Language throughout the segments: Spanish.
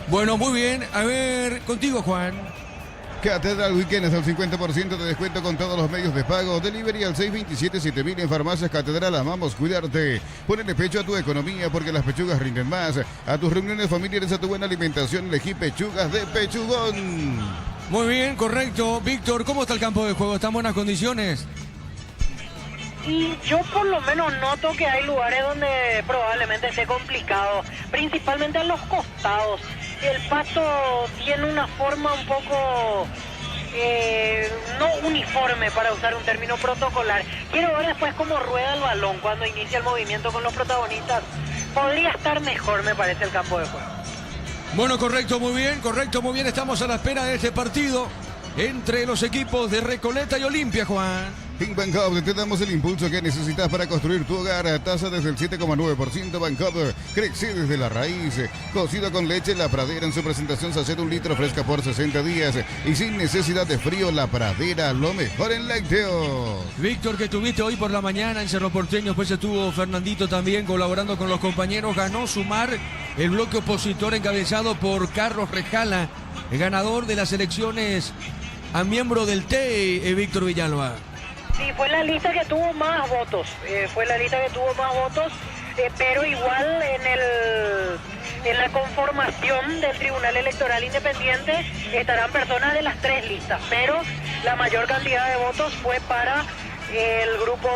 Bueno, muy bien. A ver, contigo, Juan. Catedral Weekend es el 50% de descuento con todos los medios de pago. Delivery al 627-7000 en Farmacias Catedral. Amamos cuidarte. Ponele pecho a tu economía porque las pechugas rinden más. A tus reuniones familiares, a tu buena alimentación, elegí pechugas de Pechugón. Muy bien, correcto. Víctor, ¿cómo está el campo de juego? ¿Está en buenas condiciones? Y yo por lo menos noto que hay lugares donde probablemente esté complicado, principalmente a los costados. El pasto tiene una forma un poco no uniforme, para usar un término protocolar. Quiero ver después cómo rueda el balón cuando inicia el movimiento con los protagonistas. Podría estar mejor, me parece, el campo de juego. Bueno, correcto, muy bien, correcto, muy bien. Estamos a la espera de este partido entre los equipos de Recoleta y Olimpia, Juan. En Bancopp te damos el impulso que necesitas para construir tu hogar. Tasa desde el 7,9%. Bancopp crece desde la raíz. Cocido con leche La Pradera en su presentación sachet 1 litro, fresca por 60 días. Y sin necesidad de frío, La Pradera, lo mejor en lácteos. Víctor, que tuviste hoy por la mañana en Cerro Porteño, después estuvo Fernandito también colaborando con los compañeros. Ganó Sumar, el bloque opositor encabezado por Carlos Rejala, el ganador de las elecciones a miembro del TEI, Víctor Villalba. Sí, fue la lista que tuvo más votos, pero igual en la conformación del Tribunal Electoral Independiente estarán personas de las tres listas, pero la mayor cantidad de votos fue para el grupo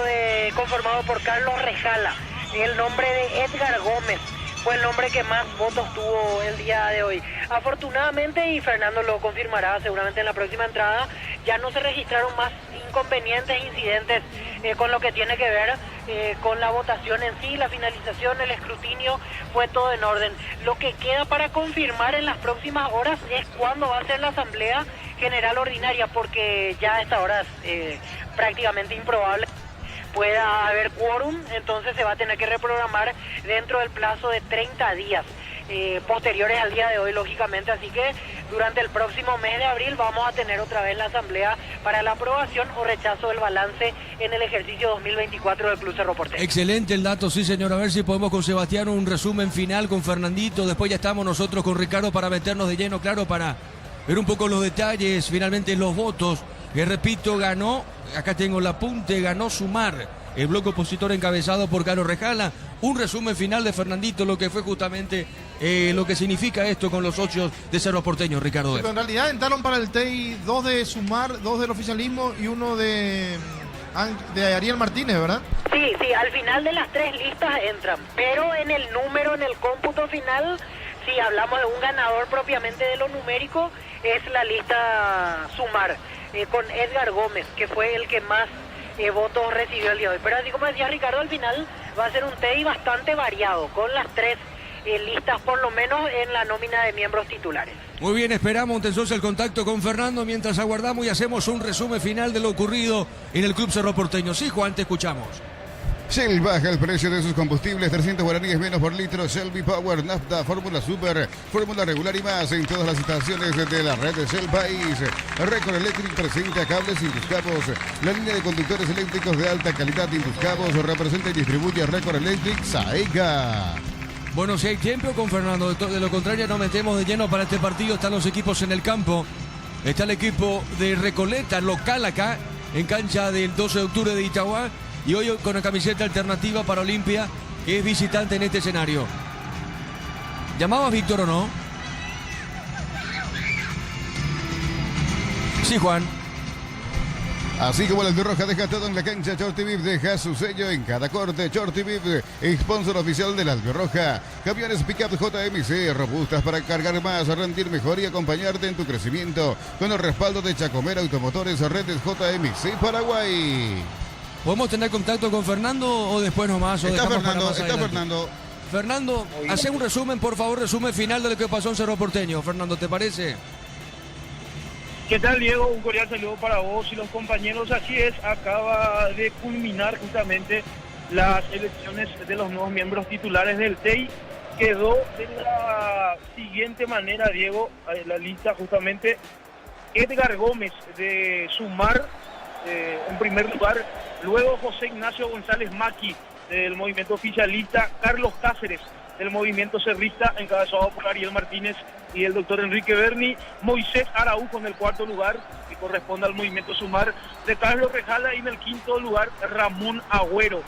conformado por Carlos Rejala. El nombre de Edgar Gómez fue el nombre que más votos tuvo el día de hoy. Afortunadamente, y Fernando lo confirmará seguramente en la próxima entrada, ya no se registraron más inconvenientes, incidentes con lo que tiene que ver con la votación en sí, la finalización, el escrutinio, fue todo en orden. Lo que queda para confirmar en las próximas horas es cuándo va a ser la Asamblea General Ordinaria, porque ya a esta hora es prácticamente improbable pueda haber quórum, entonces se va a tener que reprogramar dentro del plazo de 30 días. Posteriores al día de hoy, lógicamente, así que durante el próximo mes de abril vamos a tener otra vez la asamblea para la aprobación o rechazo del balance en el ejercicio 2024 del Club Cerro Porteño. Excelente el dato, sí señor, a ver si podemos con Sebastián un resumen final con Fernandito, después ya estamos nosotros con Ricardo para meternos de lleno, claro, para ver un poco los detalles, finalmente los votos, que repito, ganó, acá tengo el apunte, ganó Sumar, el bloque opositor encabezado por Carlos Rejala. Un resumen final de Fernandito, lo que fue justamente lo que significa esto con los socios de Cerro Porteño, Ricardo. Sí, pero en realidad entraron para el TEI 2 de Sumar, 2 del oficialismo y uno de Ariel Martínez, ¿verdad? Sí, al final de las tres listas entran, pero en el número, en el cómputo final, si hablamos de un ganador propiamente de lo numérico, es la lista Sumar, con Edgar Gómez, que fue el que más votos recibió el día de hoy. Pero así como decía Ricardo, al final va a ser un TEI bastante variado, con las tres listas por lo menos en la nómina de miembros titulares. Muy bien, esperamos entonces el contacto con Fernando mientras aguardamos y hacemos un resumen final de lo ocurrido en el Club Cerro Porteño. Sí, Juan, te escuchamos. Shell baja el precio de sus combustibles, 300 guaraníes menos por litro. Shell V-Power, Nafta, Fórmula Super, Fórmula Regular y más en todas las estaciones de la red de Shell País. Record Electric presenta cables sin tus cabos. La línea de conductores eléctricos de alta calidad sin tus cabos representa y distribuye Record Electric Saega. Bueno, si hay tiempo con Fernando, de lo contrario nos metemos de lleno para este partido. Están los equipos en el campo. Está el equipo de Recoleta, local acá, en cancha del 12 de octubre de Itagua. Y hoy con la camiseta alternativa para Olimpia, que es visitante en este escenario. ¿Llamabas Víctor o no? Sí, Juan. Así como la Roja deja todo en la cancha, Chortivip deja su sello en cada corte. Chortivip, sponsor oficial de la Roja. Camiones Pickup JMC, robustas para cargar más, rendir mejor y acompañarte en tu crecimiento. Con el respaldo de Chacomera Automotores, redes JMC Paraguay. ¿Podemos tener contacto con Fernando o después nomás? Está Fernando. Fernando, hace un resumen, por favor, resumen final de lo que pasó en Cerro Porteño. Fernando, ¿te parece? ¿Qué tal, Diego? Un cordial saludo para vos y los compañeros. Así es, acaba de culminar justamente las elecciones de los nuevos miembros titulares del TEI. Quedó de la siguiente manera, Diego, la lista justamente: Edgar Gómez de Sumar en primer lugar, luego José Ignacio González Maqui del movimiento oficialista, Carlos Cáceres del movimiento cerrista, encabezado por Ariel Martínez y el doctor Enrique Berni. Moisés Araújo en el cuarto lugar, que corresponde al movimiento Sumar, de Carlos Rejala, y en el quinto lugar Ramón Agüero,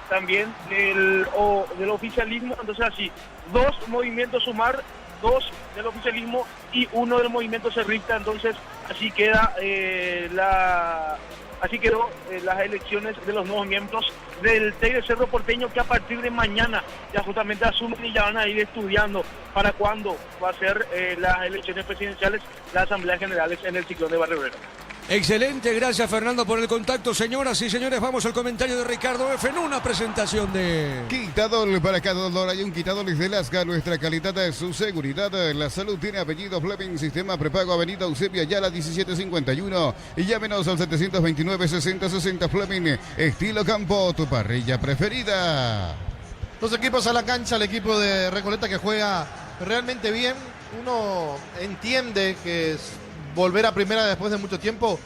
también del oficialismo. Entonces así, 2 movimientos Sumar, 2 del oficialismo y 1 del movimiento cerrista. Entonces así queda así quedó las elecciones de los nuevos miembros del TEI de Cerro Porteño, que a partir de mañana ya justamente asumen y ya van a ir estudiando para cuándo va a ser las elecciones presidenciales, las asambleas generales en el ciclón de Barrio Obrero. Excelente, gracias Fernando por el contacto. Señoras y señores, vamos al comentario de Ricardo F. en una presentación de... Quitadol para cada dolor hay un Quitadol de Lasca, nuestra calidad es su seguridad. La salud tiene apellido Fleming, sistema prepago Avenida Eusebio Ayala 1751. Y llámenos al 729-6060 Fleming, estilo campo, tu parrilla preferida. Dos equipos a la cancha, el equipo de Recoleta que juega realmente bien. Uno entiende que es volver a primera después de mucho tiempo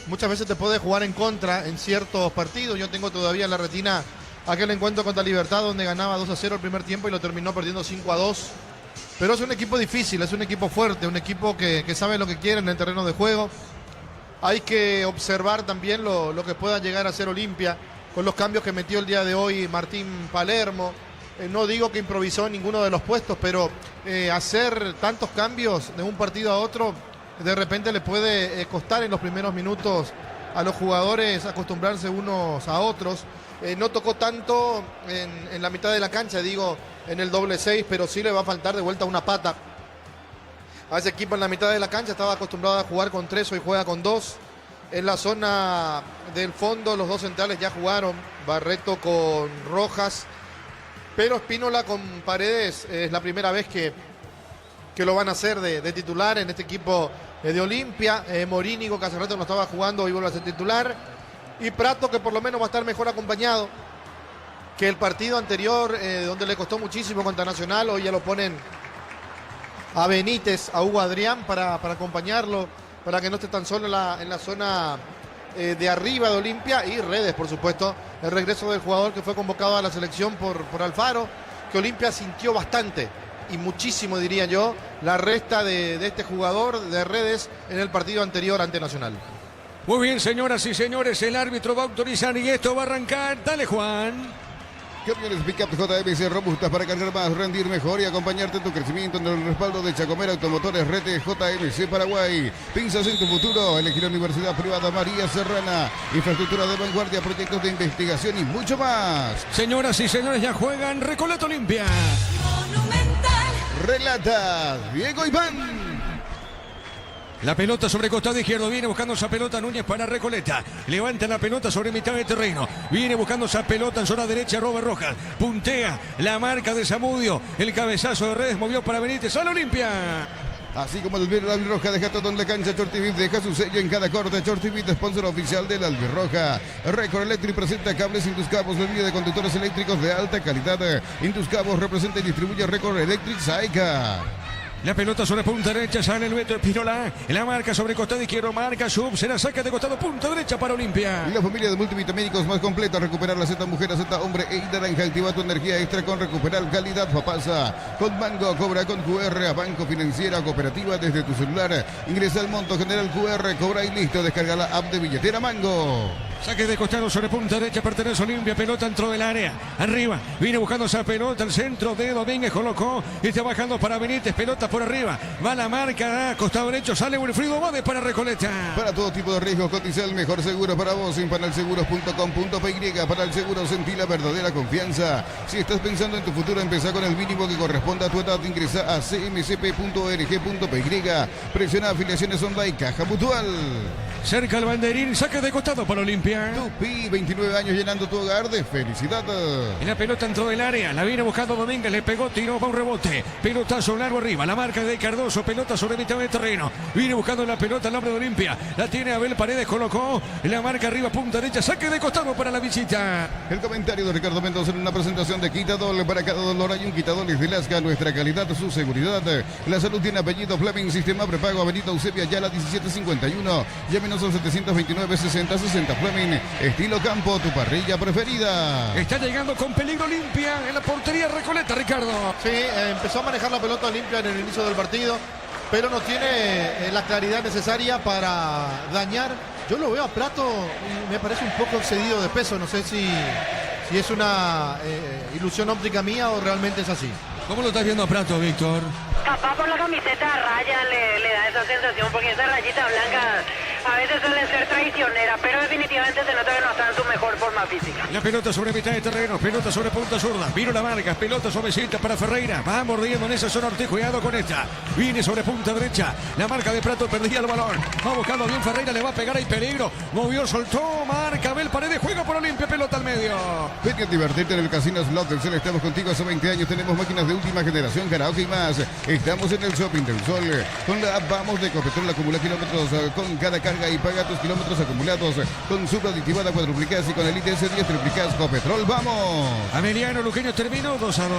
muchas veces te puede jugar en contra en ciertos partidos. Yo tengo todavía en la retina aquel encuentro contra Libertad donde ganaba 2-0 el primer tiempo y lo terminó perdiendo 5-2. Pero es un equipo difícil, es un equipo fuerte, un equipo que sabe lo que quiere en el terreno de juego. Hay que observar también lo que pueda llegar a ser Olimpia con los cambios que metió el día de hoy Martín Palermo. No digo que improvisó ninguno de los puestos, pero hacer tantos cambios de un partido a otro de repente le puede costar en los primeros minutos a los jugadores acostumbrarse unos a otros. No tocó tanto en la mitad de la cancha, digo, en el doble 6, pero sí le va a faltar de vuelta una pata a ese equipo en la mitad de la cancha. Estaba acostumbrado a jugar con 3, hoy juega con 2. En la zona del fondo los dos centrales ya jugaron, Barreto con Rojas, pero Espínola con Paredes es la primera vez que lo van a hacer de titular en este equipo de Olimpia. Morínigo, que hace rato no estaba jugando, hoy vuelve a ser titular. Y Prato, que por lo menos va a estar mejor acompañado que el partido anterior, donde le costó muchísimo contra Nacional. Hoy ya lo ponen a Benítez, a Hugo Adrián para acompañarlo, para que no esté tan solo en la zona de arriba de Olimpia. Y Redes, por supuesto, el regreso del jugador que fue convocado a la selección por Alfaro, que Olimpia sintió bastante y muchísimo, diría yo, la resta de este jugador de Redes en el partido anterior ante Nacional. Muy bien, señoras y señores, el árbitro va a autorizar y esto va a arrancar. Dale, Juan. Camiones Pickup JMC robustas para cargar más, rendir mejor y acompañarte en tu crecimiento en el respaldo de Chacomera Automotores Rete JMC Paraguay. Piensas en tu futuro, elegir la Universidad Privada María Serrana, infraestructura de vanguardia, proyectos de investigación y mucho más. Señoras y señores, ya juegan Recoleta Olimpia. Relata Diego Iván. La pelota sobre costado izquierdo, viene buscando esa pelota Núñez para Recoleta. Levanta la pelota sobre mitad de terreno. Viene buscando esa pelota en zona derecha Robert Rojas. Puntea la marca de Zamudio. El cabezazo de Redes movió para Benítez. ¡Al Olimpia! Así como el Albirroja deja todo en la cancha, Chortivit deja su sello en cada corte. Chortivit, sponsor oficial del Albirroja. Record Electric presenta cables Induscabos, la línea de conductores eléctricos de alta calidad. Induscabos representa y distribuye Record Electric Saika. La pelota sobre punta derecha, sale el Beto Espinola. La marca sobre costado izquierdo, marca Sub, se la saca de costado punta derecha para Olimpia. La familia de multivitamínicos más completa, recuperar la Z mujer, Z hombre e naranja, activa tu energía extra con recuperar calidad papasa. Con Mango, cobra con QR a Banco Financiera Cooperativa desde tu celular. Ingresa al monto general QR, cobra y listo, descarga la app de billetera Mango. Saque de costado sobre punta derecha, pertenece a Olimpia, pelota entró del área, arriba, viene buscando esa pelota, el centro de Domínguez, colocó, y está bajando para Benítez, pelota por arriba, va la marca, costado derecho, sale Wilfrido Bade para Recoleta. Para todo tipo de riesgos, cotiza el mejor seguro para vos, impanalseguros.com.py, para el seguro sentí la verdadera confianza. Si estás pensando en tu futuro, empezá con el mínimo que corresponda a tu edad, ingresa a cmcp.org.py, presiona afiliaciones onda y caja mutual. Cerca el banderín, saque de costado para Olimpia. Tupi, 29 años llenando tu hogar de felicidad. Y la pelota entró del área, la viene buscando Domínguez, le pegó, tiró para un rebote. Pelotazo largo arriba, la marca de Cardoso, pelota sobre mitad de terreno. Viene buscando la pelota el hombre de Olimpia. La tiene Abel Paredes, colocó la marca arriba, punta derecha, saque de costado para la visita. El comentario de Ricardo Mendoza en una presentación de Quitadol. Para cada dolor hay un Quitadol de Lasca, nuestra calidad, su seguridad. La salud tiene apellido Fleming, sistema prepago Avenida Eusebio Ayala 1751. Llámenos Llámanos al 729-60-60 Fleming. Estilo campo, tu parrilla preferida. Está llegando con peligro Olimpia en la portería Recoleta, Ricardo. Sí, empezó a manejar la pelota Olimpia en el inicio del partido, pero no tiene la claridad necesaria para dañar. Yo lo veo a Prato y me parece un poco excedido de peso. No sé si es una ilusión óptica mía o realmente es así. ¿Cómo lo estás viendo a Prato, Víctor? Capaz por la camiseta a raya le da esa sensación, porque esa rayita blanca a veces suele ser traicionera, pero definitivamente se nota que no está en su mejor forma física. La pelota sobre mitad de terreno, pelota sobre punta zurda, vino la marca, pelota suavecita para Ferreira, va mordiendo en esa zona Ortiz, cuidado con esta, viene sobre punta derecha, la marca de Prato perdía el balón, va buscando bien Ferreira, le va a pegar, hay peligro, movió, soltó, marca, Abel Paredes, juega por Olimpia, pelota al medio. Vete a divertirte en el Casino Slot del Sol, estamos contigo hace 20 años, tenemos máquinas de última generación, karaoke y más. Estamos en el Shopping del Sol. Con la app Vamos de Ecopetrol acumula kilómetros con cada carga y paga tus kilómetros acumulados con Supra aditivada cuadruplicás y con el ITS 10 triplicás. Copetrol, ¡vamos! Ameliano Luqueño terminó 2-2.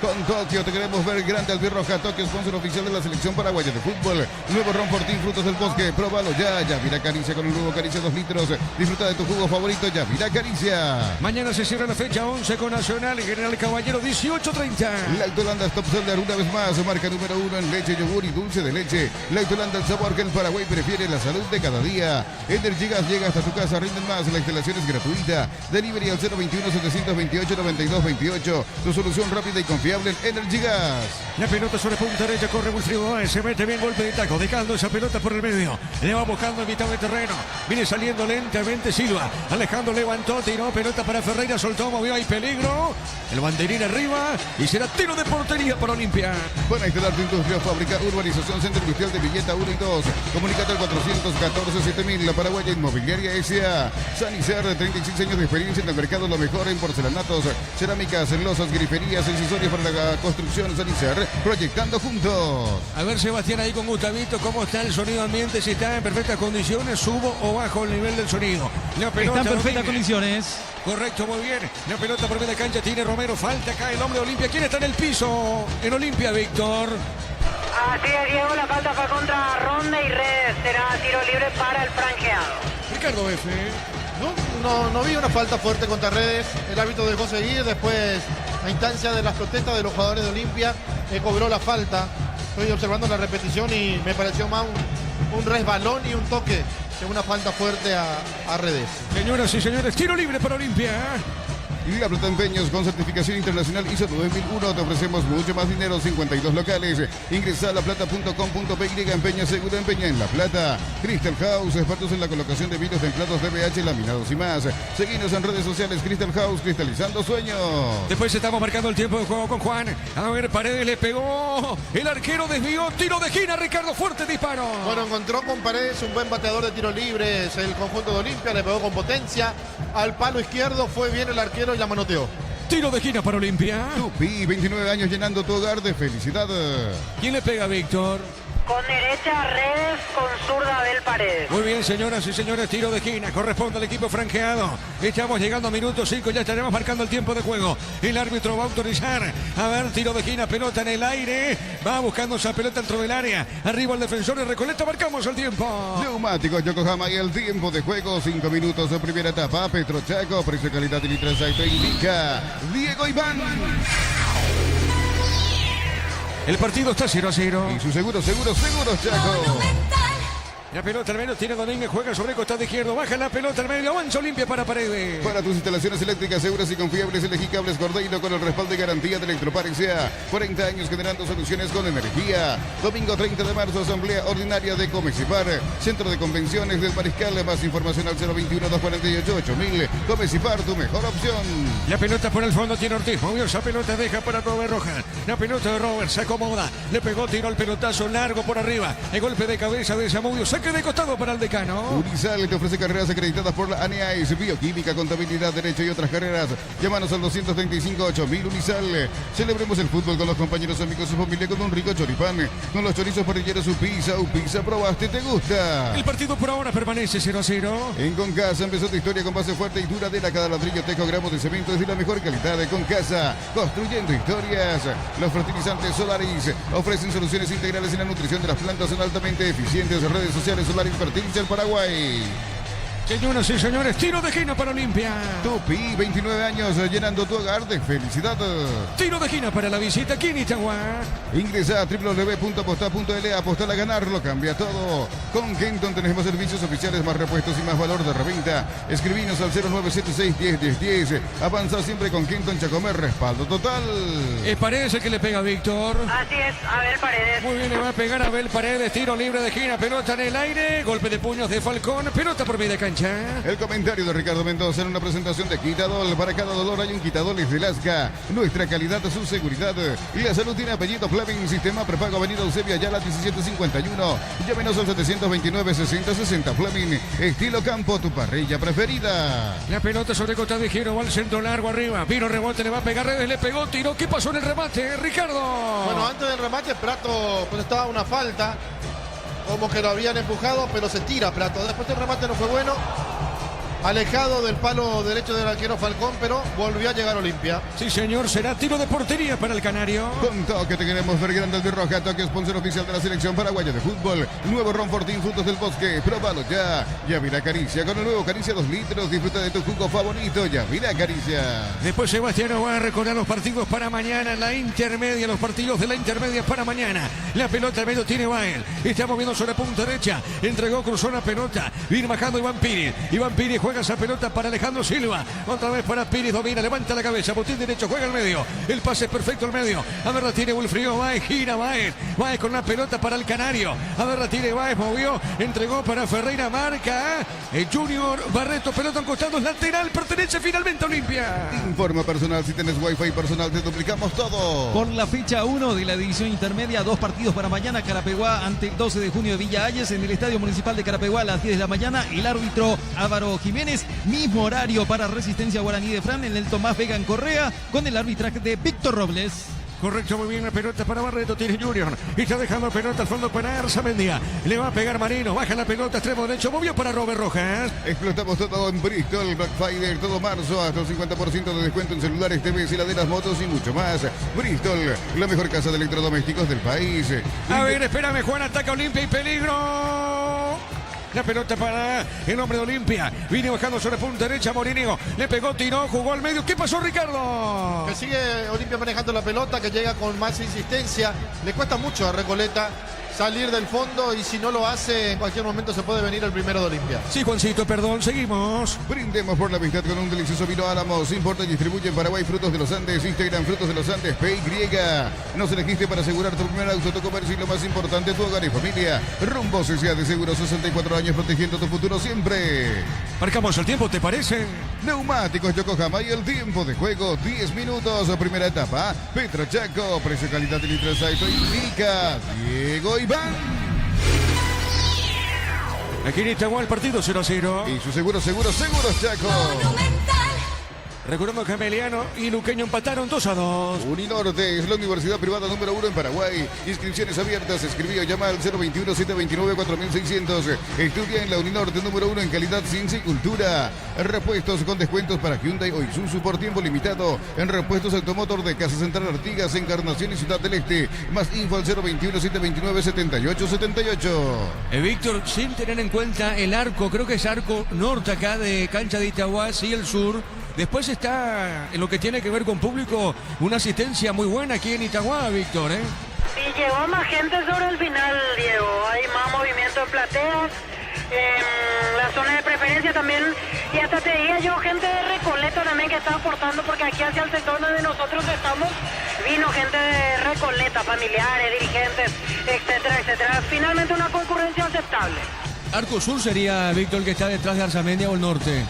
Con Tokio te queremos ver grande Albirroja. Tokio, sponsor oficial de la selección paraguaya de fútbol. Nuevo Ron Fortín, frutos del bosque. Próbalo ya. Yavira Caricia con el nuevo Caricia 2 litros. Disfruta de tu jugo favorito. Yavira Caricia. Mañana se cierra la fecha 11 con Nacional y General Caballero 18:30. Lactolanda Stop Solder una vez más. Marca número 1 en leche, yogur y dulce de leche. Lactolanda, el sabor que el Paraguay prefiere, la salud de cada día. Energy Gas llega hasta tu casa. Rinden más. La instalación es gratuita. Delivery al 021-728-9228. Tu solución rápida y confiable en Energy Gas. La pelota sobre punta derecha, corre Wilfrido Báez, se mete bien, golpe de taco, dejando esa pelota por el medio, le va buscando en mitad de terreno, viene saliendo lentamente Silva, Alejandro levantó, tiró, pelota para Ferreira, soltó, movió, hay peligro, el banderín arriba y será tiro de portería para Olimpia. Buena instalar tu industria, fábrica, urbanización, centro industrial de Villeta 1 y 2, comunicate al 414-7000, la Paraguaya Inmobiliaria S.A. Sanicer, 36 años de experiencia en el mercado, lo mejor en porcelanatos, cerámicas, losas, griferías, accesorios para la construcción. Sanicer, proyectando juntos. A ver, Sebastián, ahí con Gustavito, ¿cómo está el sonido ambiente? Si está en perfectas condiciones, subo o bajo el nivel del sonido. La pelota está en perfectas condiciones. Correcto, muy bien. La pelota por media cancha tiene Romero, falta acá el hombre de Olimpia. ¿Quién está en el piso en Olimpia, Víctor? Así es, Diego, la falta fue contra Ronda y Redes, será tiro libre para el franjeado. Ricardo F. No vi una falta fuerte contra Redes. El árbitro dejó seguir. Después, a instancia de las protestas de los jugadores de Olimpia, cobró la falta. Estoy observando la repetición y me pareció más un resbalón y un toque que una falta fuerte a Redes. Señoras y señores, tiro libre para Olimpia. Y La Plata Empeños con certificación internacional ISO 2001. Te ofrecemos mucho más dinero, 52 locales. Ingresa a laplata.com.py. Empeña seguro, empeña en La Plata. Crystal House, expertos en la colocación de vidrios templados, DBH, laminados y más. Seguinos en redes sociales, Crystal House, cristalizando sueños. Después estamos marcando el tiempo de juego con Juan. A ver, Paredes le pegó. El arquero desvió, tiro de esquina, Ricardo, fuerte disparo. Bueno, encontró con Paredes un buen bateador de tiro libre. Es el conjunto de Olimpia, le pegó con potencia. Al palo izquierdo fue bien el arquero y la manoteó. Tiro de esquina para Olimpia. Tupi, 29 años llenando tu hogar de felicidad. ¿Quién le pega, Víctor? Con derecha Redes, con zurda Abel Paredes. Muy bien, señoras y señores, tiro de esquina, corresponde al equipo franqueado. Estamos llegando a minuto 5, ya estaremos marcando el tiempo de juego. El árbitro va a autorizar. A ver, tiro de esquina, pelota en el aire. Va buscando esa pelota dentro del área. Arriba el defensor de Recoleta, marcamos el tiempo. Neumáticos Yokohama y el tiempo de juego, 5 minutos de primera etapa. Petrochaco, precio calidad y litros te indica Diego Iván. El partido está 0-0. Y su seguro, Chaco. La pelota al medio tiene Domínguez, juega sobre el costado izquierdo, baja la pelota al medio, avanza Olimpia para Paredes. Para tus instalaciones eléctricas seguras y confiables, elegí Cables Cordeiro con el respaldo y garantía de Electropar S.A. 40 años generando soluciones con energía. Domingo 30 de marzo, asamblea ordinaria de Comecipar, Centro de Convenciones del Mariscal. Más información al 021-248-8000. Comecipar, tu mejor opción. La pelota por el fondo tiene Ortiz, movió esa pelota, deja para Robert Rojas. La pelota de Robert se acomoda, le pegó, tiró el pelotazo largo por arriba. El golpe de cabeza de Zamudio, saque de costado para el decano. Unisal te ofrece carreras acreditadas por la ANEAIS, bioquímica, contabilidad, derecho y otras carreras. Llámanos al 235-8000. Unisal. Celebremos el fútbol con los compañeros, amigos y familia con un rico choripán. Con los chorizos parrilleros Upisa, probaste, te gusta. El partido por ahora permanece 0-0. En Concasa empezó tu historia con base fuerte y duradera. Cada ladrillo, tejo, gramos de cemento es de la mejor calidad. De Concasa, construyendo historias. Los fertilizantes Solaris ofrecen soluciones integrales en la nutrición de las plantas, son altamente eficientes. Redes sociales Inversiones Solar Invertirse el Paraguay. Señoras y señores, tiro de esquina para Olimpia. Tupi, 29 años, llenando tu hogar de felicidad. Tiro de esquina para la visita aquí en Itagua. Ingresa a www.apostar.l, apostar a ganarlo, cambia todo. Con Kenton tenemos servicios oficiales, más repuestos y más valor de reventa. Escribinos al 0976-10-10-10. Avanza siempre con Kenton Chacomer, respaldo total. Es Paredes el que le pega a Víctor. Así es, Abel Paredes. Muy bien, le va a pegar a Abel Paredes, tiro libre de esquina, pelota en el aire, golpe de puños de Falcón, pelota por media cancha. El comentario de Ricardo Mendoza en una presentación de Quitadol. Para cada dolor hay un Quitadol de Lasca. Nuestra calidad, su seguridad. Y la salud tiene apellido Fleming. Sistema prepago Avenida Eusebio Ayala 1751. Llámenos al 729-6060 Fleming. Estilo campo, tu parrilla preferida. La pelota sobre costado de giro, va al centro largo arriba. Vino rebote, le va a pegar Redes, le pegó, tiró. ¿Qué pasó en el remate, Ricardo? Bueno, antes del remate, Prato pues estaba una falta. Como que lo habían empujado, pero se tira Prato. Después del remate no fue bueno. Alejado del palo derecho del arquero Falcón, pero volvió a llegar Olimpia. Sí, señor, será tiro de portería para el Canario. Con toque te queremos ver grande de Roja, toque sponsor oficial de la selección paraguaya de fútbol. Nuevo Ron Fortín, frutos del bosque, próbalo ya. Yavira Caricia, con el nuevo Caricia 2 litros, disfruta de tu jugo favorito, Yavira Caricia. Después Sebastián va a recordar los partidos para mañana, la intermedia, los partidos de la intermedia para mañana. La pelota al medio tiene Bael, está moviendo sobre punta derecha, entregó, cruzó la pelota, viene bajando Iván Pires juega esa pelota para Alejandro Silva, otra vez para Pires, domina, levanta la cabeza, botín derecho, juega al medio, el pase es perfecto al medio, a ver la tiene Wilfrido Baez, gira Baez con una pelota para el Canario, a ver la tiene Baez, movió, entregó para Ferreira, marca, Junior Barreto, pelota en costado, lateral, pertenece finalmente a Olimpia. Informa personal, si tenés wifi personal te duplicamos todo. Por la fecha 1 de la división intermedia, 2 partidos para mañana, Carapeguá ante el 12 de junio de Villa Hayes en el Estadio Municipal de Carapeguá a las 10 de la mañana. El árbitro Álvaro Jiménez, mismo horario para Resistencia Guaraní de Fran en el Tomás Vega en Correa con el arbitraje de Víctor Robles. Correcto, muy bien, la pelota para Barreto, tiene Junior, y está dejando pelota al fondo para Arzamendia, le va a pegar Marino, baja la pelota, extremo derecho, movió para Robert Rojas. Explotamos todo en Bristol, Black Friday, todo marzo, hasta un 50% de descuento en celulares, TVs, heladeras, motos y mucho más. Bristol, la mejor casa de electrodomésticos del país. A ver, espérame, Juan, ataca Olimpia y peligro. La pelota para el hombre de Olimpia. Viene bajando sobre punta derecha. Morineo le pegó, tiró, jugó al medio. ¿Qué pasó, Ricardo? Que sigue Olimpia manejando la pelota, que llega con más insistencia. Le cuesta mucho a Recoleta salir del fondo y si no lo hace, en cualquier momento se puede venir el primero de Olimpia. Sí, Juancito, perdón, seguimos. Brindemos por la amistad con un delicioso vino Álamos. Importa y distribuye en Paraguay Frutos de los Andes. Instagram Frutos de los Andes, PY. Nos elegiste para asegurar tu primer auto, tu comercio y lo más importante, tu hogar y familia. Rumbo CCA de Seguro, 64 años protegiendo tu futuro siempre. Marcamos el tiempo, ¿te parece? Neumáticos Yokohama y el tiempo de juego, 10 minutos. Primera etapa, Petro Chaco, precio, calidad y litros Saito indica Diego Iván. Aquí en Itagua el partido 0-0. Y su seguros Chaco. Recordemos que Emiliano y Luqueño empataron 2-2. Uninorte es la universidad privada número 1 en Paraguay. Inscripciones abiertas. Escribí o llama al 021-729-4600. Estudia en la Uninorte número 1 en calidad, ciencia y cultura. Repuestos con descuentos para Hyundai o Isuzu por tiempo limitado. En repuestos Automotor de Casa Central Artigas, Encarnación y Ciudad del Este. Más info al 021-729-7878. Víctor, sin tener en cuenta el arco, creo que es arco norte acá de cancha de Itagua, sí el sur. Después está en lo que tiene que ver con público, una asistencia muy buena aquí en Itagua, Víctor, ¿eh? Y llegó más gente sobre el final, Diego. Hay más movimiento en plateas, en la zona de preferencia también. Y hasta te diría yo, gente de Recoleta también que está aportando, porque aquí hacia el sector donde nosotros estamos, vino gente de Recoleta, familiares, dirigentes, etcétera, etcétera. Finalmente una concurrencia aceptable. Arco sur sería, Víctor, el que está detrás de Arzamendia o el norte.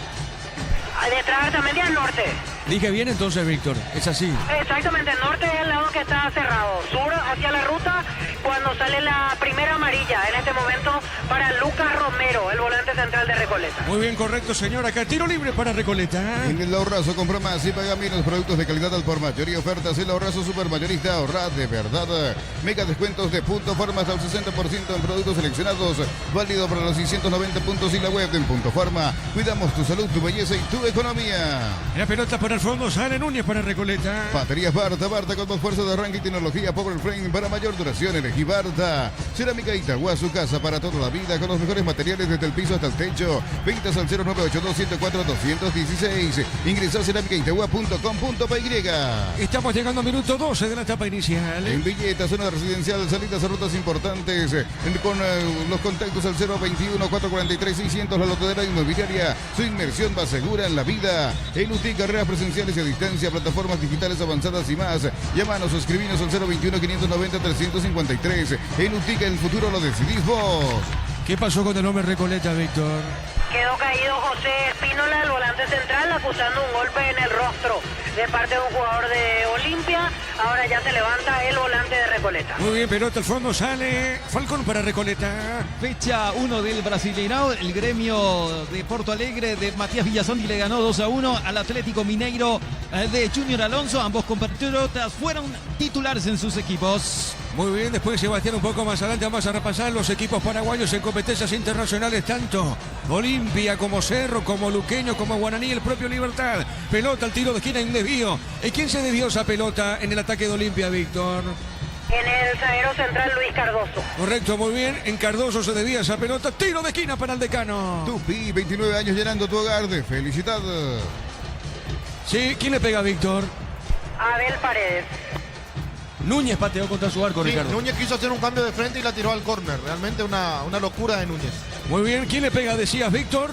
Detrás también al norte. Dije bien entonces, Víctor, es así. Exactamente, el norte es el lado que está cerrado. Sur hacia la ruta cuando sale la primera amarilla en este momento para Lucas Romero, el volante central de Recoleta. Muy bien, correcto, señor. Acá tiro libre para Recoleta. En el Ahorrazo compra más y paga menos, productos de calidad al por mayor y ofertas. El Ahorrazo Supermayorista, ahorra de verdad. Mega descuentos de Punto Farma hasta el 60% en productos seleccionados. Válido para los 690 puntos y la web en Punto Farma. Cuidamos tu salud, tu belleza y tu economía. La pelota para el fondo, sale Núñez para Recoleta. Baterías Barta con más fuerza de arranque y tecnología Power Frame para mayor duración. elegí Barda. Cerámica Itagua, su casa para toda la vida, con los mejores materiales desde el piso hasta el techo. Ventas al 0982-104-216. Ingresó a cerámicaitagua.com.py. Estamos llegando a minuto 12 de la etapa inicial. En Villeta, zona residencial, salidas a rutas importantes, con los contactos al 021-443-600, la lotadera inmobiliaria. Su inmersión va segura en la vida. En UTI, carreras presenciales y a distancia, plataformas digitales avanzadas y más. Llámanos o escribinos al 021-590-353. En UTI, el futuro lo decidís vos. ¿Qué pasó con el hombre Recoleta, Víctor? Quedó caído José Espínola, el volante central, acusando un golpe en el rostro de parte de un jugador de Olimpia. Ahora ya se levanta el volante de Recoleta. Muy bien, pelota al fondo, sale Falcón para Recoleta. Fecha 1 del Brasileirao, el gremio de Porto Alegre de Matías Villazón le ganó 2-1 al Atlético Mineiro de Junior Alonso. Ambos compatriotas fueron titulares en sus equipos. Muy bien, después Sebastián un poco más adelante vamos a repasar los equipos paraguayos en competencias internacionales, tanto Olimpia como Cerro, como Luqueño, como Guaraní, el propio Libertad. Pelota al tiro de esquina, un desvío. ¿Y quién se desvió esa pelota en el ataque de Olimpia, Víctor? En el zaguero central Luis Cardoso. Correcto, muy bien. En Cardoso se desvía esa pelota. Tiro de esquina para el decano. Tupi, 29 años llenando tu hogar de felicidad. Sí, ¿quién le pega a Víctor? Abel Paredes. Núñez pateó contra su arco, Sí, Ricardo. Núñez quiso hacer un cambio de frente y la tiró al córner. Realmente una locura de Núñez. Muy bien, ¿quién le pega? Decías, Víctor.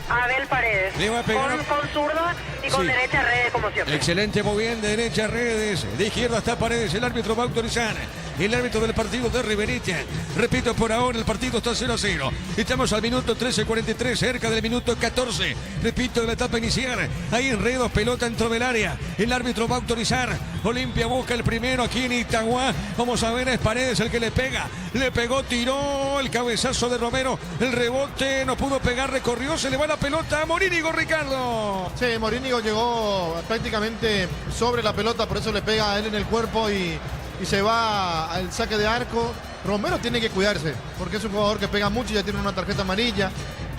Abel Paredes. Le va a pegar. Con zurda y con Sí. derecha redes como siempre. Excelente, muy bien, de derecha a Redes, de izquierda está Paredes, el árbitro va a autorizar, el árbitro del partido de Riverita. Repito, por ahora el partido está 0-0. Estamos al minuto 13:43, cerca del minuto 14. Repito, de la etapa inicial, hay enredos, pelota dentro del área, el árbitro va a autorizar. Olimpia busca el primero aquí en Itagua. Vamos a ver, es Paredes el que le pega, le pegó, tiró el cabezazo de Romero, el rebote, no pudo pegar, recorrió, se le va la pelota a Morínigo, Ricardo. Sí, Morínigo llegó prácticamente sobre la pelota, por eso le pega a él en el cuerpo y se va al saque de arco. Romero tiene que cuidarse, porque es un jugador que pega mucho y ya tiene una tarjeta amarilla.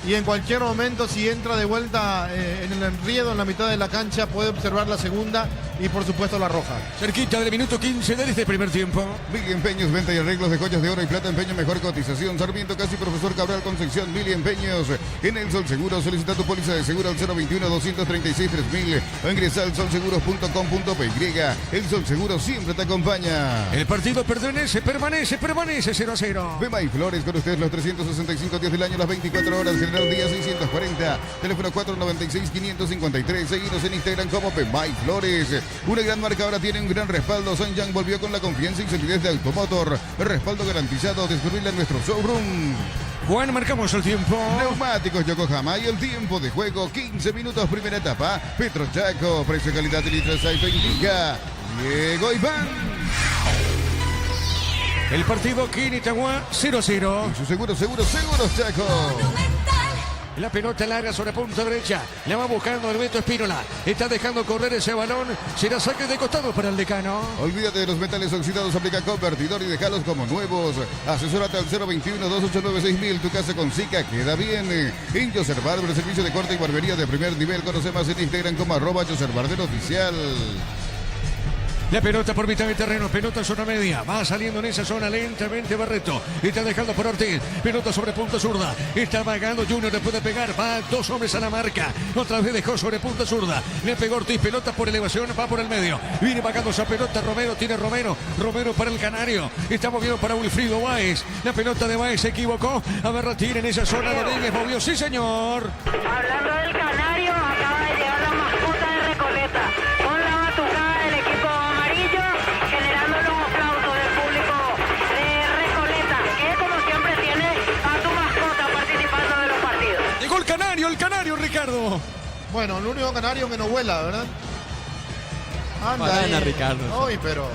Y en cualquier momento, si entra de vuelta en el enriedo en la mitad de la cancha, puede observar la segunda y por supuesto la roja. Cerquita del minuto 15 de este primer tiempo. Mili Empeños, venta y arreglos de joyas de oro y plata, empeño, mejor cotización. Sarmiento Casi, Profesor Cabral, Concepción, Mili Empeños. En el Sol Seguro, solicita tu póliza de seguro al 021-236-3000 o ingresa al solseguros.com.py. El Sol Seguro siempre te acompaña. El partido permanece 0-0. Bema y Flores, con ustedes los 365 días del año, las 24 horas, General Día 640, teléfono 496-553. Seguidos en Instagram como Bema y Flores. Una gran marca ahora tiene un gran respaldo. Sanyang volvió con la confianza y solidez de Automotor. Respaldo garantizado. Descubrirla en nuestro showroom. Juan, marcamos el tiempo. Neumáticos Yokohama y el tiempo de juego, 15 minutos, primera etapa. Petro Chaco, precio, calidad y litros Saifa indica Diego Iván. El partido aquí en Itagua, 0-0. Y su seguros Chaco. La pelota larga sobre punta derecha. La va buscando el Beto Espínola. Está dejando correr ese balón. Será saque de costado para el decano. Olvídate de los metales oxidados, aplica convertidor y déjalos como nuevos. Asesórate al 021-289-6000. Tu casa con Zika queda bien. En Yoser Barber, servicio de corte y barbería de primer nivel. Conoce más en Instagram como @YoserBarber_oficial. La pelota por mitad de terreno, pelota zona media, va saliendo en esa zona lentamente Barreto, está dejando por Ortiz, pelota sobre punta zurda, está vagando Junior, le puede pegar, va dos hombres a la marca, otra vez dejó sobre punta zurda, le pegó Ortiz, pelota por elevación, va por el medio, viene vagando esa pelota, Romero para el Canario, está moviendo para Wilfrido Báez, la pelota de Báez se equivocó, a ver, retira en esa zona, Rodríguez movió, sí señor. Hablando del Canario, acaba de llegar la mascota de Recoleta con la batucada del equipo amarillo, generando los aplausos del público de Recoleta, que como siempre tiene a tu mascota participando de los partidos. Llegó el Canario, Ricardo. Bueno, el único canario que no vuela, ¿verdad? Anda Banana, ahí. Ricardo. Hoy, pero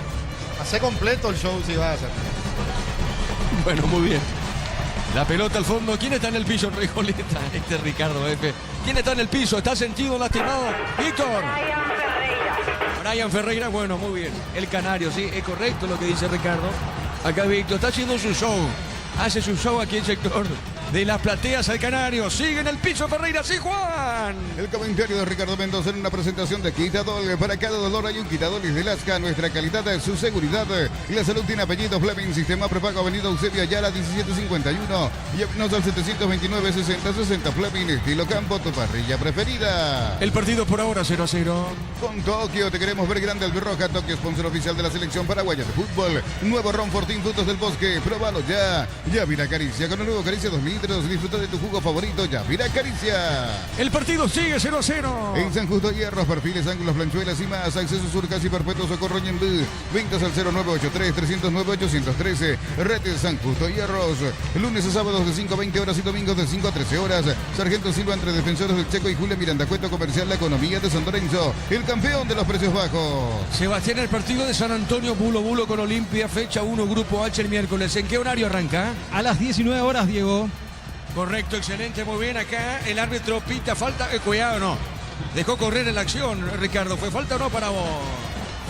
hace completo el show si va a hacer. Bueno, muy bien. La pelota al fondo. ¿Quién está en el piso, Recoleta? Este es Ricardo F. ¿Quién está en el piso? ¿Está sentido, lastimado? Víctor. Brian Ferreira. Brian Ferreira, bueno, muy bien. El Canario, sí, es correcto lo que dice Ricardo. Acá Víctor está haciendo su show. Hace su show aquí en sector de las plateas al Canario. Sigue en el piso Ferreira, sí, Juan. El comentario de Ricardo Mendoza en una presentación de Quitadol. Para cada dolor hay un Quitadol de Lasca. Nuestra calidad es su seguridad. Y la salud tiene apellido Fleming. Sistema prepago Avenida Eusebio Ayala 1751. Llámenos al 729-6060 Fleming. Estilo campo, tu parrilla preferida. El partido por ahora 0-0. Con Tokio te queremos ver grande Albirroja. Tokio, sponsor oficial de la selección paraguaya de fútbol. Nuevo Ron Fortín, frutos del bosque. Próbalo ya. Yavira Caricia. Con el nuevo Caricia 2 litros. Disfruta de tu jugo favorito. Yavira Caricia. El partido sigue 0-0. En San Justo, hierros, perfiles, ángulos, planchuelas y más. Acceso Sur, casi perpetuo, Socorro Ñembú. Ventas al 0983-309-813. Redes San Justo, hierros. Lunes a sábados de 5 a 20 horas y domingos de 5 a 13 horas. Sargento Silva entre defensores del Checo y Julia Miranda. Cuento comercial La Economía de San Lorenzo. El campeón de los precios bajos. Sebastián, el partido de San Antonio, Bulo Bulo con Olimpia, fecha 1, Grupo H el miércoles. ¿En qué horario arranca? A las 19 horas, Diego. Correcto, excelente, muy bien acá. El árbitro pita falta. Cuidado, no. Dejó correr en la acción, Ricardo. ¿Fue falta o no para vos?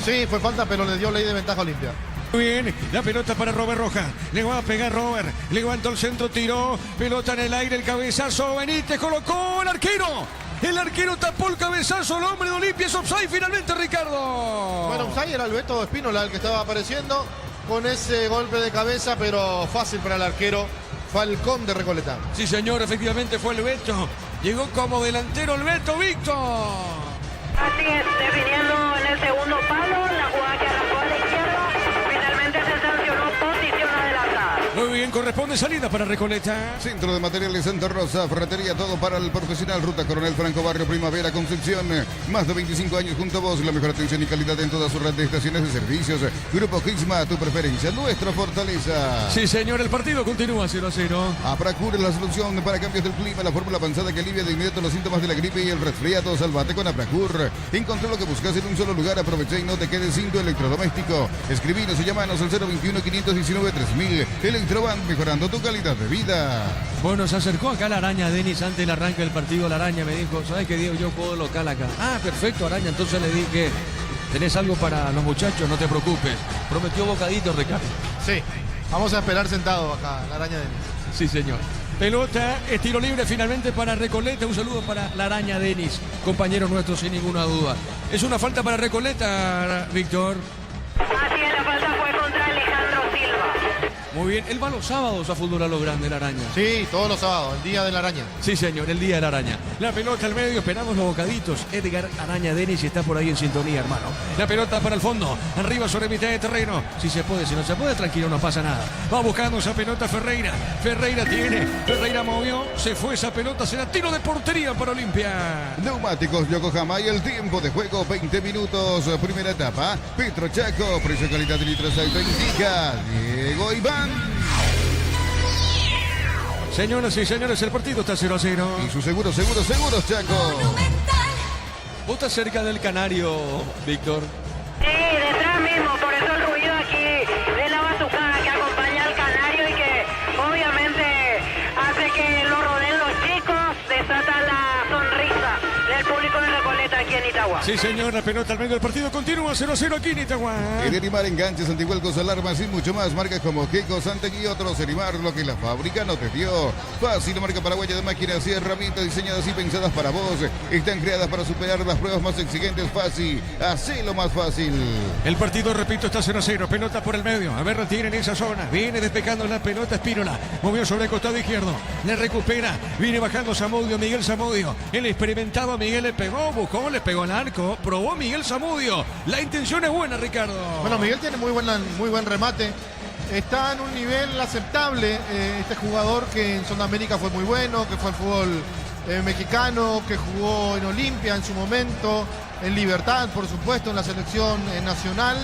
Sí, fue falta, pero le dio ley de ventaja a Olimpia. Muy bien, la pelota para Robert Roja. Le va a pegar Robert. Levantó el centro, tiró. Pelota en el aire, el cabezazo. Benítez colocó el arquero. El arquero tapó el cabezazo. El hombre de Olimpia es offside finalmente, Ricardo. Bueno, offside era el Beto Espínola el que estaba apareciendo con ese golpe de cabeza, pero fácil para el arquero Falcón de Recoleta. Sí, señor, efectivamente fue el Beto. Llegó como delantero el Beto, Víctor. Así es, definiendo en el segundo palo, la jugada que arrancó a la izquierda, finalmente se sancionó posición adelantada. Muy bien, corresponde salida para Recoleta. Centro de Materiales Santa Rosa, ferretería, todo para el profesional. Ruta Coronel Franco, Barrio Primavera, Concepción. Más de 25 años junto a vos. La mejor atención y calidad en toda su red de estaciones de servicios. Grupo Gisma, tu preferencia, nuestra fortaleza. Sí, señor, el partido continúa 0-0. Apracur es la solución para cambios del clima. La fórmula avanzada que alivia de inmediato los síntomas de la gripe y el resfriado. Salvate con Apracur. Encontró lo que buscas en un solo lugar. Aprovecha y no te quedes sin tu electrodoméstico. Escribinos o llamanos al 021-519-3000. Electroban, mejorando tu calidad de vida. Bueno, se acercó acá la Araña, Denis, antes del arranque del partido. La Araña me dijo, ¿sabes qué, Diego? Yo juego local acá. Ah, perfecto, Araña. Entonces le dije, ¿tenés algo para los muchachos? No te preocupes. Prometió bocadito, Ricardo. Sí, vamos a esperar sentado acá, la Araña Denis. Sí, señor. Pelota, tiro libre finalmente para Recoleta. Un saludo para la Araña, Denis, compañero nuestro sin ninguna duda. Es una falta para Recoleta, Víctor. Así es, la falta fue contra Alejandro Silva. Muy bien, él va los sábados a fútbol a lo grande, la Araña. Sí, todos los sábados, el día de la Araña. Sí, señor, el día de la Araña. La pelota al medio, esperamos los bocaditos. Edgar Araña Denis está por ahí en sintonía, hermano. La pelota para el fondo, arriba sobre mitad de terreno. Si se puede, si no se puede, tranquilo, no pasa nada. Va buscando esa pelota Ferreira. Ferreira tiene, Ferreira movió, se fue esa pelota, será tiro de portería para Olimpia. Neumáticos Yokohama y el tiempo de juego 20 minutos. Primera etapa. Petro Chaco, precio calidad de litros auto indica Diego Iván. Señoras y señores, el partido está 0-0. Y su seguros Chaco. ¿Vos estás cerca del Canario, Víctor? Sí, detrás mismo, por eso el ruido aquí de la batucada que acompaña al Canario y que obviamente hace que lo rodeen los chicos, desata la sonrisa del público de Recoleta aquí en Itagua. Sí, señor, la pelota al medio del partido continúa 0-0 aquí en Itagua. Erimar enganches, antihuelcos, alarmas y mucho más. Marcas como Keiko, Santec y otros. Erimar, lo que la fábrica no te dio. Fácil, marca paraguaya de máquinas y herramientas diseñadas y pensadas para vos. Están creadas para superar las pruebas más exigentes. Fácil, hacelo más fácil. El partido, repito, está 0-0. Pelota por el medio. A ver, retienen esa zona. Viene despejando la pelota Espínola. Movió sobre el costado izquierdo. Le recupera. Viene bajando Zamudio, Miguel Zamudio. El experimentado Miguel le pegó, buscó, le pegó al arco. Probó Miguel Zamudio. La intención es buena, Ricardo. Bueno, Miguel tiene muy buen remate. Está en un nivel aceptable este jugador que en Sudamérica fue muy bueno, que fue al fútbol mexicano, que jugó en Olimpia en su momento, en Libertad, por supuesto, en la selección nacional,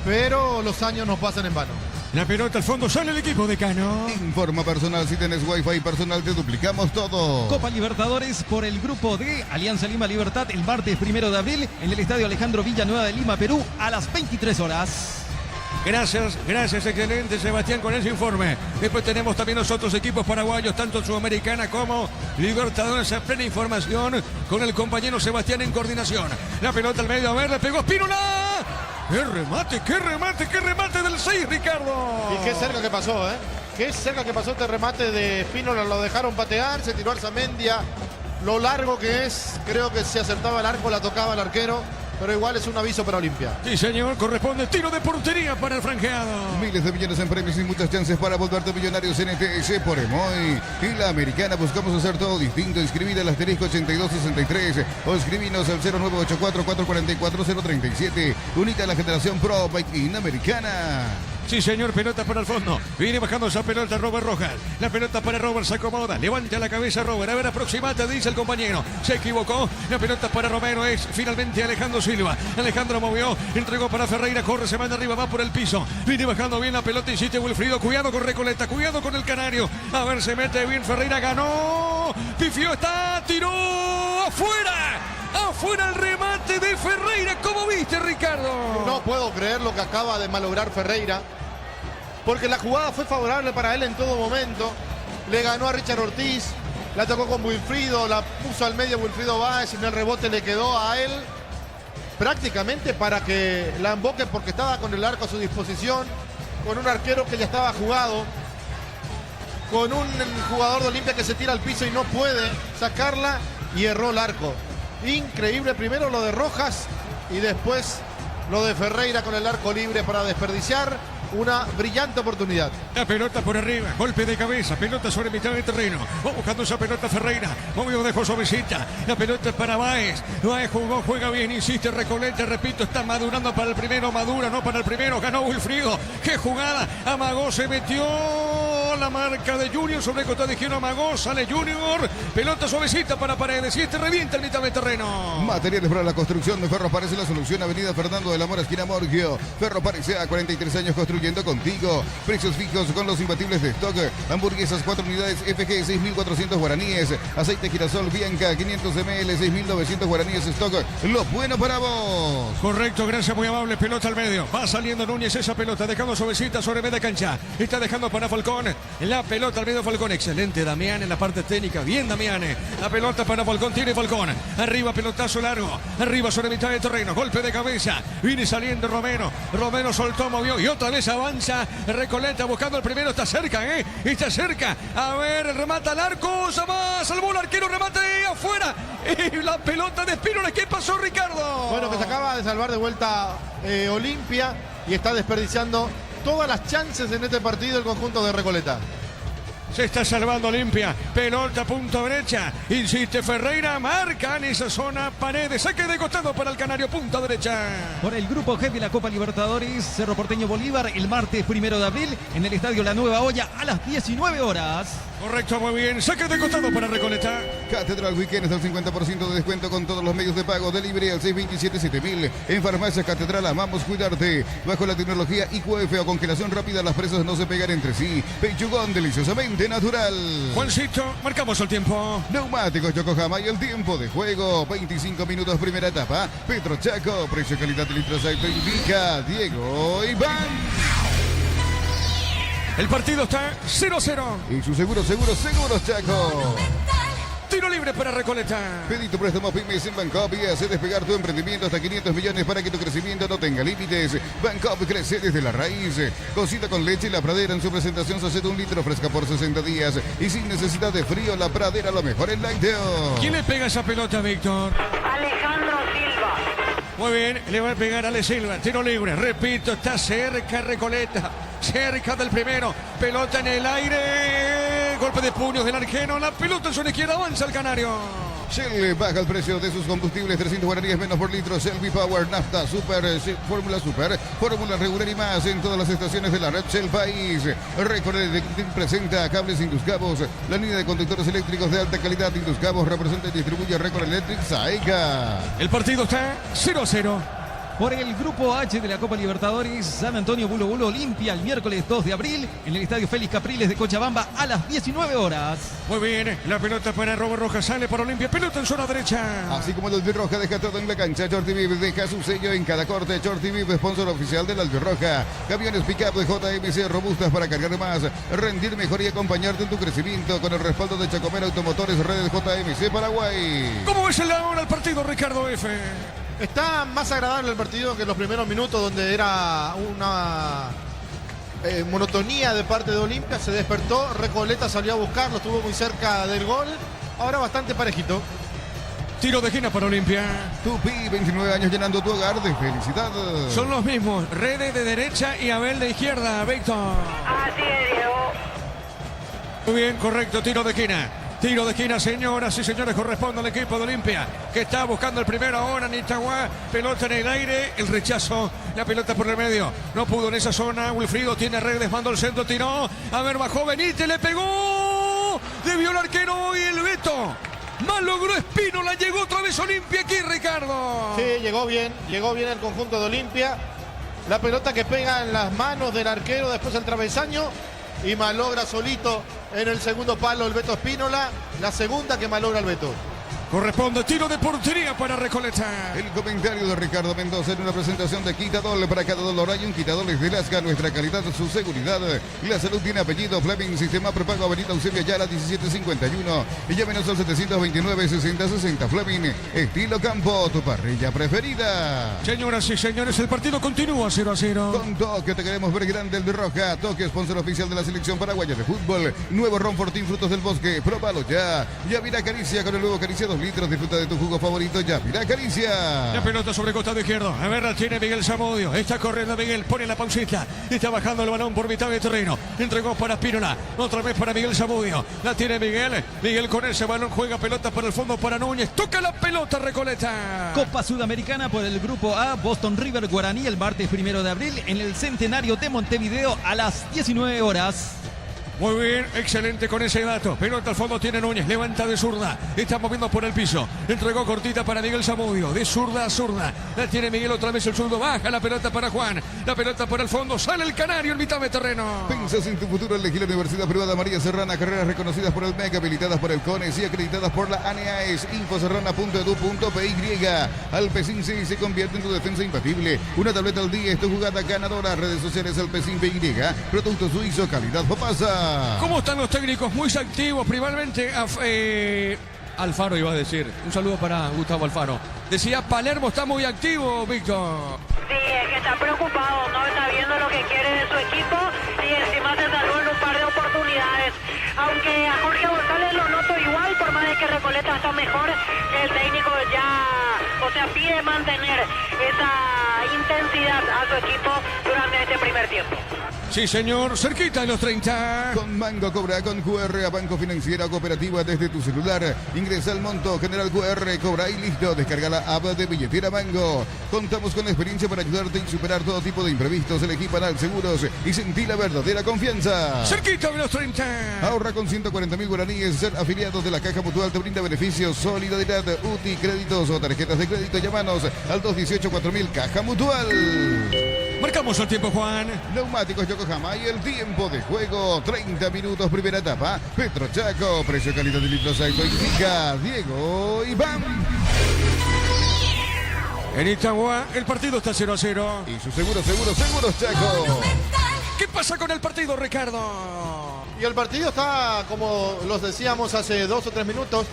pero los años nos pasan en vano. La pelota al fondo, sale el equipo de Cano. Informa personal, si tenés wifi personal te duplicamos todo. Copa Libertadores por el grupo D, Alianza Lima Libertad, el martes 1 de abril en el Estadio Alejandro Villanueva de Lima, Perú, a las 23 horas. Gracias, excelente Sebastián con ese informe. Después tenemos también los otros equipos paraguayos, tanto Sudamericana como Libertadores, a plena información con el compañero Sebastián en coordinación. La pelota al medio, a ver, le pegó Espínola. ¡Qué remate del 6, Ricardo! Y qué cerca que pasó, ¿eh? Qué cerca que pasó este remate de Espínola, lo dejaron patear, se tiró Arzamendia. Lo largo que es, creo que si acertaba el arco la tocaba el arquero, pero igual es un aviso para Olimpia. Sí, señor, corresponde tiro de portería para el franjeado. Miles de millones en premios y muchas chances para volverte millonarios en ETS por Emoy. Y la Americana buscamos hacer todo distinto. Inscribida al asterisco 8263 o escribinos al 0984-444-037. Unita a la generación Pro Bike in Americana. Sí, señor, pelota para el fondo. Viene bajando esa pelota Robert Rojas. La pelota para Robert, se acomoda. Levanta la cabeza Robert. A ver, aproximate, dice el compañero. Se equivocó. La pelota para Romero es finalmente Alejandro Silva. Alejandro movió, entregó para Ferreira. Corre, se manda arriba, va por el piso. Viene bajando bien la pelota, insiste Wilfrido. Cuidado con Recoleta, cuidado con el Canario. A ver, se mete bien Ferreira. Ganó. Pifió, está, tiró. ¡Afuera! ¡Afuera el remate de Ferreira! ¿Cómo viste, Ricardo? No puedo creer lo que acaba de malograr Ferreira, porque la jugada fue favorable para él en todo momento. Le ganó a Richard Ortiz, la tocó con Wilfrido, la puso al medio Wilfrido Báez y en el rebote le quedó a él prácticamente para que la emboque, porque estaba con el arco a su disposición, con un arquero que ya estaba jugado, con un jugador de Olimpia que se tira al piso y no puede sacarla, y erró el arco. Increíble, primero lo de Rojas y después lo de Ferreira con el arco libre para desperdiciar una brillante oportunidad. La pelota por arriba, golpe de cabeza, pelota sobre mitad de terreno. Va buscando esa pelota Ferreira, movido dejó suavecita. La pelota es para Báez. Báez jugó, juega bien, insiste Recoleta, repito, está madurando para el primero, madura, no para el primero. Ganó Wilfrido, qué jugada, amagó, se metió la marca de Junior sobre el costado izquierdo, amagó, sale Junior, pelota suavecita para Paredes y este revienta el mitad de terreno. Materiales para la construcción de Ferro Parece, la solución, Avenida Fernando de la Mora, esquina Morgio. Ferro Parece, a 43 años construyendo contigo. Precios fijos con los imbatibles de stock. Hamburguesas 4 unidades FG 6.400 guaraníes. Aceite girasol Bianca 500 ml 6.900 guaraníes stock. Lo bueno para vos. Correcto, gracias, muy amable. Pelota al medio. Va saliendo Núñez esa pelota, dejando suavecita sobre media cancha. Está dejando para Falcón. La pelota al medio Falcón. Excelente Damián en la parte técnica. Bien Damián. La pelota para Falcón. Tiene Falcón. Arriba, pelotazo largo. Arriba sobre mitad de terreno. Golpe de cabeza. Viene saliendo Romero. Romero soltó, movió y otra vez avanza Recoleta buscando el primero. Está cerca, está cerca. A ver, remata al arco. Salvó el arquero. Remate afuera. La pelota de Espínola. ¿Qué pasó, Ricardo? Bueno, que se acaba de salvar de vuelta Olimpia y está desperdiciando todas las chances en este partido el conjunto de Recoleta. Se está salvando Olimpia. Pelota punta derecha. Insiste Ferreira. Marca en esa zona Paredes. Saque de costado para el Canario. Punta derecha. Por el grupo G de la Copa Libertadores, Cerro Porteño Bolívar, el martes 1 de abril, en el estadio La Nueva Olla a las 19 horas. Correcto, muy bien. Saque de costado para Recoleta. Catedral Weekend es el 50% de descuento con todos los medios de pago. Delivery al 627-7000. En Farmacia Catedral amamos cuidarte. Bajo la tecnología IQF o congelación rápida, las presas no se pegan entre sí. Pechugón deliciosamente natural. Juancito, marcamos el tiempo. Neumáticos Yokohama y el tiempo de juego. 25 minutos primera etapa. Petro Chaco, precio calidad de litros aceite indica Diego Iván. El partido está 0-0. Y su seguros Chaco. Tiro libre para Recoleta. Pedí tu préstamo pymes en Bancop y hace despegar tu emprendimiento hasta 500 millones para que tu crecimiento no tenga límites. Bancop crece desde la raíz. Cocina con leche La Pradera en su presentación se hace de 1 litro fresca por 60 días. Y sin necesidad de frío, La Pradera lo mejor en lácteo. ¿Quién le pega esa pelota, Víctor? Alejandro Silva. Muy bien, le va a pegar a Ale Silva. Tiro libre, repito, está cerca Recoleta. Cerca del primero. Pelota en el aire. Golpe de puños del arquero. La pelota en su izquierda. Avanza el Canario. Shell baja el precio de sus combustibles, 300 guaraníes menos por litro. Shell V-Power, Nafta, Super, Fórmula Super, Fórmula Regular y más en todas las estaciones de la red Shell País. Recorre presenta Cables Induscabos, la línea de conductores eléctricos de alta calidad. Induscabos representa y distribuye Record Electric Saeca. El partido está 0-0. Por el grupo H de la Copa Libertadores, San Antonio Bulo Bulo Olimpia el miércoles 2 de abril en el estadio Félix Capriles de Cochabamba a las 19 horas. Muy bien, la pelota para Robert Rojas, sale para Olimpia, pelota en zona derecha. Así como el Albirroja deja todo en la cancha, Chortiviv deja su sello en cada corte. Chortiviv, sponsor oficial del Albirroja. Camiones pick-up de JMC robustas para cargar más, rendir mejor y acompañarte en tu crecimiento con el respaldo de Chacomero Automotores, redes JMC Paraguay. ¿Cómo ves ahora el partido, Ricardo F? Está más agradable el partido que los primeros minutos, donde era monotonía de parte de Olimpia, se despertó, Recoleta salió a buscarlo, estuvo muy cerca del gol, ahora bastante parejito. Tiro de esquina para Olimpia. Tupi, 29 años llenando tu hogar de felicidad. Son los mismos, Redes de derecha y Abel de izquierda, Víctor. Así es, Diego. Muy bien, correcto, tiro de esquina. Tiro de esquina, señoras y señores, corresponde al equipo de Olimpia, que está buscando el primero ahora en Itagua. Pelota en el aire, el rechazo, la pelota por el medio. No pudo en esa zona, Wilfrido tiene Redes, mandó el centro, tiró. A ver, bajó Benítez, le pegó. Debió el arquero y el Beto. Más logró Espínola, llegó otra vez Olimpia aquí, Ricardo. Sí, llegó bien el conjunto de Olimpia. La pelota que pega en las manos del arquero, después el travesaño y malogra solito en el segundo palo el Beto Espínola. La segunda que malogra el Beto. Corresponde tiro de portería para Recoleta. El comentario de Ricardo Mendoza en una presentación de Quitadol. Para cada dolor hay un Quitadol es de Lasca. Nuestra calidad, su seguridad. La salud tiene apellido. Fleming, sistema prepago Avenida Eusebio Ayala 1751. Y llámenos al 729-6060. Fleming, estilo campo, tu parrilla preferida. Señoras y señores, el partido continúa 0-0. Con Toque te queremos ver grande el de Roja. Toque, sponsor oficial de la selección paraguaya de fútbol. Nuevo Ron Fortín Frutos del Bosque. Próbalo ya. Yavira Caricia con el nuevo Caricia 2 litros. Disfruta de tu jugo favorito. Yavira Caricia. La pelota sobre costado izquierdo. A ver, la tiene Miguel Zamudio. Está corriendo Miguel. Pone la pausita. Está bajando el balón por mitad de terreno. Entregó para Espínola. Otra vez para Miguel Zamudio. La tiene Miguel. Miguel con ese balón juega pelota para el fondo para Núñez. Toca la pelota Recoleta. Copa Sudamericana por el Grupo A, Boston River Guaraní el martes 1 de abril en el Centenario de Montevideo a las 19 horas. Muy bien, excelente con ese dato. Pelota al fondo tiene Núñez, levanta de zurda. Está moviendo por el piso. Entregó cortita para Miguel Zamudio. De zurda a zurda. La tiene Miguel otra vez el zurdo. Baja la pelota para Juan. La pelota para el fondo. Sale el canario en mitad de terreno. Pensas en tu futuro, elegí la Universidad Privada María Serrana. Carreras reconocidas por el MEC, habilitadas por el CONES y acreditadas por la ANEAES. Infoserrana.edu.py. Alpecin se convierte en tu defensa imbatible. Una tableta al día es tu jugada ganadora. Redes sociales Alpecin PY. Producto suizo, calidad Fopasa. ¿Cómo están los técnicos? Muy activos, principalmente Alfaro iba a decir. Un saludo para Gustavo Alfaro. Decía Palermo está muy activo, Víctor. Sí, es que está preocupado, no está viendo lo que quiere de su equipo y encima se salvó en un par de oportunidades. Aunque a Jorge González lo noto igual, por más de que Recoleta está mejor, el técnico pide mantener esa intensidad a su equipo durante este primer tiempo. Sí, señor, cerquita de los 30. Con Mango cobra con QR a Banco Financiera Cooperativa desde tu celular. Ingresa al monto, general QR, cobra y listo. Descarga la app de Billetera Mango. Contamos con la experiencia para ayudarte y superar todo tipo de imprevistos. Elegí Panal Seguros y sentí la verdadera confianza. Cerquita de los 30. Ahorra con 140.000 guaraníes. Ser afiliados de la Caja Mutual te brinda beneficios, solidaridad, UTI, créditos o tarjetas de crédito. Llámanos al 218-4000 Caja Mutual. Marcamos el tiempo, Juan. Neumáticos Yokohama y el tiempo de juego. 30 minutos, primera etapa. Petro Chaco, precio calidad de litrosaito indica Diego Iván. En Itagua, el partido está 0-0. Y su seguros Chaco. ¿Qué pasa con el partido, Ricardo? Y el partido está, como los decíamos hace 2 o 3 minutos,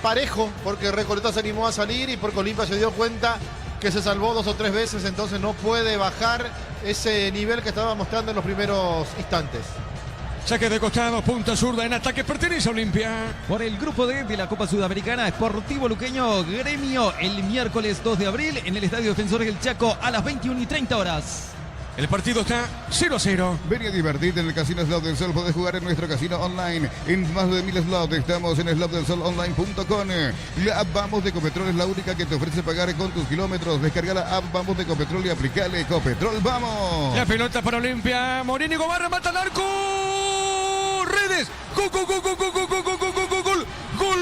parejo, porque Recoleta se animó a salir y porque Olimpia se dio cuenta que se salvó 2 o 3 veces, entonces no puede bajar ese nivel que estaba mostrando en los primeros instantes. Saque de costado, punta zurda en ataque, pertenece a Olimpia. Por el grupo D de la Copa Sudamericana, Sportivo Luqueño Gremio el miércoles 2 de abril en el Estadio Defensores del Chaco a las 21:30 horas. El partido está 0-0. Ven a divertirte en el Casino Slot del Sol. Podés jugar en nuestro casino online. En más de 1000 slots. Estamos en slotdelsolonline.com. La app Vamos de Ecopetrol es la única que te ofrece pagar con tus kilómetros. Descarga la app Vamos de Ecopetrol y aplicale Ecopetrol. ¡Vamos! La pelota para Olimpia. Morini Gobarra mata al arco. Redes. Gol, gol, gol, gol, gol, gol, gol, gol, gol, gol, gol. Gol.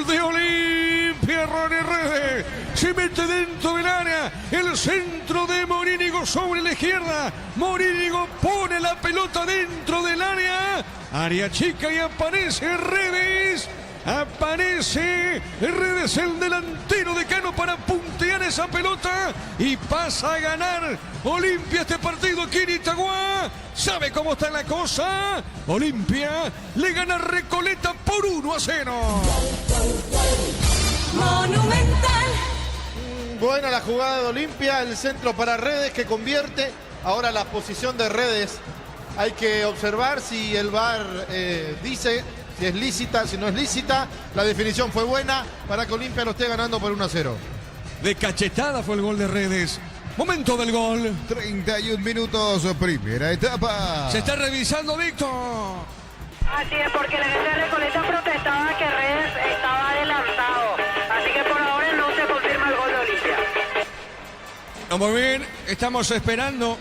De Olimpia, Ronnie Redes. Se mete dentro del área. El centro de Morínigo sobre la izquierda. Morínigo pone la pelota dentro del área. Área chica y aparece Redes. Aparece Redes, el delantero de Cano, para puntear esa pelota y pasa a ganar Olimpia este partido aquí en Itagua. ¿Sabe cómo está la cosa? Olimpia le gana a Recoleta por 1-0. Monumental. Buena la jugada de Olimpia, el centro para Redes que convierte. Ahora la posición de Redes. Hay que observar si el VAR dice si es lícita, si no es lícita. La definición fue buena para que Olimpia lo esté ganando por 1-0. De cachetada fue el gol de Redes. Momento del gol. 31 minutos, primera etapa. Se está revisando, Víctor. Así es, porque la gente de Recoleta protestaba que Redes estaba adelantado. Así que por ahora no se confirma el gol de Olimpia. No, muy bien, estamos esperando.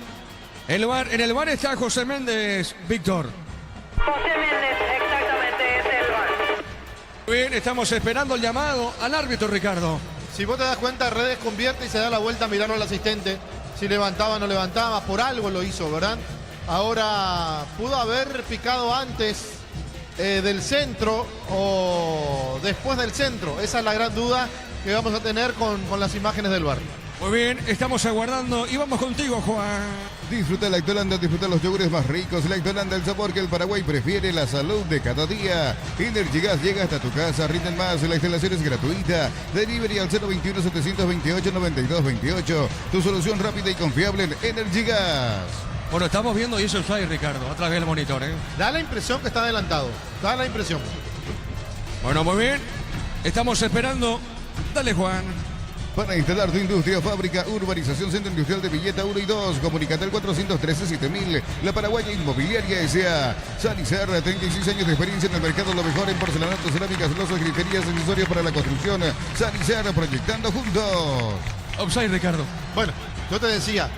En el VAR está José Méndez, Víctor. José Méndez, exactamente, es el VAR. Muy bien, estamos esperando el llamado al árbitro, Ricardo. Si vos te das cuenta, Redes convierte y se da la vuelta a mirarlo al asistente. Si levantaba o no levantaba, por algo lo hizo, ¿verdad? Ahora, pudo haber picado antes del centro o después del centro. Esa es la gran duda que vamos a tener con las imágenes del VAR. Muy bien, estamos aguardando y vamos contigo, Juan. Disfruta Lactolanda, disfruta los yogures más ricos. Lactolanda, el sabor que el Paraguay prefiere, la salud de cada día. Energy Gas llega hasta tu casa, rinden más, la instalación es gratuita. Delivery al 021-728-9228. Tu solución rápida y confiable en Energy Gas. Bueno, estamos viendo y eso es ahí, Ricardo, a través del monitor, ¿eh? Da la impresión que está adelantado. Da la impresión. Bueno, muy bien. Estamos esperando. Dale, Juan. Para instalar tu industria o fábrica, urbanización Centro Industrial de Villeta 1 y 2, comunicate al 413-7000. La Paraguaya Inmobiliaria S.A. Sanizar, 36 años de experiencia en el mercado, lo mejor en porcelanato, cerámicas, losas, griferías, accesorios para la construcción. Sanizar, proyectando juntos. Offside, Ricardo. Bueno, yo te decía,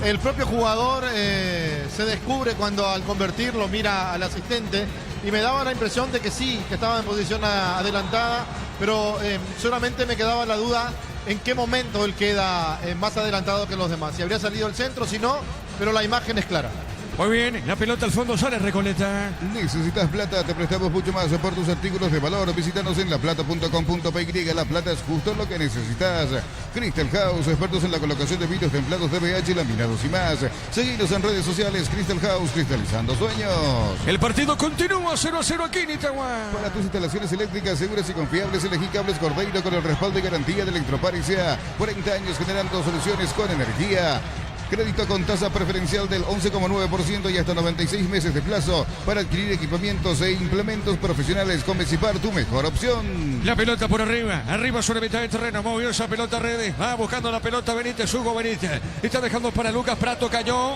el propio jugador se descubre cuando al convertirlo mira al asistente y me daba la impresión de que sí, que estaba en posición adelantada, pero solamente me quedaba la duda en qué momento él queda más adelantado que los demás. Si habría salido el centro, si no, pero la imagen es clara. Muy bien, la pelota al fondo sale, Recoleta. ¿Necesitas plata? Te prestamos mucho más por tus artículos de valor. Visítanos en laplata.com.py. La plata es justo lo que necesitas. Crystal House, expertos en la colocación de vidrios templados, DBH, laminados y más. Seguinos en redes sociales. Crystal House, cristalizando sueños. El partido continúa 0-0 aquí en Itagua. Para tus instalaciones eléctricas seguras y confiables, elegí Cables Cordeiro con el respaldo y garantía de Electropar S.A. 40 años generando soluciones con energía. Crédito con tasa preferencial del 11,9% y hasta 96 meses de plazo para adquirir equipamientos e implementos profesionales. Con Mecipar, tu mejor opción. La pelota por arriba, arriba sobre mitad de terreno, movió esa pelota Redes, va buscando la pelota Benítez, Hugo Benítez, está dejando para Lucas Prato, cayó.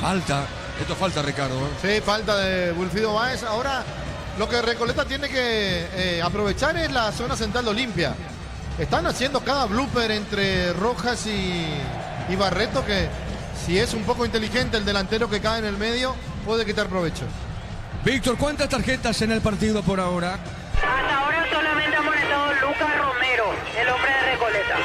Falta, esto falta, Ricardo. Sí, falta de Wilfrido Báez. Ahora, lo que Recoleta tiene que aprovechar es la zona central de Olimpia. Están haciendo cada blooper entre Rojas y Barreto que... Si es un poco inteligente el delantero que cae en el medio, puede quitar provecho. Víctor, ¿cuántas tarjetas en el partido por ahora? Hasta ahora solamente ha molestado Lucas Romero, el hombre de Recoleta.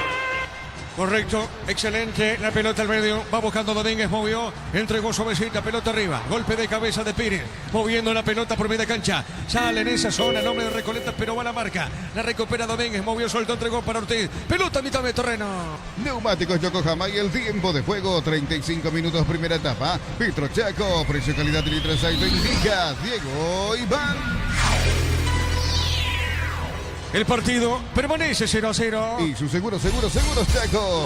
Correcto, excelente, la pelota al medio, va buscando Domínguez, movió, entregó suavecita, pelota arriba, golpe de cabeza de Pires, moviendo la pelota por media cancha, sale en esa zona, nombre de Recoleta, pero va a la marca, la recupera Domínguez, movió, suelto, entregó para Ortiz, pelota a mitad de terreno. Neumáticos Yokohama y el tiempo de juego, 35 minutos, primera etapa. Petro Chaco, precio calidad de litros aceite indica Diego Iván. El partido permanece 0-0. Y su seguros Chaco.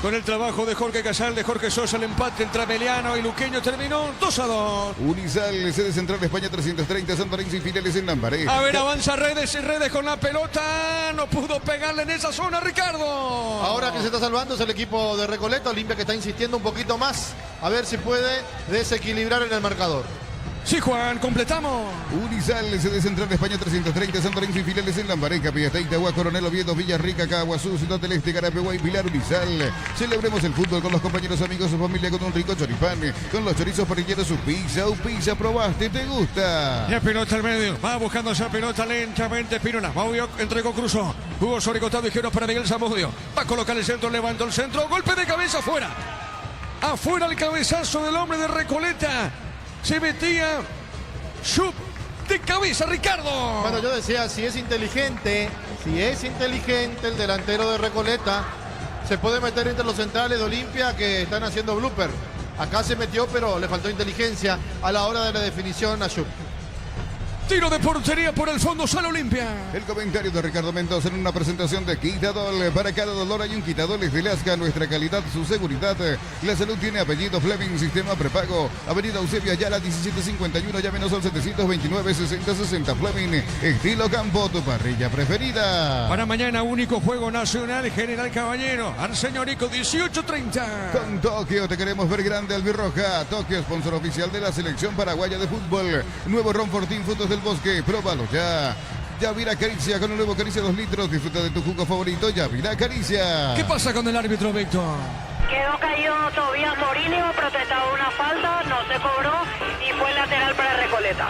Con el trabajo de Jorge Casal, de Jorge Sosa, el empate entre Ameliano y Luqueño terminó 2-2. Unisal, sede central de España 330, San Lorenzo y filiales en Lambaré. A ver, avanza Redes con la pelota. No pudo pegarle en esa zona, Ricardo. Ahora que se está salvando es el equipo de Recoleta. Olimpia que está insistiendo un poquito más. A ver si puede desequilibrar en el marcador. Sí, Juan, completamos. Unisal, sede central de España 330, San Lorenzo y filiales en Lambaré, Capilla, Itagua, Coronel Oviedo, Villarrica, Caguazú, Ciudad del Este, Carapeguá y Pilar. Unisal. Celebremos el fútbol con los compañeros, amigos o familia con un rico choripán, con los chorizos parrilleros, su pizza, probaste, ¿te gusta? La pelota al medio, va buscando esa pelota lentamente, Pirona, movió, entregó, cruzó, jugó sobre costado izquierdo para Miguel Zamudio, va a colocar el centro, levantó el centro, golpe de cabeza afuera. Afuera el cabezazo del hombre de Recoleta. Se metía Schupp de cabeza, Ricardo. Bueno, yo decía, si es inteligente el delantero de Recoleta, se puede meter entre los centrales de Olimpia que están haciendo blooper. Acá se metió, pero le faltó inteligencia a la hora de la definición a Schupp. Tiro de portería por el fondo, sale Olimpia. El comentario de Ricardo Mendoza en una presentación de Quitadol. Para cada dolor hay un Quitadol es de Lasca. Nuestra calidad, su seguridad. La salud tiene apellido Fleming, sistema prepago. Avenida Eusebio Ayala 1751. Llámenos al 729-6060 Fleming. Estilo campo, tu parrilla preferida. Para mañana, único juego nacional, General Caballero. Arseñorico 18:30. Con Tokio te queremos ver grande, albirroja. Tokio, sponsor oficial de la selección paraguaya de fútbol. Nuevo Ron Fortín, frutos del bosque, próbalo ya. Yavira Caricia con un nuevo Caricia 2 litros. Disfruta de tu jugo favorito, Yavira Caricia. ¿Qué pasa con el árbitro, Víctor? Quedó caído Tobías Morillo, protestaba una falta, no se cobró y fue lateral para Recoleta.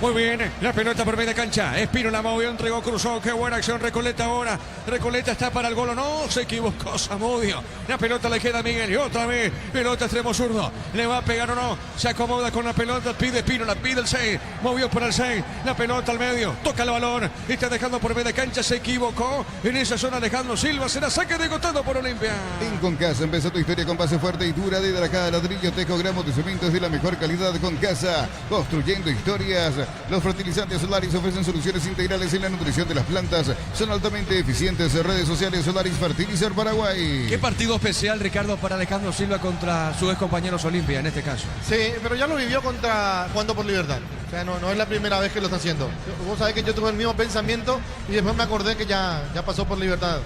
Muy bien, la pelota por media cancha. Espino la movió, entregó, cruzó. Qué buena acción Recoleta ahora. Recoleta está para el gol o no. Se equivocó Zamudio. La pelota le queda a Miguel y otra vez. Pelota extremo zurdo. ¿Le va a pegar o no? Se acomoda con la pelota. Pide Espino, la pide el 6. Movió para el 6. La pelota al medio. Toca el balón. Está dejando por media cancha. Se equivocó. En esa zona Alejandro Silva. Será saque de costado por Olimpia. En Concasa empezó tu historia con base fuerte y dura de cada ladrillo, tejo, gramos de cemento de la mejor calidad. Con Casa, construyendo historias. Los fertilizantes Solaris ofrecen soluciones integrales en la nutrición de las plantas. Son altamente eficientes. Redes sociales Solaris Fertilizer Paraguay. Qué partido especial, Ricardo, para Alejandro Silva contra sus ex compañeros Olimpia en este caso. Sí, pero ya lo vivió jugando por Libertad. O sea, no es la primera vez que lo está haciendo. Vos sabés que yo tuve el mismo pensamiento y después me acordé que ya pasó por Libertad.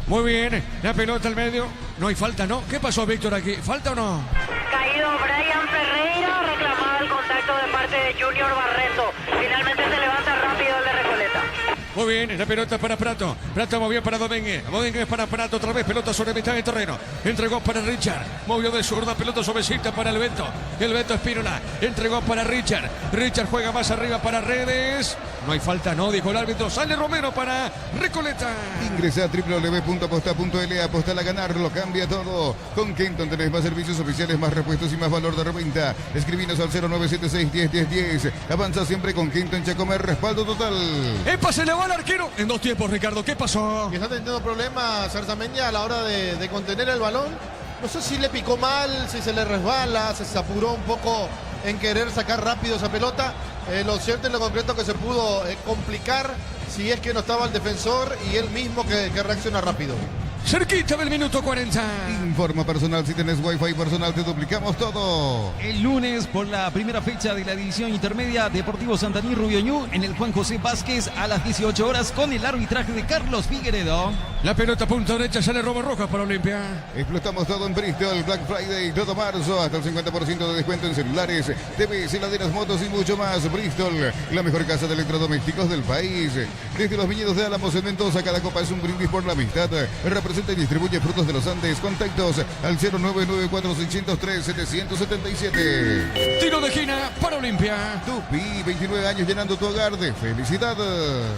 Muy bien, la pelota al medio. No hay falta, ¿no? ¿Qué pasó, Víctor, aquí? ¿Falta o no? Caído Brian Ferreira, reclamaba el contacto de parte de Junior Barreto. Finalmente se levanta rápido el de Recoleta. Muy bien, la pelota para Prato. Prato movió para Domínguez. Domínguez para Prato. Otra vez pelota sobre mitad de terreno. Entregó para Richard. Movió de zurda. Pelota suavecita para el Beto. El Beto Espínola. Entregó para Richard. Richard juega más arriba para Redes. No hay falta, no, dijo el árbitro. Sale Romero para Recoleta. Ingresa a www.aposta.l. Apostar a ganar, lo cambia todo. Con Kenton tenés más servicios oficiales, más repuestos y más valor de reventa. Escribinos al 0976-101010. Avanza siempre con Kenton Chacomer. Respaldo total. ¡Epa! Se le va al arquero. En dos tiempos, Ricardo. ¿Qué pasó? Que está teniendo problemas Zarzamendi a la hora de contener el balón. No sé si le picó mal, si se le resbala, si se apuró un poco en querer sacar rápido esa pelota. Lo cierto en lo concreto que se pudo complicar si es que no estaba el defensor y él mismo que reacciona rápido. Cerquita del minuto 40. Informa personal, si tenés wifi personal te duplicamos todo. El lunes, por la primera fecha de la división intermedia, Deportivo Santaní Rubioñú en el Juan José Vázquez a las 18 horas con el arbitraje de Carlos Figueredo. La pelota punta derecha, sale robo roja para Olimpia. Explotamos todo en Bristol, Black Friday, todo marzo, hasta el 50% de descuento en celulares, TVs, heladeras, motos y mucho más. Bristol, la mejor casa de electrodomésticos del país. Desde los viñedos de Álamos en Mendoza, cada copa es un brindis por la amistad. Representa y distribuye Frutos de los Andes. Contactos al 0994-603-777. Tiro de esquina para Olimpia. Tupi, 29 años llenando tu hogar de felicidad.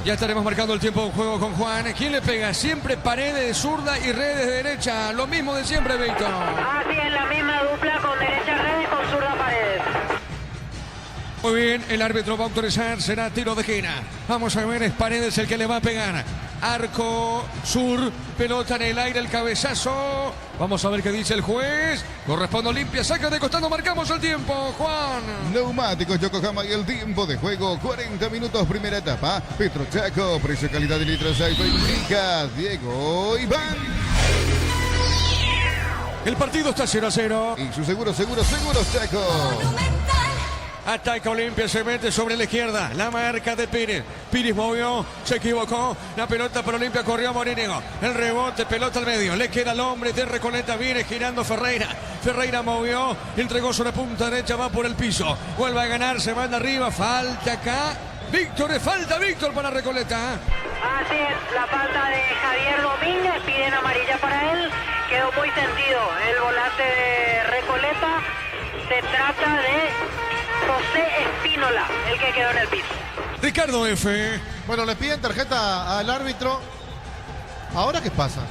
Ya estaremos marcando el tiempo de juego con Juan. ¿Quién le pega? Siempre Paredes de zurda y Redes de derecha. Lo mismo de siempre, Víctor. Así es, la misma dupla con derecha Redes, con zurda Paredes. Muy bien, el árbitro va a autorizar, será tiro de esquina. Vamos a ver, es Paredes el que le va a pegar. Arco sur, pelota en el aire, el cabezazo. Vamos a ver qué dice el juez. Corresponde a Olimpia, saca de costado, marcamos el tiempo, Juan. Neumáticos Yokohama y el tiempo de juego, 40 minutos, primera etapa. Petro Chaco, precio, calidad de litros, ahí indica Diego Iván. El partido está 0-0. Y su seguros Chaco. Ataca Olimpia, se mete sobre la izquierda. La marca de Pires. Pires movió, se equivocó. La pelota para Olimpia, corrió Morínigo. El rebote, pelota al medio. Le queda el hombre de Recoleta, viene girando Ferreira. Ferreira movió, entregó sobre punta derecha, va por el piso. Vuelve a ganar, se manda arriba. Falta acá. Víctor, falta Víctor para Recoleta. Así es, la falta de Javier Domínguez, piden amarilla para él. Quedó muy sentido el volante de Recoleta. Se trata de José Espínola, el que quedó en el piso. Ricardo F. Bueno, le piden tarjeta al árbitro. ¿Ahora qué pasa?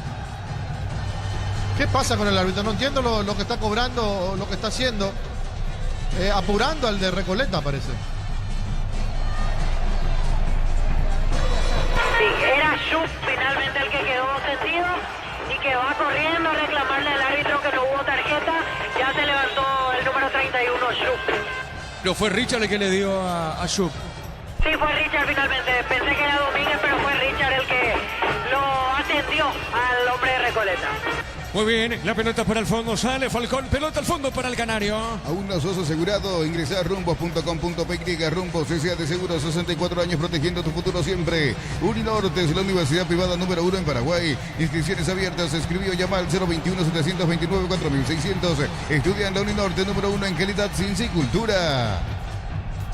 ¿Qué pasa con el árbitro? No entiendo lo que está cobrando o lo que está haciendo. Apurando al de Recoleta, parece. Sí, era Schupp finalmente el que quedó sentido y que va corriendo a reclamarle al árbitro que no hubo tarjeta. Ya se levantó el número 31, Schupp. No fue Richard el que le dio a Schupp. Sí, fue Richard finalmente. Pensé que era Domínguez, pero fue Richard el que lo atendió al hombre de Recoleta. Muy bien, la pelota para el fondo, sale Falcón, pelota al fondo para el Canario. Aún no sos asegurado, ingresa a rumbos.com.py, Rumbos S.A. de Seguros, 64 años protegiendo tu futuro siempre. Uninorte es la universidad privada número 1 en Paraguay. Inscripciones abiertas, escribió, llama al 021-729-4600. Estudia en la Uninorte número 1 en calidad, ciencia y cultura.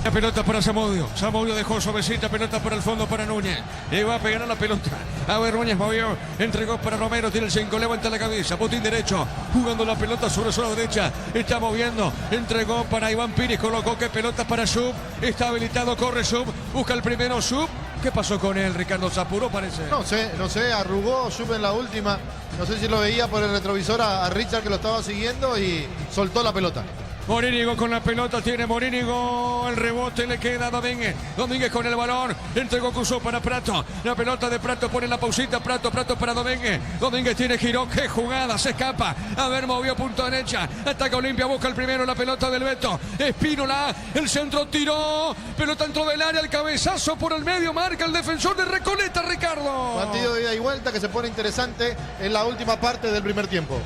La pelota para Zamudio. Zamudio dejó suavecita, pelota para el fondo para Núñez. Le va a pegar a la pelota. A ver, Núñez movió, entregó para Romero, tiene el 5, levanta la cabeza, botín derecho, jugando la pelota sobre su lado derecha. Está moviendo, entregó para Iván Pires, colocó que pelota para Sub. Está habilitado, corre Sub, busca el primero Sub. ¿Qué pasó con él, Ricardo? ¿Se apuró, parece? No sé, arrugó Sub en la última. No sé si lo veía por el retrovisor a Richard que lo estaba siguiendo y soltó la pelota. Morínigo con la pelota, tiene Morínigo, el rebote le queda a Domínguez. Domínguez con el balón, entregó Cusó para Prato. La pelota de Prato, pone la pausita, Prato para Domínguez. Domínguez tiene giro, qué jugada, se escapa. A ver, movió punta derecha, ataca Olimpia, busca el primero, la pelota del Beto. Espínola, el centro tiró, pelota entró del área, el cabezazo por el medio, marca el defensor de Recoleta, Ricardo. Partido de ida y vuelta que se pone interesante en la última parte del primer tiempo.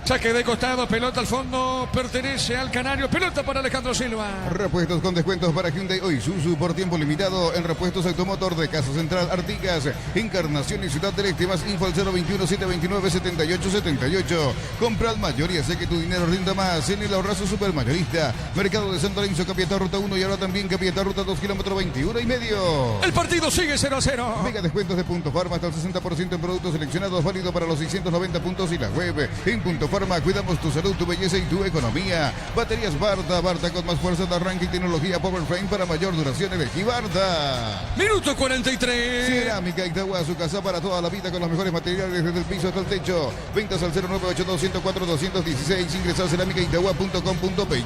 Saque de costado, pelota al fondo, pertenece al Canario, pelota para Alejandro Silva. Repuestos con descuentos para Hyundai o Isuzu por tiempo limitado en Repuestos Automotor de Casa Central, Artigas, Encarnación y Ciudad del Este. Más info al 021-729-7878. Compra al mayor y hace que tu dinero rinda más en el Ahorrazo Supermayorista. Mercado de San Lorenzo, Capiatá Ruta 1 y ahora también Capiatá Ruta 2, kilómetro 21,5. El partido sigue 0-0. Mega descuentos de Punto Farma hasta el 60% en productos seleccionados, válido para los 690 puntos y la web. En Punto Farma cuidamos tu salud, tu belleza y tu economía. Baterías Barta con más fuerza de arranque y tecnología Powerframe para mayor duración. Elegí Barta. Minuto 43. Cerámica Itagua, su casa para toda la vida con los mejores materiales desde el piso hasta el techo. Ventas al 0982-104-216. Ingresa a cerámicaitagua.com.py.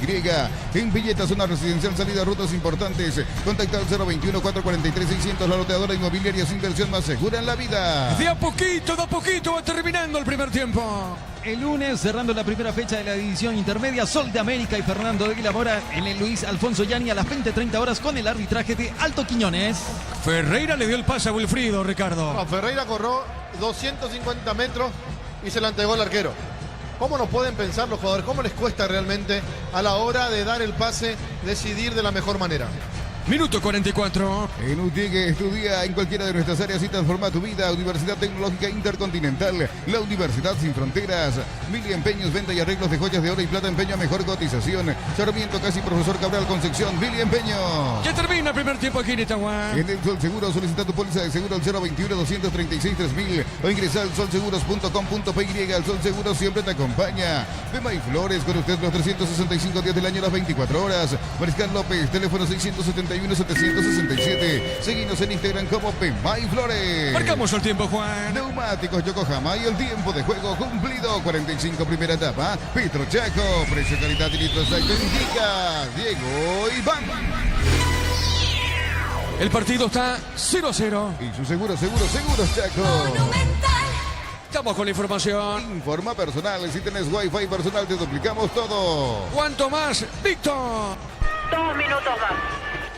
En Villeta, zona residencial, salida, rutas importantes. Contacta al 021-443-600. La loteadora inmobiliaria sin inversión más segura en la vida. De a poquito va terminando el primer tiempo. El lunes, cerrando la primera fecha de la división intermedia, Sol de América y Fernando de Mora en el Luis Alfonso Yani a las 20:30 horas con el arbitraje de Alto Quiñones. Ferreira le dio el pase a Wilfrido, Ricardo. No, Ferreira corrió 250 metros y se la entregó al arquero. ¿Cómo no pueden pensar los jugadores? ¿Cómo les cuesta realmente a la hora de dar el pase decidir de la mejor manera? Minuto 44. En UTIC estudia en cualquiera de nuestras áreas y transforma tu vida. Universidad Tecnológica Intercontinental, la Universidad Sin Fronteras. Mili Empeños, venta y arreglos de joyas de oro y plata, empeño a mejor cotización. Sarmiento casi Profesor Cabral Concepción, Mili Empeños. Ya termina el primer tiempo aquí en Itagua. En el Sol Seguro solicita tu póliza de seguro al 021-236-3000 o ingresa al solseguros.com.py. El Sol Seguro siempre te acompaña. Pema y Flores, con usted los 365 días del año, las 24 horas. Mariscal López, teléfono 671-767. Seguinos en Instagram como Pema y Flores. Marcamos el tiempo, Juan. Neumáticos Yokohama y el tiempo de juego cumplido. 45 primera etapa. Petro Chaco, precio, calidad y litros exacto indica Diego Iván. El partido está 0-0. Y su seguros Chaco. Estamos con la información. Informa personal, si tenés wifi personal te duplicamos todo. ¿Cuánto más, Víctor? 2 minutos más.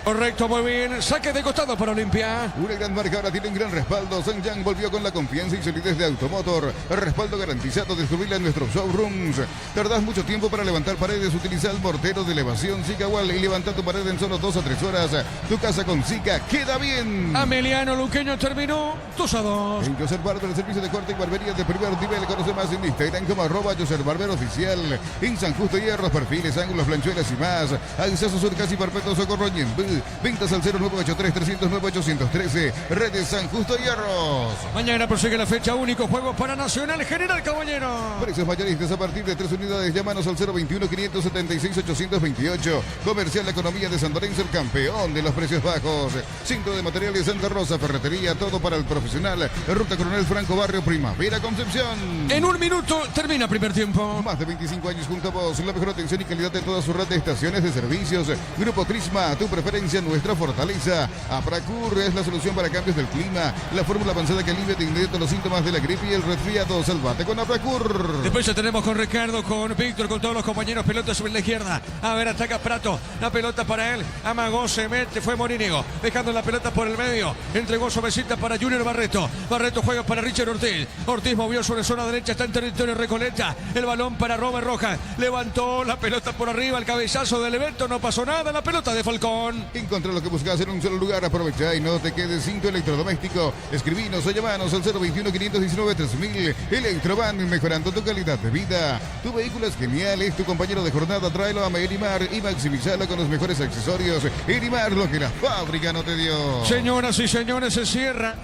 Correcto, muy bien. Saque de costado para Olimpia. Una gran marca ahora tiene un gran respaldo. Sanjang volvió con la confianza y solidez de Automotor. El respaldo garantizado de subirla en nuestros showrooms. Tardás mucho tiempo para levantar paredes. Utiliza el mortero de elevación Zika Wall y levanta tu pared en solo 2 a 3 horas. Tu casa con Zika queda bien. Ameliano Luqueño terminó 2-2. En José Barber, el servicio de corte y barbería de primer nivel. Conoce más en Instagram como @José Barber Oficial. En San Justo Hierros, perfiles, ángulos, planchuelas y más. Acceso sur casi perpetuo Socorro Ñembú. Ventas al 0983-309-813. Redes San Justo Hierros. Mañana prosigue la fecha único. Juego para Nacional General Caballero. Precios mayoristas a partir de 3 unidades. Llámanos al 021-576-828. Comercial La Economía de San Lorenzo, el campeón de los precios bajos. Centro de Materiales Santa Rosa, ferretería, todo para el profesional. Ruta Coronel Franco, Barrio Primavera, Concepción. En un minuto termina primer tiempo. Más de 25 años junto a vos. La mejor atención y calidad de toda su red de estaciones de servicios. Grupo Crisma, tu preferencia experiencia nuestra fortaleza. Apracur es la solución para cambios del clima. La fórmula avanzada que alivia de inmediato los síntomas de la gripe y el resfriado. Salvate con Apracur. Después ya tenemos con Ricardo, con Víctor, con todos los compañeros. Pelota sobre la izquierda. A ver, ataca Prato. La pelota para él. Amagó, se mete. Fue Morínigo. Dejando la pelota por el medio. Entregó suavecita para Junior Barreto. Barreto juega para Richard Ortiz. Ortiz movió sobre zona derecha. Está en territorio Recoleta. El balón para Robert Rojas. Levantó la pelota por arriba. El cabezazo del evento. No pasó nada. La pelota de Falcón. Encontrá lo que buscas en un solo lugar. Aprovecha y no te quedes sin tu electrodoméstico. Escribinos o llamanos al 021-519-3000. Electroban, mejorando tu calidad de vida. Tu vehículo es genial, es tu compañero de jornada. Tráelo a Erimar y maximizalo con los mejores accesorios. Erimar, lo que la fábrica no te dio. Señoras y señores, se cierra.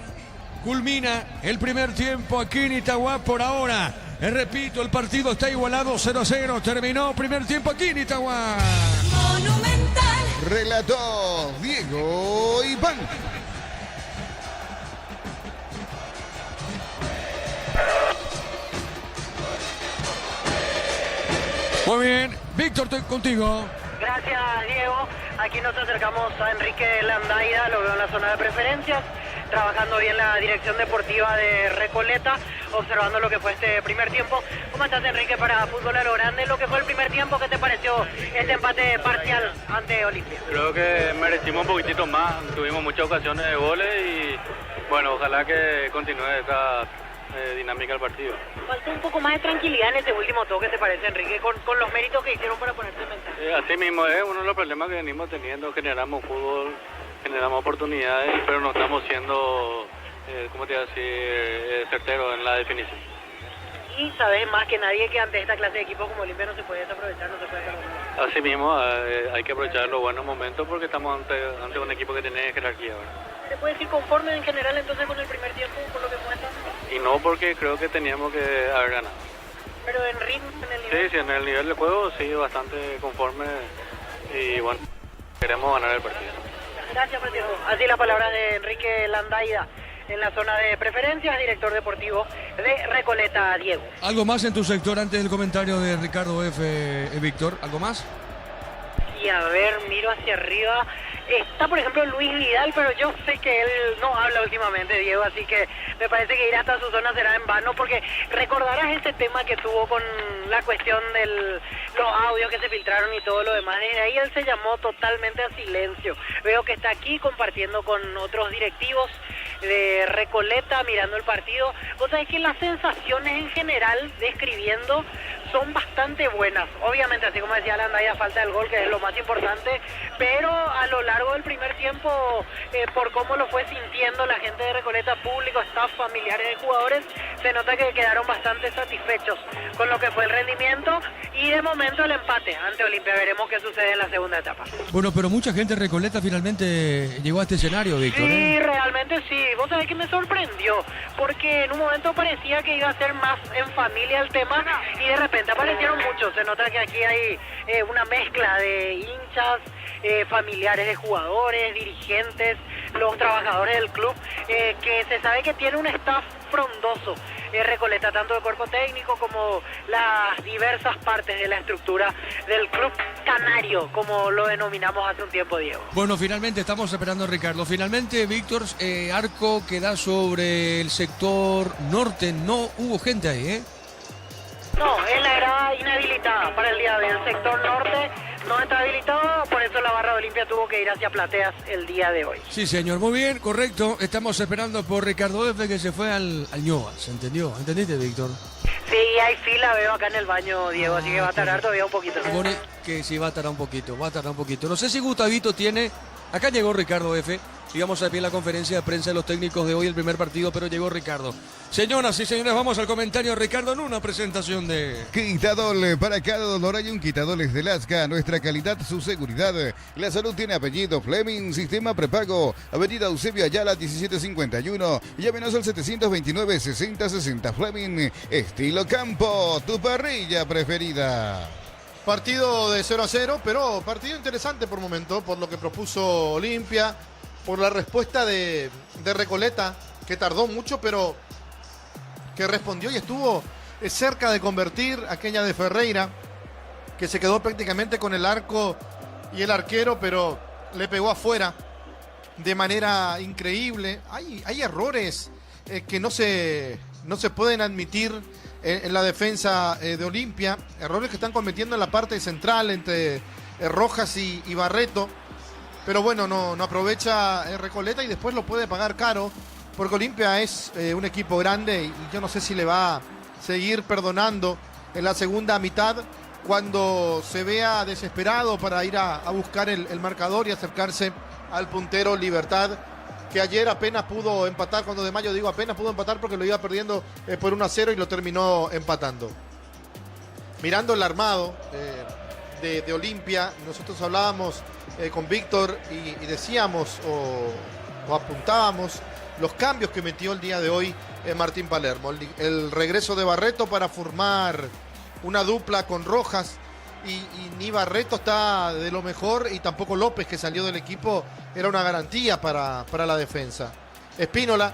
Culmina el primer tiempo aquí en Itagua por ahora. Repito, el partido está igualado 0-0. Terminó primer tiempo aquí en Itagua. Monumental. Relató Diego Iván. Muy bien, Víctor, estoy contigo. Gracias, Diego. Aquí nos acercamos a Enrique Landaida, lo veo en la zona de preferencias, trabajando bien la dirección deportiva de Recoleta, observando lo que fue este primer tiempo. ¿Cómo estás, Enrique, para Fútbol a lo Grande? Lo que fue el primer tiempo, ¿qué te pareció este empate parcial ante Olimpia? Creo que merecimos un poquitito más, tuvimos muchas ocasiones de goles y bueno, ojalá que continúe esta dinámica del partido. Faltó un poco más de tranquilidad en ese último toque, ¿te parece, Enrique? Con los méritos que hicieron para ponerse en ventaja. Así mismo es uno de los problemas que venimos teniendo, generamos fútbol, generamos oportunidades, pero no estamos siendo, ¿cómo te iba a decir?, certeros en la definición. Y sabes más que nadie que ante esta clase de equipos como Olimpia no se puede desaprovechar, no se puede desaprovechar. Así mismo hay que aprovechar los buenos momentos porque estamos ante un equipo que tiene jerarquía ahora. ¿Se puede decir conforme en general entonces con el primer tiempo, por lo que muestra? Y no porque creo que teníamos que haber ganado. Pero en ritmo, en el nivel... Sí, en el nivel de juego sí, bastante conforme y bueno, queremos ganar el partido. Gracias, presidente. Así las palabras de Enrique Landaida en la zona de preferencias, director deportivo de Recoleta, Diego. ¿Algo más en tu sector antes del comentario de Ricardo F. Víctor? ¿Algo más? Y a ver, miro hacia arriba. Está, por ejemplo, Luis Vidal, pero yo sé que él no habla últimamente, Diego, así que me parece que ir hasta su zona será en vano, porque recordarás ese tema que tuvo con la cuestión de los audios que se filtraron y todo lo demás. Desde ahí él se llamó totalmente a silencio. Veo que está aquí compartiendo con otros directivos de Recoleta, mirando el partido. O sea, es que las sensaciones en general, describiendo, son bastante buenas. Obviamente, así como decía Landaya, falta el gol, que es lo más importante, pero a lo largo del primer tiempo, por cómo lo fue sintiendo la gente de Recoleta, público, staff, familiares de jugadores, se nota que quedaron bastante satisfechos con lo que fue el rendimiento y de momento el empate ante Olimpia. Veremos qué sucede en la segunda etapa. Bueno, pero mucha gente de Recoleta finalmente llegó a este escenario, Víctor. Sí, realmente sí. Vos sabés que me sorprendió, porque en un momento parecía que iba a ser más en familia el tema y de repente aparecieron muchos. Se nota que aquí hay una mezcla de hinchas, familiares de jugadores, dirigentes, los trabajadores del club, que se sabe que tiene un staff frondoso. Recoleta, tanto de cuerpo técnico como las diversas partes de la estructura del club canario, como lo denominamos hace un tiempo, Diego. Bueno, finalmente estamos esperando a Ricardo. Finalmente, Víctor, arco que da sobre el sector norte. No hubo gente ahí, ¿eh? No, es la grada inhabilitada para el día de hoy. El sector norte no está habilitado, por eso la barra de Olimpia tuvo que ir hacia Plateas el día de hoy. Sí, señor, muy bien, correcto. Estamos esperando por Ricardo F, que se fue al Ñoa, ¿se entendió? ¿Entendiste, Víctor? Sí, hay fila, veo acá en el baño, Diego, así que va a tardar todavía un poquito. Pone que sí, va a tardar un poquito, No sé si Gustavito tiene... Acá llegó Ricardo F. Íbamos a ver la conferencia de prensa de los técnicos de hoy, el primer partido, pero llegó Ricardo. Señoras y señores, vamos al comentario, Ricardo, en una presentación de... Quitadol, para cada dolor hay un Quitadol es de Lasca, nuestra calidad, su seguridad. La salud tiene apellido, Fleming, sistema prepago, avenida Eusebio Ayala 1751, llámenos al 729-6060 Fleming, estilo campo, tu parrilla preferida. Partido de 0-0, pero partido interesante por momento, por lo que propuso Olimpia, por la respuesta de Recoleta, que tardó mucho, pero que respondió y estuvo cerca de convertir aquella de Ferreira, que se quedó prácticamente con el arco y el arquero, pero le pegó afuera de manera increíble. Hay errores que no se pueden admitir en la defensa de Olimpia, errores que están cometiendo en la parte central entre Rojas y Barreto, pero bueno, no aprovecha Recoleta y después lo puede pagar caro, porque Olimpia es un equipo grande y yo no sé si le va a seguir perdonando en la segunda mitad cuando se vea desesperado para ir a buscar el marcador y acercarse al puntero Libertad, que ayer apenas pudo empatar. Cuando de Mayo digo apenas pudo empatar porque lo iba perdiendo por 1-0 y lo terminó empatando. Mirando el armado de Olimpia, nosotros hablábamos con Víctor y decíamos o apuntábamos los cambios que metió el día de hoy Martín Palermo. El regreso de Barreto para formar una dupla con Rojas, y ni Barreto está de lo mejor y tampoco López, que salió del equipo, era una garantía para la defensa. Espínola,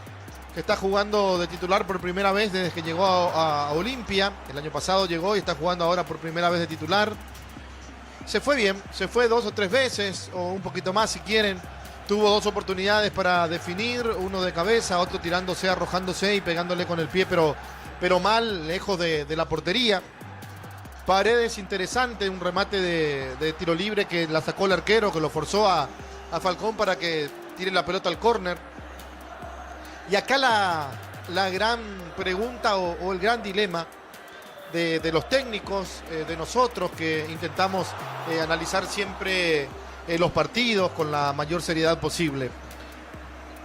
que está jugando de titular por primera vez desde que llegó a Olimpia. El año pasado llegó y está jugando ahora por primera vez de titular. Se fue bien, se fue 2 o 3 veces, o un poquito más si quieren. Tuvo 2 oportunidades para definir, uno de cabeza, otro tirándose, arrojándose y pegándole con el pie, pero mal, lejos de la portería. Paredes, interesante, un remate de tiro libre que la sacó el arquero, que lo forzó a Falcón para que tire la pelota al córner. Y acá la gran pregunta o el gran dilema de los técnicos, de nosotros que intentamos analizar siempre los partidos con la mayor seriedad posible.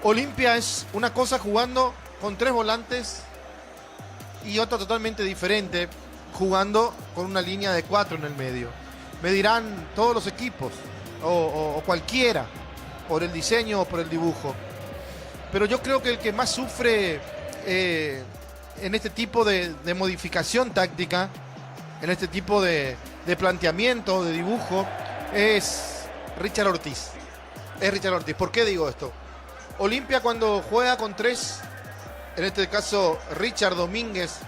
Olimpia es una cosa jugando con 3 volantes y otra totalmente diferente, jugando con una línea de 4 en el medio. Me dirán todos los equipos o cualquiera, por el diseño o por el dibujo, pero yo creo que el que más sufre en este tipo de modificación táctica, en este tipo de planteamiento, de dibujo, es Richard Ortiz. Es Richard Ortiz. ¿Por qué digo esto? Olimpia, cuando juega con 3, en este caso Richard, Domínguez,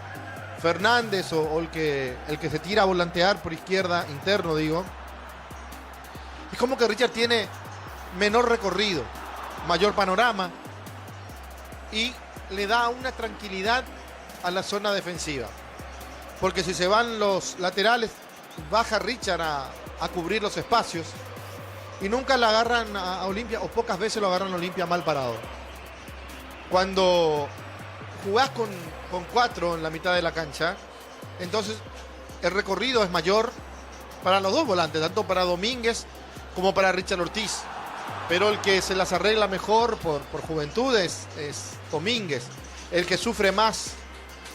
Fernández o el que se tira a volantear por izquierda, interno digo, es como que Richard tiene menor recorrido, mayor panorama y le da una tranquilidad a la zona defensiva, porque si se van los laterales baja Richard a cubrir los espacios y nunca la agarran a Olimpia, o pocas veces lo agarran a Olimpia mal parado. Cuando jugás con 4 en la mitad de la cancha, entonces el recorrido es mayor para los 2 volantes, tanto para Domínguez como para Richard Ortiz, pero el que se las arregla mejor por juventud es Domínguez. El que sufre más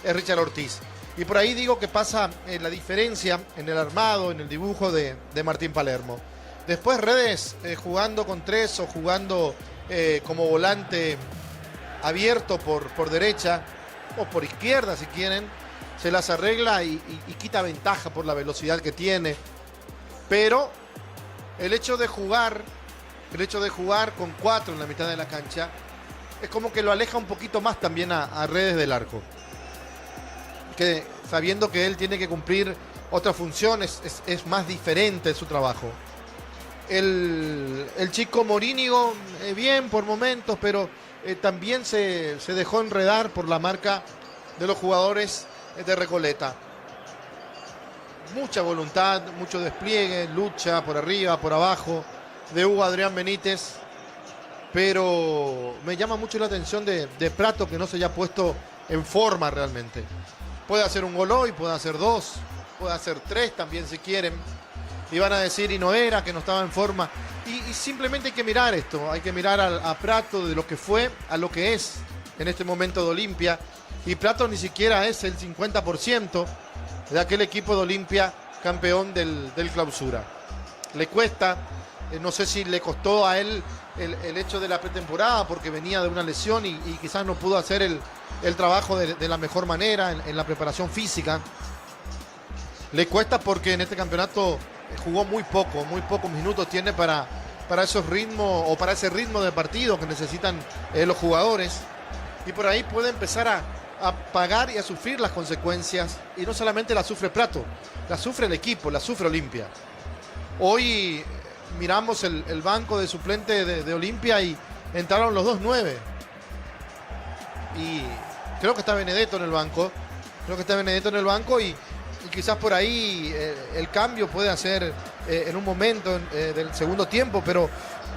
es Richard Ortiz, y por ahí digo que pasa la diferencia en el armado, en el dibujo de Martín Palermo. Después Redes jugando con 3 o jugando como volante abierto por derecha o por izquierda si quieren, se las arregla y quita ventaja por la velocidad que tiene, pero el hecho de jugar con 4 en la mitad de la cancha es como que lo aleja un poquito más también a Redes del arco, que sabiendo que él tiene que cumplir otras funciones, es más diferente su trabajo. El chico Morínigo, bien por momentos, pero también se dejó enredar por la marca de los jugadores de Recoleta. Mucha voluntad, mucho despliegue, lucha por arriba, por abajo de Hugo Adrián Benítez, pero me llama mucho la atención de Prato, que no se haya puesto en forma realmente. Puede hacer un gol hoy, puede hacer 2, puede hacer 3 también si quieren. Y van a decir, y no era, que no estaba en forma. Y simplemente hay que mirar esto, hay que mirar a Prato de lo que fue a lo que es en este momento de Olimpia. Y Prato ni siquiera es el 50% de aquel equipo de Olimpia campeón del Clausura. Le cuesta, no sé si le costó a él el hecho de la pretemporada porque venía de una lesión y quizás no pudo hacer el trabajo de la mejor manera en la preparación física. Le cuesta porque en este campeonato jugó muy pocos minutos tiene para esos ritmos o para ese ritmo de partido que necesitan los jugadores, y por ahí puede empezar a pagar y a sufrir las consecuencias, y no solamente la sufre Prato, la sufre el equipo, la sufre Olimpia. Hoy miramos el banco de suplente de Olimpia y entraron los 2 9. Y creo que está Benedetto en el banco. Y quizás por ahí el cambio puede hacer en un momento del segundo tiempo, pero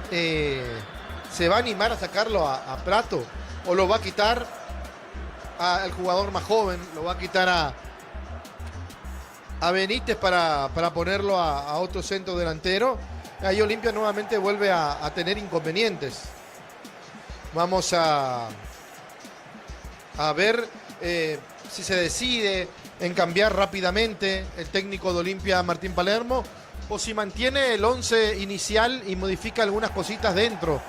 se va a animar a sacarlo a Prato, o lo va a quitar al jugador más joven, lo va a quitar a Benítez para ponerlo a otro centro delantero. Ahí Olimpia nuevamente vuelve a tener inconvenientes. Vamos a ver si se decide en cambiar rápidamente el técnico de Olimpia, Martín Palermo, o si mantiene el 11 inicial y modifica algunas cositas dentro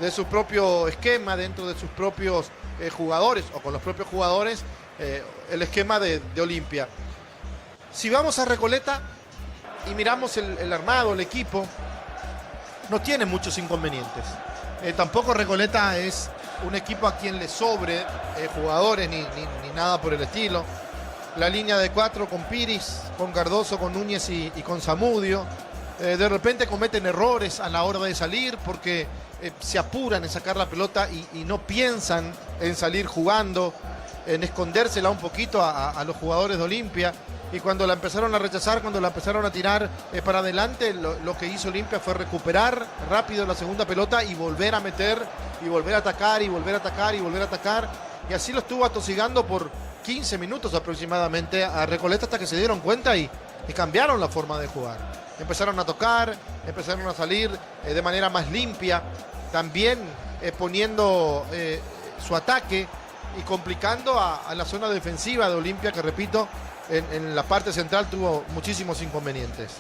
de su propio esquema, dentro de sus propios jugadores, o con los propios jugadores, el esquema de Olimpia. Si vamos a Recoleta y miramos el armado, el equipo, no tiene muchos inconvenientes. Tampoco Recoleta es un equipo a quien le sobre jugadores ni nada por el estilo. La línea de 4 con Piris, con Cardoso, con Núñez y con Zamudio. De repente cometen errores a la hora de salir porque se apuran en sacar la pelota y no piensan en salir jugando, en escondérsela un poquito a los jugadores de Olimpia. Y cuando la empezaron a rechazar, cuando la empezaron a tirar para adelante, lo que hizo Olimpia fue recuperar rápido la segunda pelota y volver a meter, y volver a atacar, y volver a atacar, y volver a atacar. Y así lo estuvo atosigando por 15 minutos aproximadamente a Recoleta, hasta que se dieron cuenta y cambiaron la forma de jugar. Empezaron a tocar, empezaron a salir de manera más limpia, también poniendo su ataque y complicando a la zona defensiva de Olimpia, que repito, en la parte central tuvo muchísimos inconvenientes.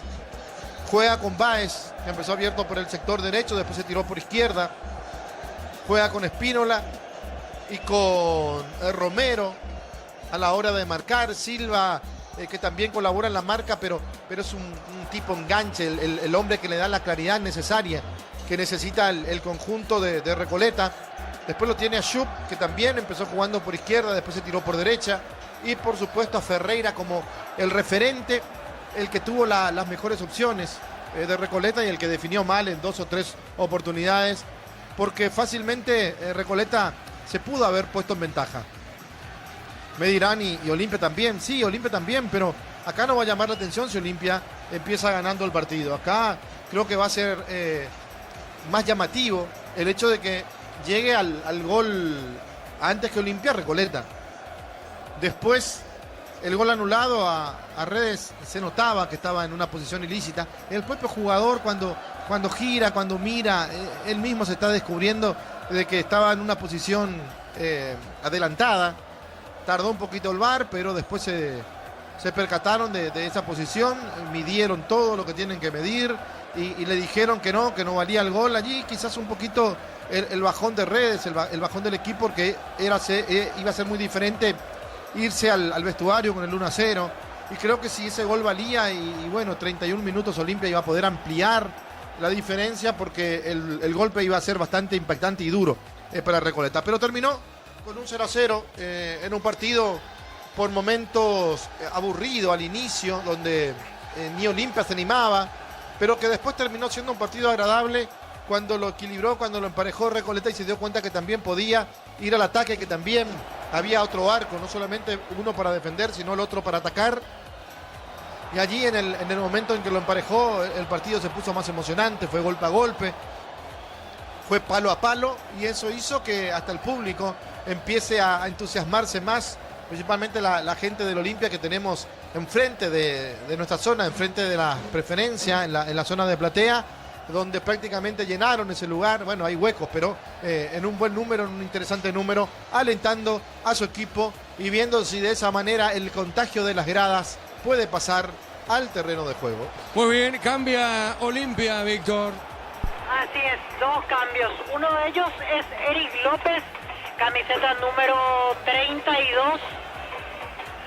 Juega con Báez, que empezó abierto por el sector derecho, después se tiró por izquierda. Juega con Espínola y con Romero a la hora de marcar. Silva, que también colabora en la marca, pero es un tipo enganche, el hombre que le da la claridad necesaria que necesita el conjunto de Recoleta. Después lo tiene a Schupp, que también empezó jugando por izquierda, después se tiró por derecha. Y por supuesto a Ferreira como el referente, el que tuvo las mejores opciones de Recoleta y el que definió mal en 2 o 3 oportunidades, porque fácilmente Recoleta se pudo haber puesto en ventaja. Me dirán, y Olimpia también. Sí, Olimpia también, pero acá no va a llamar la atención si Olimpia empieza ganando el partido. Acá creo que va a ser más llamativo el hecho de que llegue al gol antes que Olimpia Recoleta. Después, el gol anulado a Redes, se notaba que estaba en una posición ilícita. El propio jugador cuando gira, cuando mira, él mismo se está descubriendo de que estaba en una posición adelantada. Tardó un poquito el VAR, pero después se percataron de esa posición, midieron todo lo que tienen que medir y le dijeron que no valía el gol. Allí quizás un poquito el bajón de Redes, el bajón del equipo, porque iba a ser muy diferente irse al vestuario con el 1-0, y creo que si ese gol valía y bueno, 31 minutos Olimpia iba a poder ampliar la diferencia, porque el golpe iba a ser bastante impactante y duro para Recoleta, pero terminó con un 0-0 en un partido por momentos aburrido al inicio, donde ni Olimpia se animaba, pero que después terminó siendo un partido agradable cuando lo equilibró, cuando lo emparejó Recoleta y se dio cuenta que también podía ir al ataque, que también había otro arco, no solamente uno para defender, sino el otro para atacar. Y allí en el momento en que lo emparejó, el partido se puso más emocionante, fue golpe a golpe, fue palo a palo, y eso hizo que hasta el público empiece a entusiasmarse más, principalmente la gente del Olimpia que tenemos enfrente de nuestra zona, enfrente de la preferencia, en la zona de platea, donde prácticamente llenaron ese lugar. Bueno, hay huecos, pero en un buen número, en un interesante número, alentando a su equipo y viendo si de esa manera el contagio de las gradas puede pasar al terreno de juego. Muy bien, cambia Olimpia, Víctor. Así es, 2 cambios. Uno de ellos es Eric López, camiseta número 32.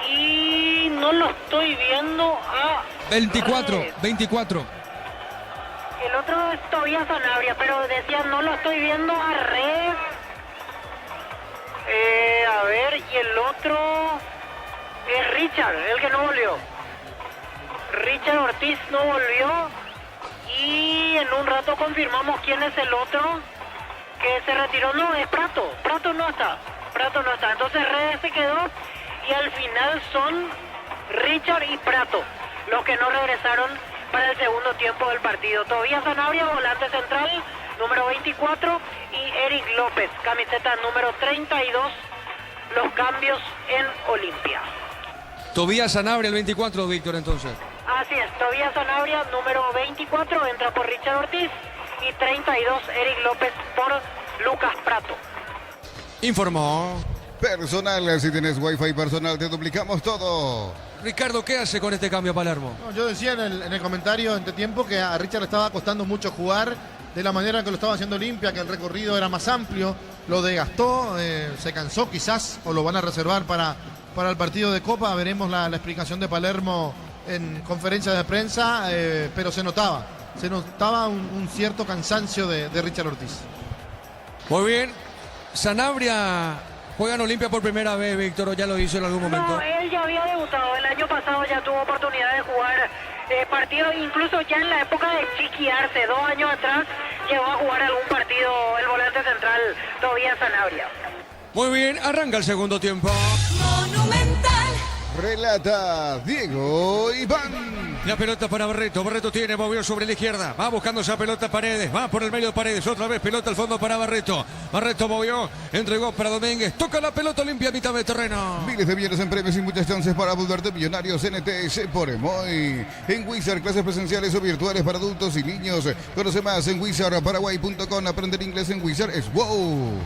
Y no lo estoy viendo a 24. El otro es Tobías Sanabria, pero decía no lo estoy viendo a Redes. A ver, y el otro es Richard, el que no volvió. Richard Ortiz no volvió. Y en un rato confirmamos quién es el otro que se retiró. No, es Prato. Prato no está. Entonces Redes se quedó y al final son Richard y Prato los que no regresaron para el segundo tiempo del partido. Tobías Sanabria, volante central, número 24, y Eric López, camiseta número 32, los cambios en Olimpia. Tobías Sanabria, el 24, Víctor, entonces. Así es, Tobías Sanabria, número 24, entra por Richard Ortiz, y 32, Eric López por Lucas Prato. Informó Personal, si tienes wifi personal, te duplicamos todo. Ricardo. ¿Qué hace con este cambio a Palermo? No, yo decía en el comentario entre tiempo que a Richard le estaba costando mucho jugar de la manera que lo estaba haciendo Olimpia, que el recorrido era más amplio, lo desgastó, se cansó quizás, o lo van a reservar para el partido de Copa. Veremos la explicación de Palermo en conferencia de prensa, pero se notaba un cierto cansancio de Richard Ortiz. Muy bien. Sanabria juega en Olimpia por primera vez, Víctor, o ya lo hizo en algún momento. No, él ya había debutado, el año pasado ya tuvo oportunidad de jugar partidos, incluso ya en la época de Chiqui Arce, 2 años atrás, llegó a jugar algún partido el volante central Tobías Sanabria. Muy bien, arranca el segundo tiempo. Monumental. Relata Diego Iván. La pelota para Barreto. Barreto tiene, movió sobre la izquierda. Va buscando esa pelota Paredes. Va por el medio de Paredes. Otra vez pelota al fondo para Barreto. Barreto movió. Entregó para Domínguez. Toca la pelota Olimpia a mitad de terreno. Miles de millones en premios y muchas chances para volverte millonarios. NTS por Emoy. En Wizard, clases presenciales o virtuales para adultos y niños. Conoce más en wizardparaguay.com. Aprender inglés en Wizard es wow.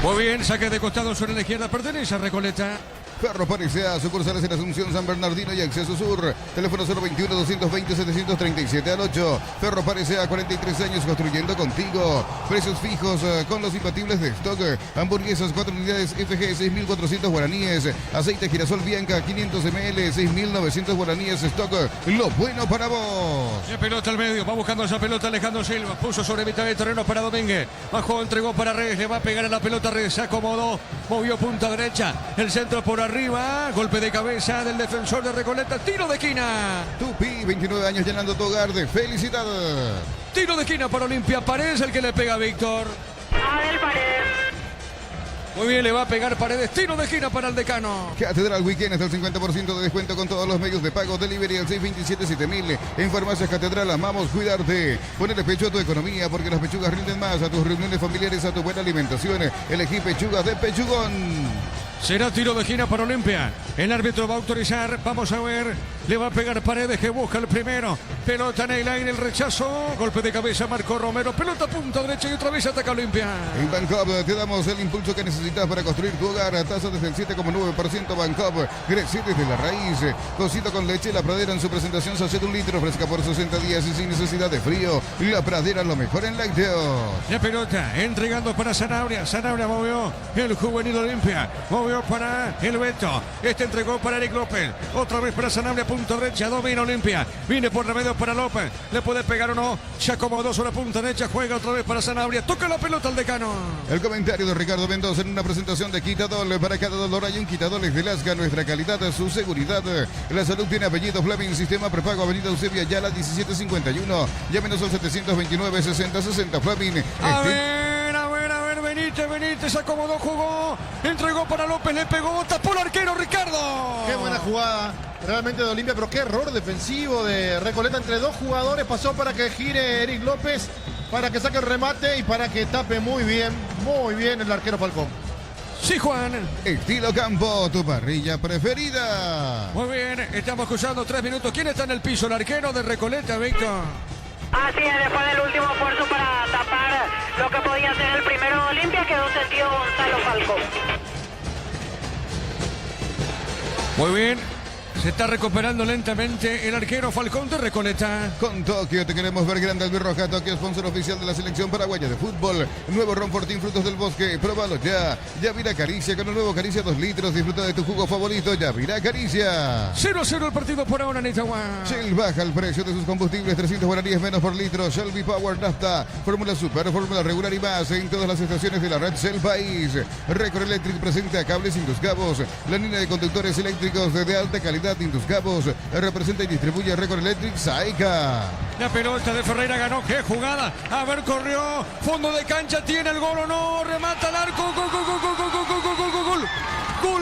Muy bien, saque de costado sobre la izquierda. Pertenece a Recoleta. Ferro Parisea, sucursales en Asunción, San Bernardino y Acceso Sur. Teléfono 021-220-737 al 8. Ferro Parisea, 43 años construyendo contigo. Precios fijos con los imbatibles de stock. Hamburguesas, 4 unidades FG, 6.400 guaraníes. Aceite girasol Bianca, 500 ml, 6.900 guaraníes stock. Lo bueno para vos. La pelota al medio, va buscando esa pelota Alejandro Silva. Puso sobre mitad de terreno para Domínguez. Bajó, entregó para Redes, le va a pegar a la pelota Redes. Se acomodó, movió punta derecha. El centro por arriba, golpe de cabeza del defensor de Recoleta, tiro de esquina. Tupi, 29 años llenando tu hogar de felicidad. Tiro de esquina para Olimpia, Paredes el que le pega a Víctor. Abel Paredes. Muy bien, le va a pegar Paredes, tiro de esquina para el decano. Catedral Weekend hasta el 50% de descuento con todos los medios de pago. Delivery al 627-7000. En Farmacias Catedral amamos cuidarte. Ponele pecho a tu economía porque las pechugas rinden más. A tus reuniones familiares, a tu buena alimentación. Elegí pechugas de Pechugón. Será tiro de esquina para Olimpia. El árbitro va a autorizar. Vamos a ver. Le va a pegar Paredes que busca el primero. Pelota en el aire, el rechazo. Golpe de cabeza, Marco Romero. Pelota punta derecha y otra vez ataca Olimpia. En Bancopp te damos el impulso que necesitas para construir tu hogar. Tasa desde el 7,9%. Bancopp crece desde la raíz. Cocido con leche, La Pradera en su presentación sachet de 1 litro, fresca por 60 días y sin necesidad de frío. La Pradera, lo mejor en lácteos. La pelota entregando para Sanabria. Sanabria movió el juvenil Olimpia. Movió para el Beto. Este entregó para Eric López. Otra vez para Sanabria, punta derecha. Domina Olimpia. Viene por remedio para López. ¿Le puede pegar o no? Se acomodó sobre la punta derecha. Juega otra vez para Sanabria. Toca la pelota al decano. El comentario de Ricardo Mendoza en una presentación de Quitadol. Para cada dolor hay un Quitadol de Lasca. Nuestra calidad, su seguridad. La salud tiene apellido Fleming. Sistema prepago Avenida Eusebia Yala 1751. Llámenos al 729-6060 Fleming. Benítez se acomodó, jugó, entregó para López, le pegó, tapó el arquero Ricardo. Qué buena jugada realmente de Olimpia, pero qué error defensivo de Recoleta entre dos jugadores. Pasó para que gire Eric López, para que saque el remate y para que tape muy bien el arquero Falcón. Sí, Juan. Estilo Campo, tu parrilla preferida. Muy bien, estamos cruzando 3 minutos. ¿Quién está en el piso? El arquero de Recoleta, Víctor. Así es, después del último esfuerzo para tapar lo que podía ser el primero de Olimpia, quedó sentido Gonzalo Falcón. Muy bien. Se está recuperando lentamente el arquero Falcón de Recoleta. Con Tokio te queremos ver grande. Albirroja Tokio, sponsor oficial de la selección paraguaya de fútbol. Nuevo Ron Fortín, frutos del bosque. Próbalo ya. Yavira Caricia con un nuevo Caricia 2 litros. Disfruta de tu jugo favorito. Yavira Caricia. 0-0 el partido por ahora en Itagua. Shell baja el precio de sus combustibles. 300 guaraníes menos por litro. Shelby Power Nafta. Fórmula Super, fórmula regular y más. En todas las estaciones de la red Shell País. Record Electric presenta cables sin los cabos. La línea de conductores eléctricos de alta calidad en tus cabos. Representa y distribuye Record Electric Saika. La pelota de Ferreira ganó. ¡Qué jugada! A ver, corrió. Fondo de cancha. ¿Tiene el gol o no? Remata al arco. Gol, gol, gol, gol, gol, gol, gol, gol, gol, gol. ¡Gol!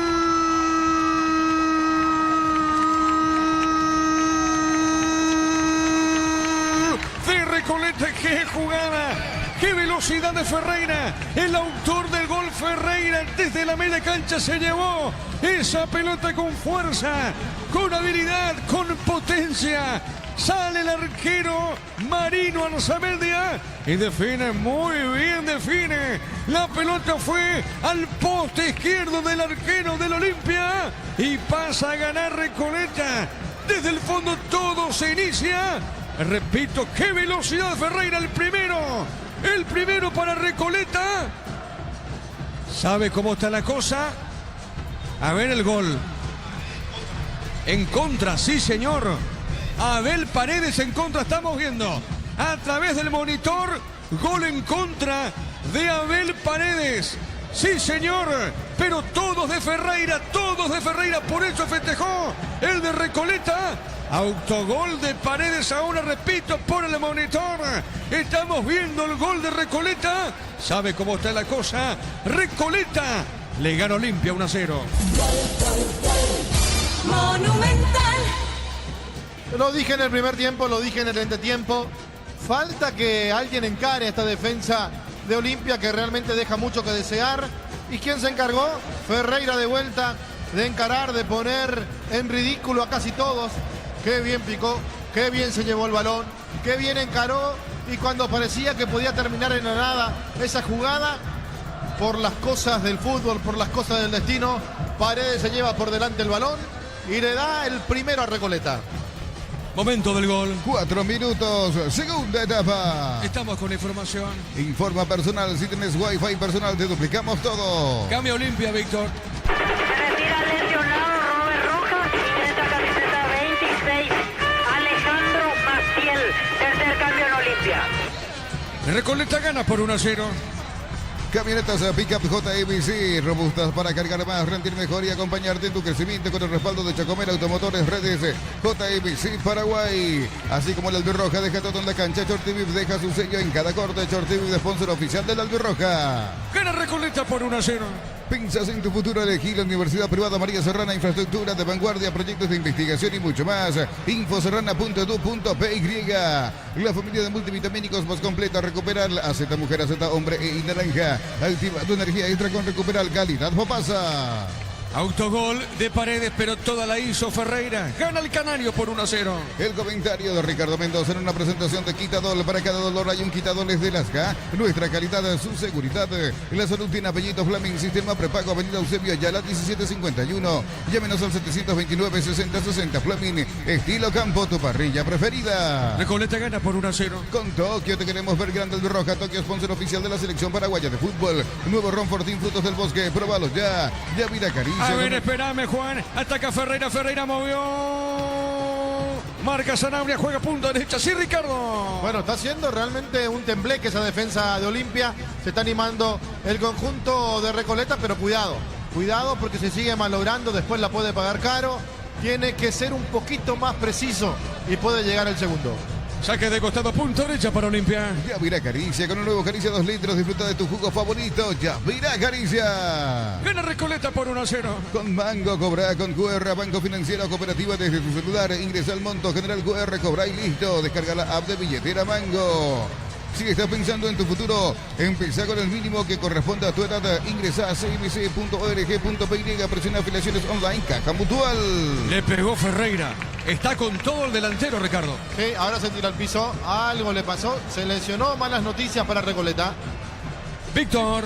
De Recoleta. ¡Qué jugada! ¡Qué velocidad de Ferreira! El autor del gol, Ferreira, desde la media cancha se llevó esa pelota con fuerza, con habilidad, con potencia. Sale el arquero Marino Alzamedia y define muy bien, define. La pelota fue al poste izquierdo del arquero del Olimpia y pasa a ganar Recoleta. Desde el fondo todo se inicia. Repito, qué velocidad de Ferreira, el primero para Recoleta. ¿Sabe cómo está la cosa? A ver el gol. En contra, sí señor. Abel Paredes en contra, estamos viendo a través del monitor. Gol en contra de Abel Paredes. Sí señor, pero todos de Ferreira, por eso festejó el de Recoleta. Autogol de Paredes, ahora repito por el monitor. Estamos viendo el gol de Recoleta. ¿Sabe cómo está la cosa? Recoleta le gana Olimpia 1-0. Monumental. Lo dije en el primer tiempo, lo dije en el entretiempo. Falta que alguien encare esta defensa de Olimpia que realmente deja mucho que desear. ¿Y quién se encargó? Ferreira de vuelta de encarar, de poner en ridículo a casi todos. Qué bien picó, qué bien se llevó el balón, qué bien encaró. Y cuando parecía que podía terminar en la nada esa jugada, por las cosas del fútbol, por las cosas del destino, Paredes se lleva por delante el balón y le da el primero a Recoleta. Momento del gol. 4 minutos, segunda etapa. Estamos con información. Informa personal, si tienes wifi personal te duplicamos todo. Cambia Olimpia, Víctor. Se retira lesionado Robert Rojas, ingresa camiseta 26, Alejandro Maciel, tercer cambio en Olimpia. Recoleta gana por 1-0. Camionetas Pickup JMC, robustas para cargar más, rendir mejor y acompañarte en tu crecimiento con el respaldo de Chacomera Automotores Redes JMC Paraguay. Así como el Albirroja deja todo en la cancha, Chortivip deja su sello en cada corte. Chortivip, sponsor oficial del Albirroja. Gana Recoleta por 1-0. Piensas en tu futuro, elegí la Universidad Privada María Serrana, infraestructura de vanguardia, proyectos de investigación y mucho más. Infoserrana.edu.py. La familia de multivitamínicos más completa, Recuperal, AZ Mujer, AZ Hombre y Naranja. Activa tu energía extra con Recuperal, calidad Popasa. Autogol de Paredes, pero toda la hizo Ferreira. Gana el Canario por 1-0. El comentario de Ricardo Mendoza en una presentación de Quitadol. Para cada dolor hay un Quitadol es de Lasca. Nuestra calidad, su seguridad. La salud tiene apellido Fleming. Sistema prepago Avenida Eusebio Ayala 1751. Llámenos al 729-6060. Fleming, estilo campo, tu parrilla preferida. Recoleta gana por 1-0. Con Tokio te queremos ver grande el Roja. Tokio, sponsor oficial de la selección paraguaya de fútbol. Nuevo Ron Fortín, frutos del bosque. Pruébalo ya. Ya vida caricia. A ver, espérame, Juan. Ataca Ferreira. Ferreira movió. Marca Sanabria. Juega punta derecha. Sí, Ricardo. Bueno, está haciendo realmente un tembleque esa defensa de Olimpia. Se está animando el conjunto de Recoleta, pero cuidado. Cuidado porque se sigue malogrando. Después la puede pagar caro. Tiene que ser un poquito más preciso y puede llegar el segundo. Saque de costado, punta derecha para Olimpia. Yavira Caricia, con un nuevo Caricia 2 litros. Disfruta de tu jugo favorito. Yavira Caricia. Gana Recoleta por 1-0. Con Mango, cobra con QR, Banco Financiero Cooperativa desde tu celular. Ingresa al monto general QR, cobra y listo. Descarga la app de billetera Mango. Si estás pensando en tu futuro, empieza con el mínimo que corresponde a tu edad. Ingresa a cmc.org.py, presiona afiliaciones online, Caja Mutual. Le pegó Ferreira. Está con todo el delantero, Ricardo. Sí, ahora se tira al piso. Algo le pasó. Se lesionó. Malas noticias para Recoleta. Víctor.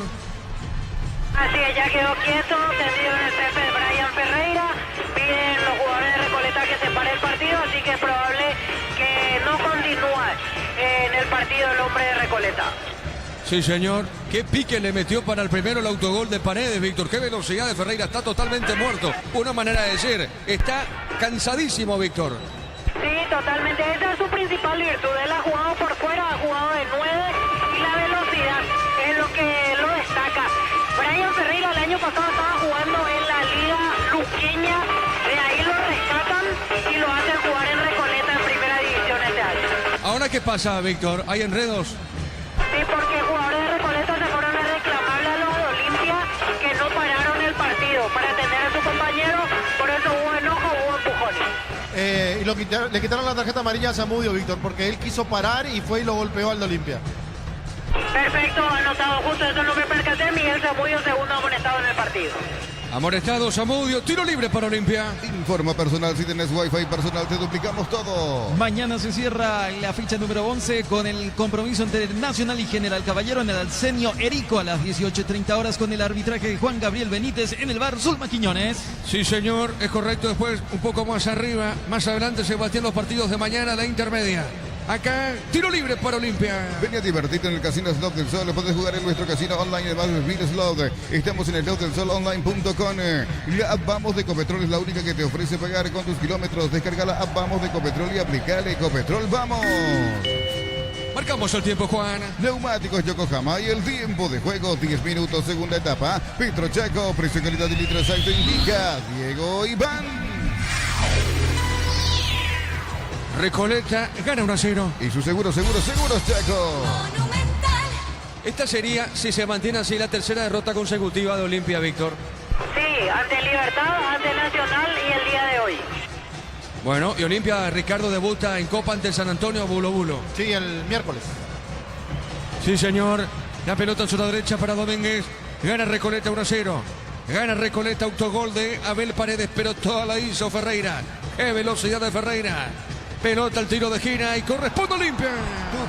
Así es, ya quedó quieto, tendido en el césped Brian Ferreira. Piden los jugadores de Recoleta que se pare el partido, así que es probable que no continúe en el partido el hombre de Recoleta. Sí, señor. Qué pique le metió para el primero el autogol de Paredes, Víctor. Qué velocidad de Ferreira. Está totalmente muerto. Una manera de decir. Está cansadísimo, Víctor. Sí, totalmente. Esa es su principal virtud. Él ha jugado por fuera, ha jugado de 9 y la velocidad es lo que lo destaca. Brian Ferreira el año pasado estaba jugando en la Liga Luqueña. De ahí lo rescatan y lo hacen jugar en Recoleta en primera división este año. Ahora, ¿qué pasa, Víctor? ¿Hay enredos? Sí, porque jugadores de Recoleta se fueron a reclamarle a los de Olimpia que no pararon el partido para atender a su compañero, por eso hubo enojo, hubo empujones. Y le quitaron la tarjeta amarilla a Zamudio, Víctor, porque él quiso parar y fue y lo golpeó al de Olimpia. Perfecto, anotado, justo eso no me percaté. Miguel Zamudio, segundo amonestado en el partido. Amonestado Zamudio, tiro libre para Olimpia. Informa personal, si tenés wifi personal te duplicamos todo. Mañana se cierra la ficha número 11 con el compromiso entre Nacional y General Caballero en el Arsenio Erico a las 18:30 horas con el arbitraje de Juan Gabriel Benítez en el bar Zulma Quiñones. Sí, señor, es correcto. Después, un poco más arriba, más adelante, Sebastián, los partidos de mañana, la intermedia. Acá, tiro libre para Olimpia. Ven a divertirte en el Casino Slot del Sol. Puedes jugar en nuestro casino online, además de Beat Slot. Estamos en el slotdelsolonline.com. La app Vamos de Ecopetrol es la única que te ofrece pagar con tus kilómetros. Descarga la app Vamos de Ecopetrol y aplicale Ecopetrol. ¡Vamos! Marcamos el tiempo, Juan. Neumáticos Yokohama y el tiempo de juego, 10 minutos, segunda etapa. Petro Chaco, precio, calidad y litro exacto indica Diego Iván. Recoleta gana 1-0. Y su seguros Chaco. Monumental. Esta sería, si se mantiene así, la tercera derrota consecutiva de Olimpia, Víctor. Sí, ante Libertad, ante Nacional y el día de hoy. Bueno, y Olimpia, Ricardo, debuta en Copa ante el San Antonio Bulo Bulo. Sí, el miércoles. Sí, señor. La pelota en su derecha para Domínguez. Gana Recoleta 1-0. Gana Recoleta, autogol de Abel Paredes, pero toda la hizo Ferreira. ¡Qué velocidad de Ferreira! Pelota al tiro de gira y corresponde a Olimpia.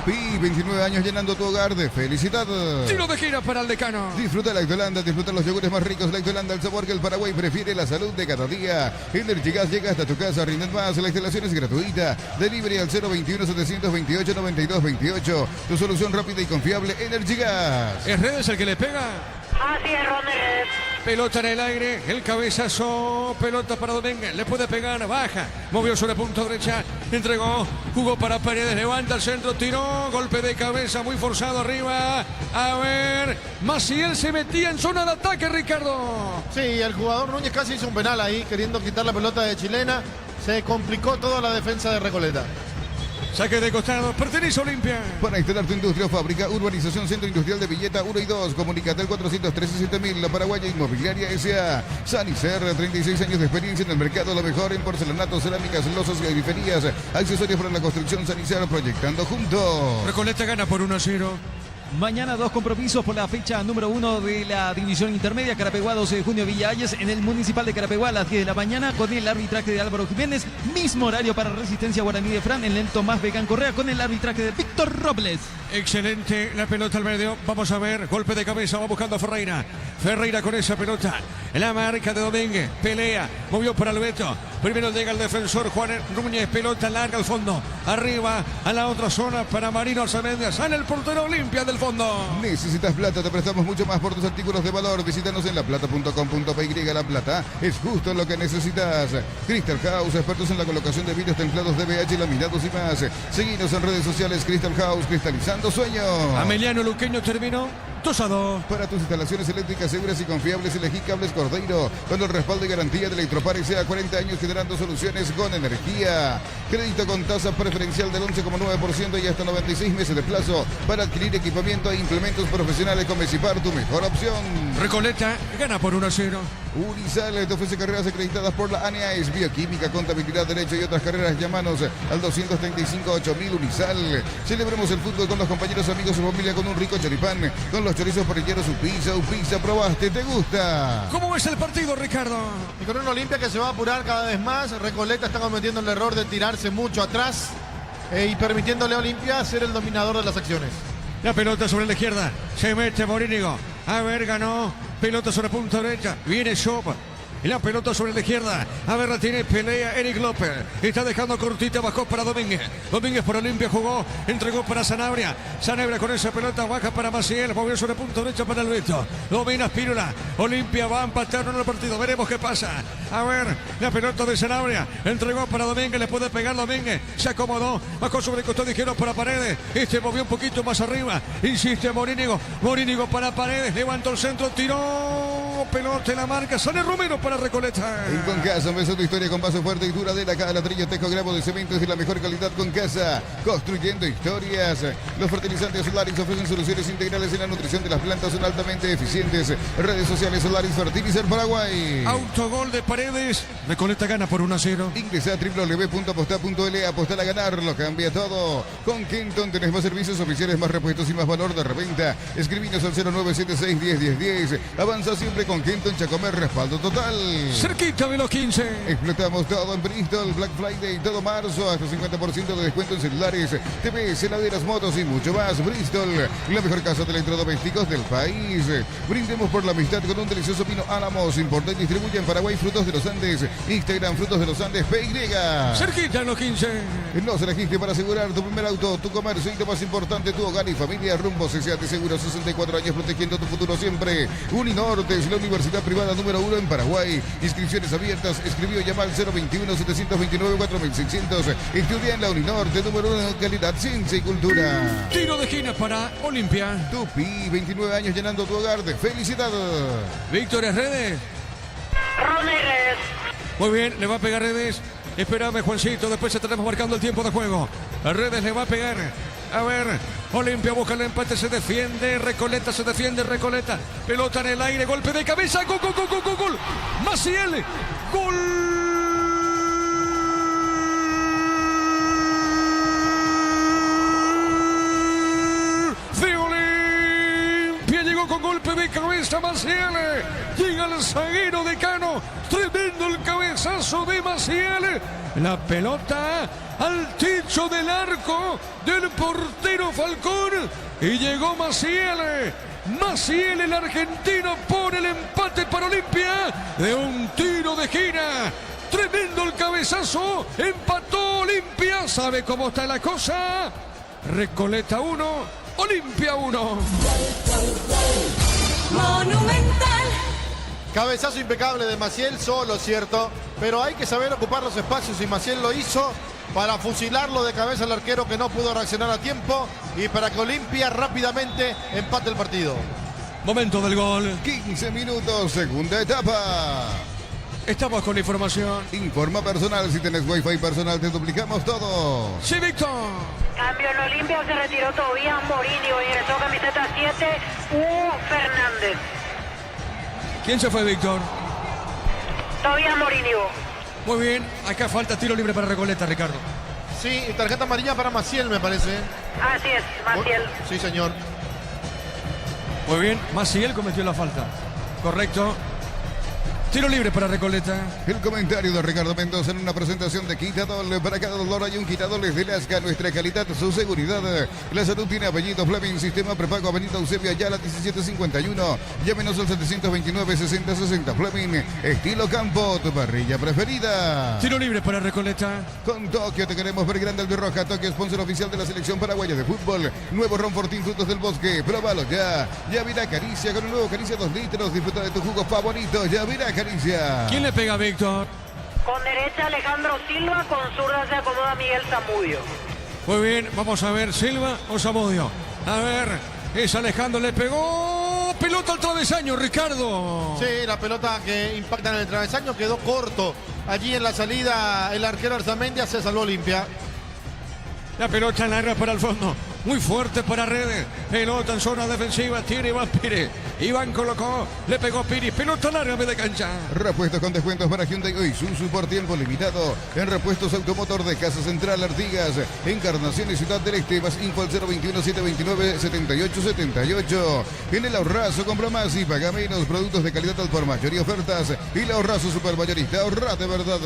Tupi, 29 años llenando tu hogar de felicidad. Tiro de gira para el decano. Disfruta Lactolanda, disfruta los yogures más ricos. Lactolanda, el sabor que el Paraguay prefiere, la salud de cada día. Energy Gas llega hasta tu casa, rinden más. La instalación es gratuita. Delivery al 021-728-9228. Tu solución rápida y confiable, Energy Gas. Es Redes el que le pega. Así es, Ron de Redes. Pelota en el aire, el cabezazo, pelota para Domínguez, le puede pegar, baja, movió sobre punta derecha, entregó, jugó para Paredes, levanta el centro, tiró, golpe de cabeza muy forzado arriba, a ver, Maciel se metía en zona de ataque, Ricardo. Sí, el jugador Núñez casi hizo un penal ahí, queriendo quitar la pelota de Chilena. Se complicó toda la defensa de Recoleta. Saque de costado, pertenece a Olimpia. Para instalar tu industria o fábrica, Urbanización Centro Industrial de Villeta 1 y 2. Comunicate al 413-7000. La Paraguaya Inmobiliaria S.A. Sanicer, 36 años de experiencia en el mercado. Lo mejor en porcelanatos, cerámicas, losas y griferías. Accesorios para la construcción. Sanicer, proyectando juntos. Recoleta gana por 1-0. Mañana dos compromisos por la fecha número 1 de la división intermedia. Carapeguá, 12 de junio, Villa Hayes, en el Municipal de Carapeguá a las 10 de la mañana con el arbitraje de Álvaro Jiménez. Mismo horario para Resistencia Guaraní de Fran en el Tomás Vegán Correa con el arbitraje de Víctor Robles. Excelente la pelota al medio. Vamos a ver, golpe de cabeza, va buscando a Ferreira. Ferreira con esa pelota. La marca de Domínguez, pelea, movió para Alberto. Primero llega el defensor Juan Núñez, pelota larga al fondo. Arriba a la otra zona para Marino Alzamendia. Sale el portero Olimpia del fondo. ¿Necesitas plata? Te prestamos mucho más por tus artículos de valor. Visítanos en laplata.com.py. La plata es justo lo que necesitas. Crystal House, expertos en la colocación de vidrios templados, DBH, laminados y más. Seguinos en redes sociales. Crystal House, cristalizando sueños. Ameliano Luqueño terminó 2-2. Para tus instalaciones eléctricas seguras y confiables, elegí Cables Cordeiro con el respaldo y garantía de Electropar S.A. 40 años generando soluciones con energía. Crédito con tasa preferencial del 11,9% y hasta 96 meses de plazo para adquirir equipamiento e implementos profesionales con Mecipar, tu mejor opción. Recoleta gana por 1-0. Unisal te ofrece carreras acreditadas por la ANEAES, bioquímica, contabilidad, derecho y otras carreras. Llámanos al 235-8000 Unisal. Celebremos el fútbol con los compañeros, amigos y familia con un rico choripán. Con los chorizos parrilleros, su pizza, probaste, ¿te gusta? ¿Cómo ves el partido, Ricardo? Y con un Olimpia que se va a apurar cada vez más. Recoleta está cometiendo el error de tirarse mucho atrás y permitiéndole a Olimpia ser el dominador de las acciones. La pelota sobre la izquierda. Se mete Morínigo. A ver, ganó. Pelota sobre punta derecha. Viene Shop. Y la pelota sobre la izquierda. A ver, la tiene, pelea Eric López. Está dejando cortita, bajó para Domínguez. Domínguez por Olimpia jugó. Entregó para Sanabria. Sanabria con esa pelota baja para Maciel. Movió sobre punta derecha para Alberto. Domina Spínola. Olimpia va a empatar en el partido. Veremos qué pasa. A ver, la pelota de Sanabria. Entregó para Domínguez. Le puede pegar Domínguez. Se acomodó. Bajó sobre el costado izquierdo para Paredes. Movió un poquito más arriba. Insiste Morínigo. Morínigo para Paredes. Levantó el centro. Tiró. pegó pelota en la marca. Sale Romero para Recoleta. En Concasa, empezó tu historia con base fuerte y duradera. Cada ladrillo, tejo, grabo de cemento es de la mejor calidad. Concasa, construyendo historias. Los fertilizantes Solaris ofrecen soluciones integrales en la nutrición de las plantas. Son altamente eficientes. Redes sociales Solaris Fertilizer Paraguay. Autogol de Paredes. Recoleta gana por 1-0. Ingresa a www.aposta.l. Apostar a ganar, lo cambia todo. Con Kenton tenés más servicios oficiales, más repuestos y más valor de reventa. Escribinos al 0976-101010. Avanza siempre con Kenton Chacomer, respaldo total. Cerquita de los 15. Explotamos todo en Bristol, Black Friday, todo marzo, hasta 50% de descuento en celulares, TVs, heladeras, motos y mucho más. Bristol, la mejor casa de electrodomésticos del país. Brindemos por la amistad con un delicioso vino Álamos. Importa y distribuye en Paraguay Frutos de los Andes. Instagram Frutos de los Andes PY. Cerquita en los 15. No se elegiste para asegurar tu primer auto, tu comercio y lo más importante, tu hogar y familia. Rumbo CCAT Seguro, 64 años protegiendo tu futuro siempre. Uninorte es la universidad privada número 1 en Paraguay. Inscripciones abiertas. Escribió o llama al 021-729-4600. Estudia en la Uninorte, número 1 en calidad, ciencia y cultura. Tiro de esquina para Olimpia. Tupi, 29 años llenando tu hogar de felicidad. Víctor Redes. Rodríguez. Muy bien, le va a pegar Redes. Espérame, Juancito, después estaremos marcando el tiempo de juego. A Redes le va a pegar. A ver, Olimpia busca el empate, se defiende, Recoleta se defiende, Recoleta. Pelota en el aire, golpe de cabeza, gol, gol, gol, gol, gol, gol. Maciel, gol. De Olimpia, llegó con golpe de cabeza Maciel. Llega el zaguero de Cano. Tremendo el cabezazo de Maciel. La pelota al techo del arco del portero Falcón. Y llegó Maciel. Maciel, el argentino, pone el empate para Olimpia de un tiro de esquina. Tremendo el cabezazo. Empató Olimpia. ¿Sabe cómo está la cosa? Recoleta 1, Olimpia 1. Monumental. Cabezazo impecable de Maciel, solo, cierto, pero hay que saber ocupar los espacios y Maciel lo hizo para fusilarlo de cabeza al arquero que no pudo reaccionar a tiempo y para que Olimpia rápidamente empate el partido. Momento del gol. 15 minutos, segunda etapa. Estamos con la información. Informa personal, si tenés wifi personal te duplicamos todo. Sí, Víctor. Cambio en Olimpia, se retiró Tobías Morini. Ingresó camiseta 7, Hugo Fernández. ¿Quién se fue, Víctor? Tobías Morini. Muy bien, acá falta tiro libre para Recoleta, Ricardo. Sí, y tarjeta amarilla para Maciel, me parece. Así es, Maciel. Sí, señor. Muy bien, Maciel cometió la falta. Correcto. Tiro libre para Recoleta. El comentario de Ricardo Mendoza en una presentación de Quitadol. Para cada dolor hay un Quitadol de Lasca. Nuestra calidad, su seguridad. La salud tiene apellido Fleming. Sistema prepago Avenida Eusebio Ayala 1751. Llámenos al 729-6060 Fleming. Estilo campo, tu parrilla preferida. Tiro libre para Recoleta. Con Tokio te queremos ver grande Albirroja. Tokio, sponsor oficial de la selección paraguaya de fútbol. Nuevo Ron Fortín Frutos del Bosque. Próbalo ya. Yavira Caricia con un nuevo Caricia 2 litros. Disfruta de tu jugo favorito. Yavira Caricia. ¿Quién le pega a Víctor? Con derecha Alejandro Silva, con zurda se acomoda Miguel Zamudio. Muy bien, vamos a ver, Silva o Zamudio. A ver, es Alejandro, le pegó. Pelota al travesaño, Ricardo. Sí, la pelota que impacta en el travesaño quedó corto. Allí en la salida el arquero Arzamendia, se salvó Olimpia. La pelota larga para el fondo. Muy fuerte para Redes. Pelota en zona defensiva. Tiene Iván Pires. Iván colocó. Le pegó Pires. Pelota larga de cancha. Repuestos con descuentos para Hyundai o Isuzu por tiempo limitado. En repuestos automotor de Casa Central Artigas. Encarnación y Ciudad del Este. Más info al 021-729-7878. En el Ahorrazo compra más y paga menos. Productos de calidad al por mayor y ofertas. Y el Ahorrazo Supermayorista. Ahorra de verdad.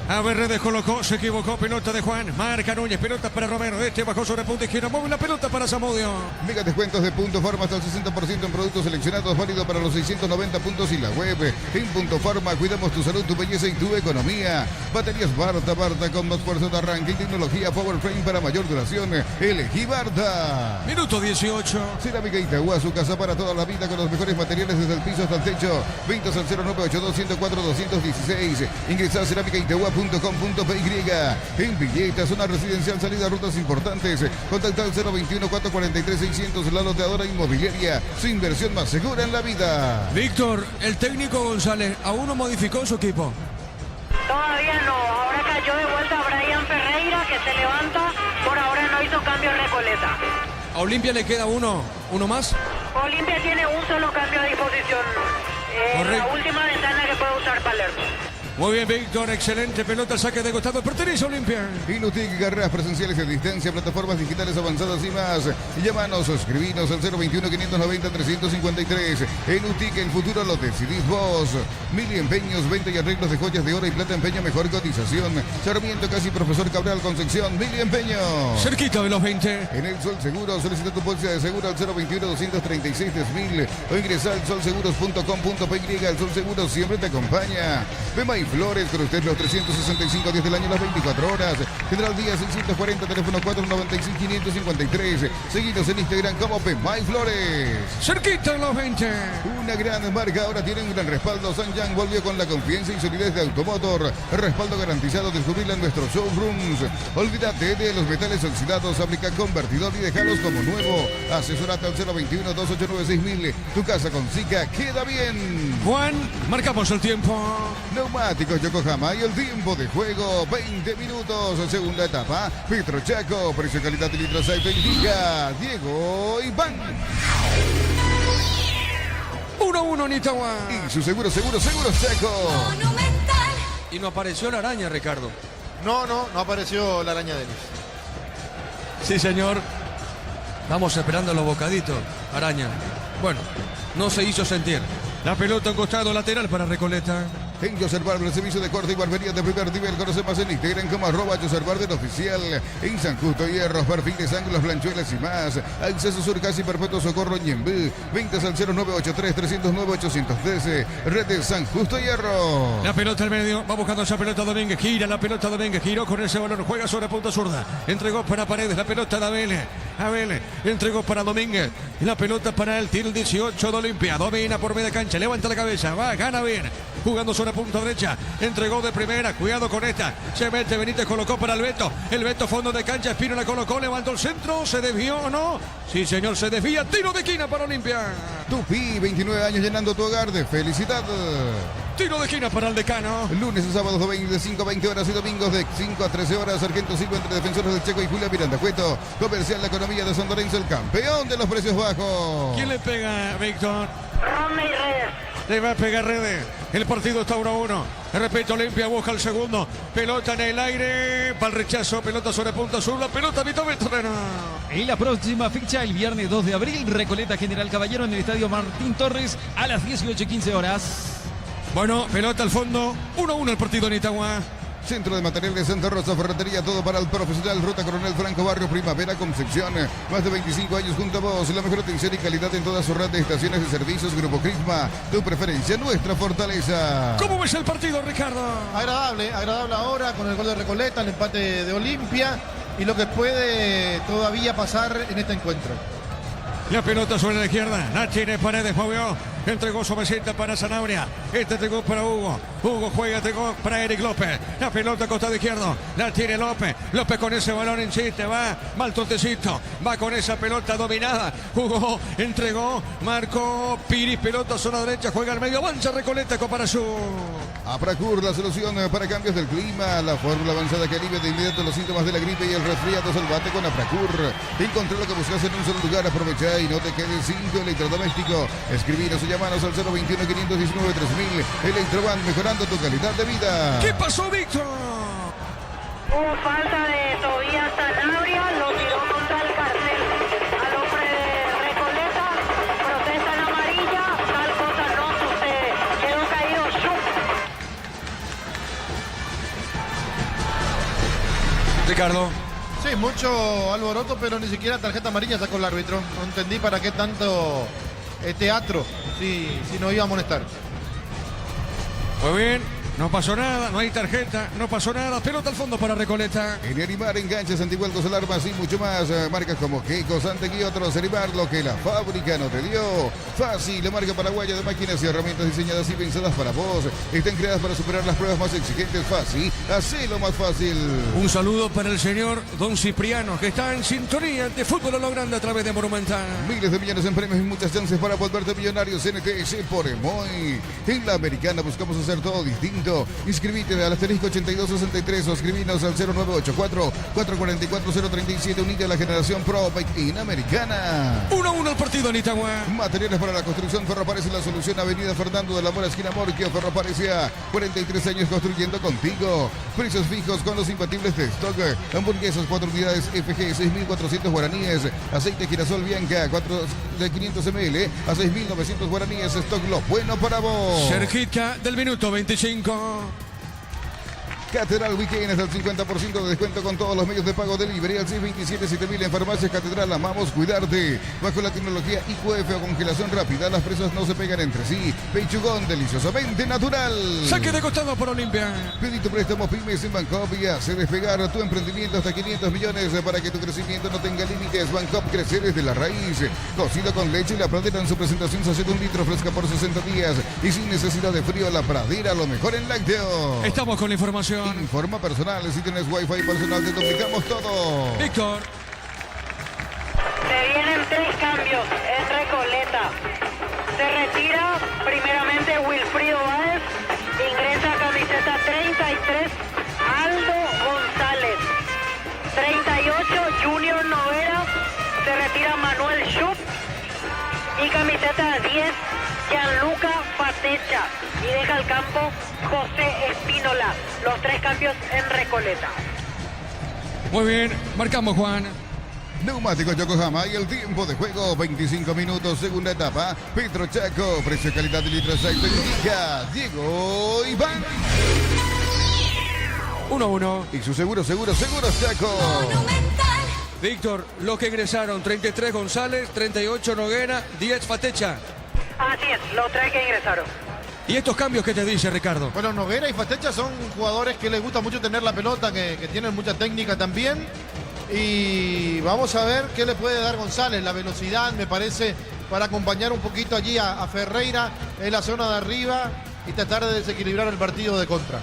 A ver, Redes colocó. Se equivocó. Pelota de Juan. Marca Núñez. Pelota para Romero. Este bajó sobre punta izquierda. Mueve la pelota para Zamudio. Mega descuentos de Punto Farma hasta el 60% en productos seleccionados, válido para los 690 puntos y la web. En Punto Farma cuidamos tu salud, tu belleza y tu economía. Baterías Barta con más fuerza de arranque y tecnología Powerframe para mayor duración. Elegí Barta. Minuto 18. Cerámica Itagua, su casa para toda la vida con los mejores materiales desde el piso hasta el techo. Ventas al 0982-104-216. Ingresa a cerámicaitagua.com.py. En Villeta, zona residencial, salida a rutas importantes. Contacta al 021-443-600, la loteadora inmobiliaria. Su inversión más segura. segura en la vida. Víctor, el técnico González aún no modificó su equipo. Todavía no, ahora cayó de vuelta Brian Ferreira que se levanta, por ahora no hizo cambio en Recoleta. A Olimpia le queda uno más. Olimpia tiene un solo cambio a disposición, la Correcto. última ventana que puede usar Palermo. Muy bien, Víctor, excelente pelota, saque de costado, pertenece a Olimpia. Inutic, carreras presenciales a distancia, plataformas digitales avanzadas y más. Llámanos o escribinos al 021-590-353. Inutic, el futuro lo decidís vos. Mil empeños, venta y arreglos de joyas de oro y plata, empeño, mejor cotización. Sarmiento, casi Profesor Cabral, Concepción, Mil empeños. Cerquita de los 20. En el Sol Seguro, solicita tu póliza de seguro al 021-236-3000 o ingresa al solseguros.com.py. El Sol Seguro siempre te acompaña. Bema y Flores, con usted los 365 días del año, las 24 horas. General Díaz 640, teléfono 496-553. Seguinos en Instagram como Bema y Flores. Cerquita de los 20. Una gran marca, ahora tiene un gran respaldo. Sanjang volvió con la confianza y solidez de Automotor. Respaldo garantizado, descubrirla en nuestros showrooms. Olvídate de los metales oxidados, aplica convertidor y déjalos como nuevo. Asesorate al 021-289-6000. Tu casa con Zika queda bien. Juan, marcamos el tiempo. Neumáticos Yokohama y el tiempo de juego 20 minutos, segunda etapa. Petro Chaco, precio, calidad y litros indica Diego Iván. 1-1 en Itagua. Y su seguro Chaco. Monumental. Y no apareció la araña, Ricardo. No apareció la araña Denis. Sí, señor. Vamos esperando los bocaditos, araña. Bueno, no se hizo sentir. La pelota en costado lateral para Recoleta. En Joseph Barber, servicio de corte y barbería de primer nivel. Conoce más en Instagram como @Joseph Barber oficial. En San Justo, hierros, perfiles, ángulos, blanchuelas y más. Acceso Sur, casi perpetuo socorro Ñembú. Ventas al 0983-309-813. Red de San Justo Hierro. La pelota al medio, va buscando esa pelota Domínguez, gira la pelota Domínguez, giró con ese balón, juega sobre punta zurda, entregó para Paredes, la pelota de Abel, entregó para Domínguez, y la pelota para él, tiene el 18 de Olimpia, domina por media cancha, levanta la cabeza, va, gana bien, jugando sobre punta derecha, entregó de primera, cuidado con esta, se mete Benítez, colocó para el Beto fondo de cancha, Espino la colocó, levantó el centro, se desvió o no, sí señor, se desvía, tiro de esquina para Olimpia. Tupi, 29 años llenando tu hogar de felicidad. Tiro de esquina para el Decano. Lunes y sábados de 5 a 20 horas y domingos de 5 a 13 horas. Sargento Silva entre Defensores del Checo y Julia Miranda Cueto. Comercial La Economía de San Lorenzo, el campeón de los precios bajos. ¿Quién le pega, Víctor? Romney Redes. Le va a pegar Redes. El partido está 1-1. Repito, Olimpia busca el segundo. Pelota en el aire. Para el rechazo. Pelota sobre punta sur. La pelota Vito Torreno. En la próxima fecha, el viernes 2 de abril, Recoleta General Caballero en el Estadio Martín Torres a las 18:15 horas. Bueno, pelota al fondo. 1-1 el partido en Itagua. Centro de Materiales Santa Rosa, ferretería, todo para el profesional. Ruta Coronel Franco, Barrio Primavera, Concepción. Más de 25 años junto a vos. La mejor atención y calidad en toda su red de estaciones de servicios. Grupo Crisma, tu preferencia, nuestra fortaleza. ¿Cómo ves el partido, Ricardo? Agradable ahora con el gol de Recoleta, el empate de Olimpia y lo que puede todavía pasar en este encuentro. La pelota sobre la izquierda. La tiene Paredes, movió. Entregó suavecita para Zanabria. Este entregó para Hugo. Hugo juega, entregó para Eric López. La pelota costado izquierdo. La tiene López. López con ese balón insiste. Va mal tontecito. Va con esa pelota dominada. Jugó, entregó, marcó. Piris, pelota zona derecha. Juega al medio. Avanza Recoleta para su. Apracur, la solución para cambios del clima. La fórmula avanzada que alivia de inmediato los síntomas de la gripe y el resfriado. Salvate con Apracur. Encontré lo que buscas en un solo lugar. Aprovecha y no te quedes sin tu electrodoméstico. Escribiros o llamanos al 021-519-3000. Electroban, mejorando tu calidad de vida. ¿Qué pasó, Víctor? Hubo falta de Tobías Sanabria, lo tiró contra el cartel. Al hombre de Recoleta, protesta en amarilla, tal cosa no sucede. Quedó caído Schupp. Ricardo. Sí, mucho alboroto, pero ni siquiera tarjeta amarilla sacó el árbitro. No entendí para qué tanto teatro si no iba a amonestar. Muy bien. No pasó nada, no hay tarjeta, no pasó nada. Pelota al fondo para Recoleta. En Animar, enganches, antivuelcos, alarmas y mucho más. Marcas como Keiko, Santec y otros. Animar, lo que la fábrica no te dio. Fácil, la marca paraguaya de máquinas y herramientas diseñadas y pensadas para vos. Están creadas para superar las pruebas más exigentes. Fácil, hacelo más fácil. Un saludo para el señor Don Cipriano, que está en sintonía de Fútbol a lo Grande a través de Monumental. Miles de millones en premios y muchas chances para volverte millonario. NTS por Emoy. En la Americana buscamos hacer todo distinto. Inscribite al asterisco 8263 o escribinos al 0984-444-037. Unite a la generación Pro en Americana. 1-1 el partido en Itagua. Materiales para la construcción. Ferropares la solución. Avenida Fernando de la Mora, esquina Morquio. Ferropares ya 43 años construyendo contigo. Precios fijos con los imbatibles de stock. Hamburguesas 4 unidades FG 6.400 guaraníes. Aceite girasol Bianca 4 de 500 ml a 6.900 guaraníes. Stock lo bueno para vos. Cerquita del minuto 25. Catedral Weekend hasta el 50% de descuento con todos los medios de pago delivery al 627-7000 en Farmacias Catedral. Amamos cuidarte. Bajo la tecnología IQF o congelación rápida, las presas no se pegan entre sí. Pechugón deliciosamente natural. Saque de costado por Olimpia. Pedí tu préstamo Pymes en Bancop y hace despegar tu emprendimiento hasta 500 millones para que tu crecimiento no tenga límites. Bancop, crecer desde la raíz. Cocido con leche y la pradera en su presentación se hace de 1 litro fresca por 60 días y sin necesidad de frío. La pradera, lo mejor en lácteo. Estamos con la información. Informa personal, si tienes wifi personal te duplicamos todo. Víctor. Se vienen 3 cambios en Recoleta. Se retira primeramente Wilfrido Báez. Ingresa camiseta 33 Aldo González. 38 Junior Novera. Se retira Manuel Schupp. Y camiseta 10 Gianluca Fatecha. Y deja el campo José Espínola. Los 3 cambios en Recoleta. Muy bien, marcamos, Juan. Neumáticos Yokohama y el tiempo de juego 25 minutos, segunda etapa. Petro Chaco, precio, calidad y litro exacto indica Diego Iván. 1-1. Y su seguros Chaco. Monumental. Víctor, los que ingresaron, 33 González, 38 Noguera, 10 Fatecha. Así es, los 3 que ingresaron. ¿Y estos cambios qué te dice, Ricardo? Bueno, Noguera y Fatecha son jugadores que les gusta mucho tener la pelota, que tienen mucha técnica también. Y vamos a ver qué le puede dar González. La velocidad, me parece, para acompañar un poquito allí a Ferreira en la zona de arriba y tratar de desequilibrar el partido de contra.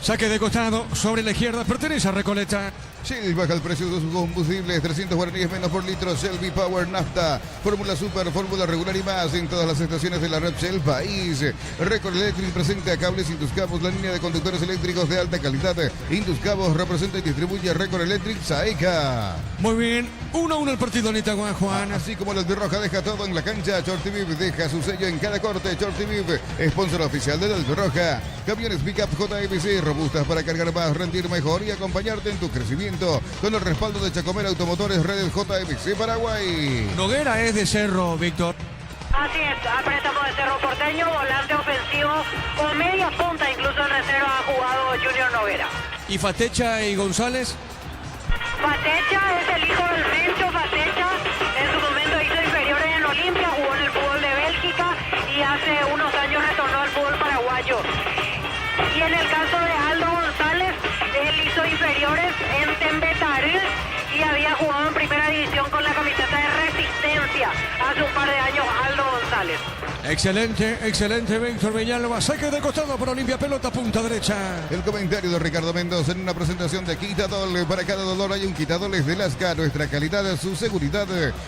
Saque de costado sobre la izquierda, pertenece a Recoleta. Shell baja el precio de sus combustibles, 300 guaraníes menos por litro. Shell Power Nafta, fórmula super, fórmula regular y más en todas las estaciones de la red Shell País. Record Electric presenta cables Induscabos, la línea de conductores eléctricos de alta calidad. Induscabos representa y distribuye Record Electric Saeca. Muy bien, 1-1 el partido en Itagua, Juan. Así como la Albirroja deja todo en la cancha, Chortiviv deja su sello en cada corte. Chortiviv, sponsor oficial de la Albirroja. Camiones Pickup JMC, robustas para cargar más, rendir mejor y acompañarte en tu crecimiento. Con el respaldo de Chacomera Automotores, Redes JMC Paraguay. Noguera es de Cerro, Víctor. Así es, a préstamo de Cerro Porteño, volante ofensivo o media punta, incluso en reserva ha jugado Junior Noguera. ¿Y Fatecha y González? Fatecha es el hijo del Mencho Fatecha, en su momento hizo inferiores en Olimpia, jugó en el fútbol de Bélgica y hace unos años retornó al fútbol paraguayo. Y en el caso de Aldo González, él hizo inferiores en Tembetarú y había jugado en primera división con la camiseta de Resistencia hace un par de años. Aldo González. Excelente, Víctor Villalba. Saque de costado para Olimpia, pelota punta derecha. El comentario de Ricardo Mendoza en una presentación de Quitadol. Para cada dolor hay un Quitadol de Lasca. Nuestra calidad, su seguridad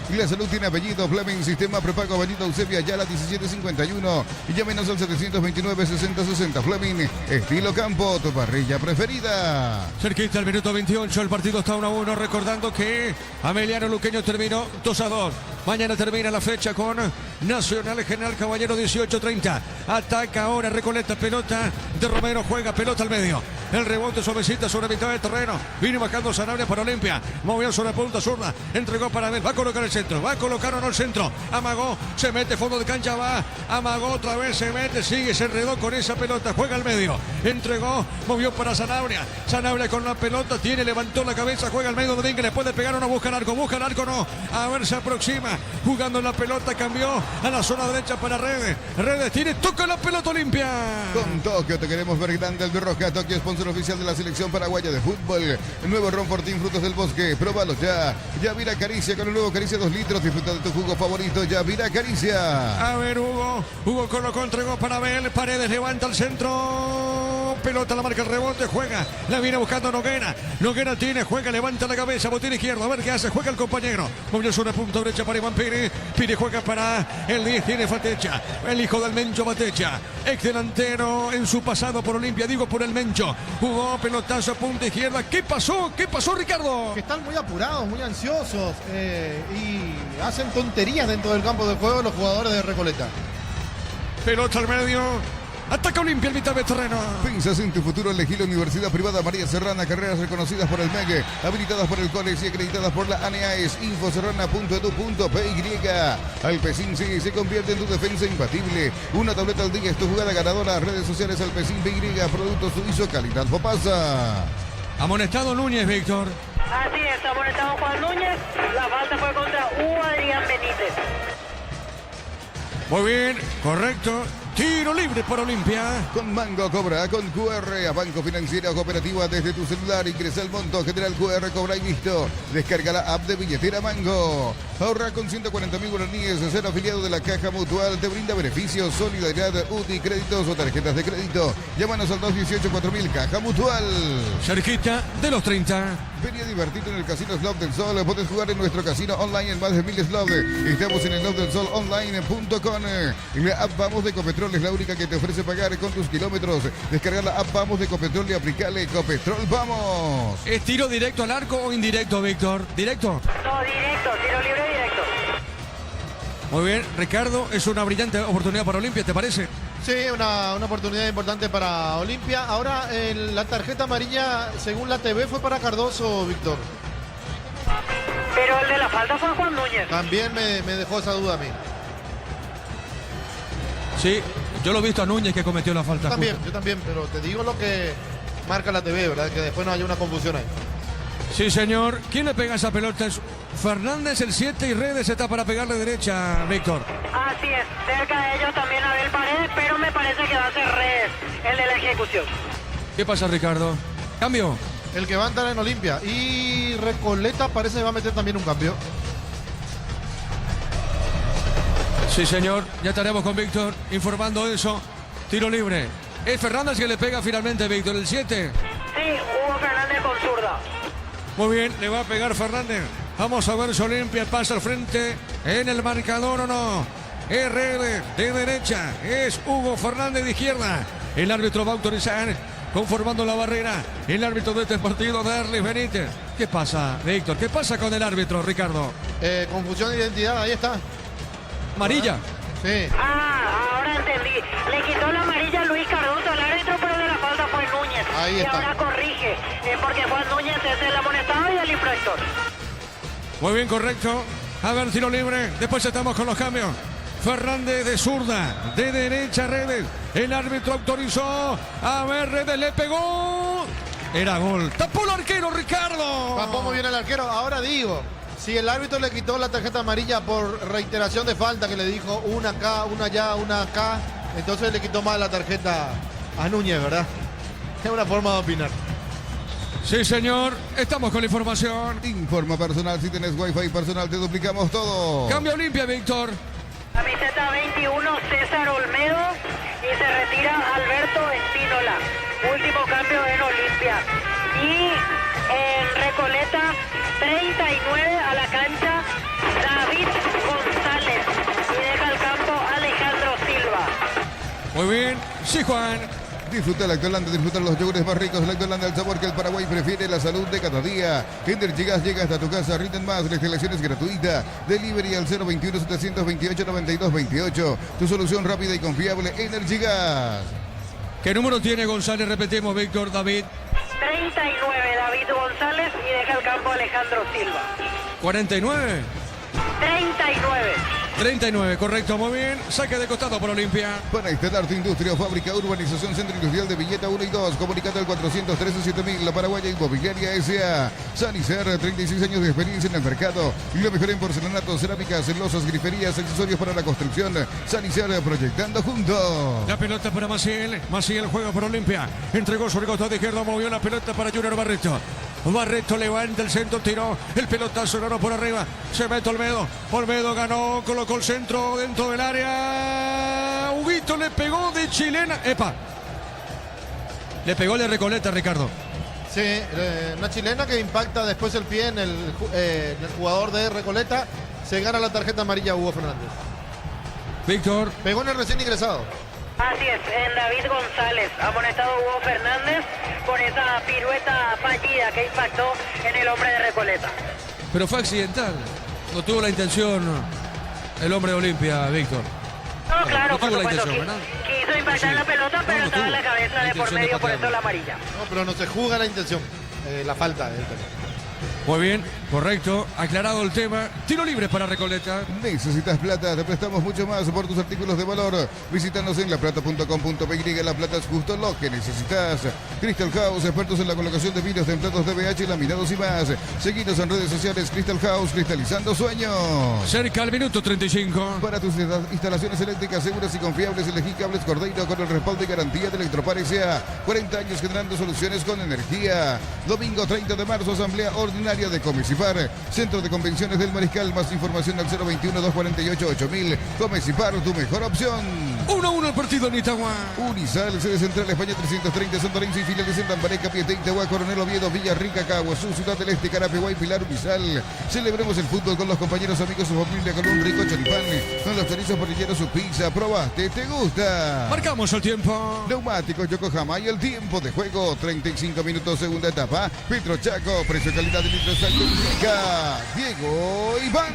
y la salud tiene apellido. Fleming, sistema prepago Benito Eusebio Ayala 1751. Y llámenos al 729-6060. Fleming, estilo campo, tu parrilla preferida. Cerquita el minuto 28, el partido está 1-1. Recordando que Ameliano Luqueño terminó 2-2. Mañana termina la fecha con Nacional General Caballero 18-30. Ataca ahora Recoleta, pelota de Romero, juega pelota al medio. El rebote suavecita sobre mitad del terreno. Viene bajando Sanabria para Olimpia. Movió sobre punta zurda. Entregó para Abel. Va a colocar el centro. Va a colocar o no el centro. Amagó. Se mete fondo de cancha. Va. Amagó otra vez. Se mete. Sigue. Se enredó con esa pelota. Juega al medio. Entregó. Movió para Sanabria. Sanabria con la pelota. Tiene. Levantó la cabeza. Juega al medio. Domínguez le puede pegar o no. Busca el arco. Busca el arco. No. A ver, se aproxima. Jugando la pelota. Cambió a la zona derecha. derecha para Redes. Redes tiene, toca la pelota Olimpia. Con Tokio te queremos ver grande el de Roja. Tokio, sponsor oficial de la selección paraguaya de fútbol. El nuevo Ron Fortín Frutos del Bosque. Próbalo ya. Yavira Caricia con el nuevo Caricia 2 litros. Disfruta de tu jugo favorito. Yavira Caricia. A ver, Hugo colocó, entregó para Abel. Paredes levanta al centro. Pelota, la marca el rebote, juega. La viene buscando Noguera. Noguera tiene, juega, levanta la cabeza. Botín izquierdo. A ver qué hace. Juega el compañero. Movió sobre punta derecha para Iván Piri. Piri juega para el 10. Tiene Fatecha. El hijo del Mencho Fatecha. Ex delantero en su pasado por Olimpia. Digo por el Mencho. Jugó pelotazo, punta izquierda. ¿Qué pasó? ¿Qué pasó, Ricardo? Que están muy apurados, muy ansiosos y hacen tonterías dentro del campo de juego los jugadores de Recoleta. Pelota al medio. Ataca Olimpia el mitad de terreno. Piensas en tu futuro, elegí la Universidad Privada María Serrana, carreras reconocidas por el MEG, habilitadas por el COLEX y acreditadas por la ANEAES. Infoserrana.edu.py. Alpecin sí se convierte en tu defensa imbatible. Una tableta al día es tu jugada ganadora. Redes sociales Alpecin PY, producto suizo, calidad Fopasa. Amonestado Núñez, Víctor. Así es, amonestado Juan Núñez. La falta fue contra Hugo Adrián Benítez. Muy bien, correcto. Tiro libre por Olimpia. Con Mango cobra con QR a Banco Financiera Cooperativa desde tu celular. Ingresa el monto, general QR, cobra y listo. Descarga la app de billetera Mango. Ahorra con 140.000 guaraníes. Ser afiliado de la Caja Mutual te brinda beneficios, solidaridad, UTI, créditos o tarjetas de crédito. Llámanos al 218-4000 Caja Mutual. Cerquita de los 30. Ven a divertirte en el Casino Slot del Sol. Podés jugar en nuestro casino online en más de 1000 slots. Estamos en el slotdelsolonline.com. La app Vamos de Ecopetrol es la única que te ofrece pagar con tus kilómetros. Descarga la app Vamos de Ecopetrol y aplicale Ecopetrol. ¡Vamos! ¿Es tiro directo al arco o indirecto, Víctor? ¿Directo? No, directo, tiro libre directo. Muy bien, Ricardo, es una brillante oportunidad para Olimpia, ¿te parece? Sí, una oportunidad importante para Olimpia. Ahora la tarjeta amarilla, según la TV, fue para Cardoso, Víctor. Pero el de la falta fue Juan Núñez. También me dejó esa duda a mí. Sí, yo lo he visto a Núñez que cometió la falta. Yo también, pero te digo lo que marca la TV, ¿verdad? Que después no haya una confusión ahí. Sí, señor. ¿Quién le pega esa pelota? Es Fernández, el 7, y Redes está para pegarle derecha, Víctor. Así es, cerca de ellos también Abel Paredes, pero me parece que va a ser Redes, el de la ejecución. ¿Qué pasa, Ricardo? ¿Cambio? El que va a entrar en Olimpia. Y Recoleta parece que va a meter también un cambio. Sí, señor. Ya estaremos con Víctor informando eso. Tiro libre. Es Fernández que le pega finalmente, Víctor, el 7. Sí, Hugo Fernández con zurda. Muy bien, le va a pegar Fernández. Vamos a ver si Olimpia pasa al frente en el marcador o no. Es Redes de derecha. Es Hugo Fernández de izquierda. El árbitro va a autorizar, conformando la barrera. El árbitro de este partido, Darlis Benítez. ¿Qué pasa, Víctor? ¿Qué pasa con el árbitro, Ricardo? Confusión de identidad, ahí está. Amarilla. Sí. Ahora entendí. Le quitó la amarilla a Luis Cardoso al árbitro, pero de la falta fue Núñez. Ahí y está. ahora corrige, porque Juan Núñez es el amonestado y el infractor. Muy bien, correcto. A ver, tiro libre. Después estamos con los cambios. Fernández de zurda, de derecha Redes. El árbitro autorizó. A ver, Redes le pegó. Era gol. Tapó el arquero, Ricardo. Tapó muy bien el arquero. Ahora digo, si el árbitro le quitó la tarjeta amarilla por reiteración de falta, que le dijo una acá, una allá, una acá, entonces le quitó más la tarjeta a Núñez, ¿verdad? Es una forma de opinar. Sí, señor. Estamos con la información. Informa personal, si tenés wifi personal te duplicamos todo. Cambio Olimpia, Víctor. Camiseta 21, César Olmedo, y se retira Alberto Espínola. Último cambio en Olimpia. Y en Recoleta, 39 a la cancha, David González. Y deja el campo Alejandro Silva. Muy bien. Sí, Juan. Disfruta la Lactolanda, disfruta los yogures más ricos. Lactolanda, el sabor que el Paraguay prefiere, la salud de cada día. Energygas llega hasta tu casa, rinden más. La instalación es gratuita. Delivery al 021-728-9228. Tu solución rápida y confiable, Energygas. ¿Qué número tiene González? Repetimos, Víctor, David. 39 David González y deja el campo Alejandro Silva. 49. 39. 39, correcto, muy bien. Saque de costado por Olimpia. Para instalar tu industria o fábrica, urbanización Centro Industrial de Villeta 1 y 2. Comunicate al 413-7000. La Paraguaya Inmobiliaria S.A. Sanicer, 36 años de experiencia en el mercado. Y lo mejor en porcelanato, cerámicas, celosas, griferías, accesorios para la construcción. Sanicer, proyectando juntos. La pelota para Maciel. Maciel juega por Olimpia. Entregó sobre el costado izquierdo, movió la pelota para Junior Barreto. Barreto levanta el centro, tiró el pelotazo sonoro por arriba. Se mete Olmedo. Olmedo ganó, colocó el centro dentro del área. Huguito le pegó de chilena. ¡Epa! Le pegó de Recoleta, Ricardo. Sí, una chilena que impacta después el pie en el jugador de Recoleta. Se gana la tarjeta amarilla Hugo Fernández. Víctor. Pegó en el recién ingresado. Así es, en David González, amonestado Hugo Fernández con esa pirueta fallida que impactó en el hombre de Recoleta. Pero fue accidental. No tuvo la intención el hombre de Olimpia, Víctor. No, claro, no por tuvo la supuesto, intención, ¿verdad? quiso impactar Sí. la pelota, pero No estaba en tuvo la cabeza la de por intención de medio, por eso patearla. la amarilla. No, pero no se juzga la intención, la falta del tema. Muy bien, correcto. Aclarado el tema. Tiro libre para Recoleta. Necesitas plata, te prestamos mucho más por tus artículos de valor. Visítanos en laplata.com.py. La Plata es justo lo que necesitas. Crystal House, expertos en la colocación de vidrios, templados de BH, laminados y más. Seguinos en redes sociales. Crystal House, cristalizando sueños. Cerca al minuto 35. Para tus instalaciones eléctricas seguras y confiables, elegí Cables Cordeiro con el respaldo y garantía de Electropar S.A. 40 años generando soluciones con energía. Domingo 30 de marzo, asamblea ordinaria de Comecipar, Centro de Convenciones del Mariscal. Más información al 021-248-8000. Comecipar, tu mejor opción. 1-1 el partido en Itagua. Unisal, sede central España 330, Santorense y filiales en Lambaré, Capiatá, Itagua, Coronel Oviedo, Villarrica, Caguazú, Ciudad del Este, Carapeguá y Pilar. Unisal. Celebremos el fútbol con los compañeros, amigos, su familia, con un rico choripán, con los chorizos parrilleros, su pizza. ¿Probaste? ¿Te gusta? Marcamos el tiempo. Neumáticos Yokohama y el tiempo de juego, 35 minutos, segunda etapa. Petro Chaco, precio calidad de litros alto indica Diego Iván.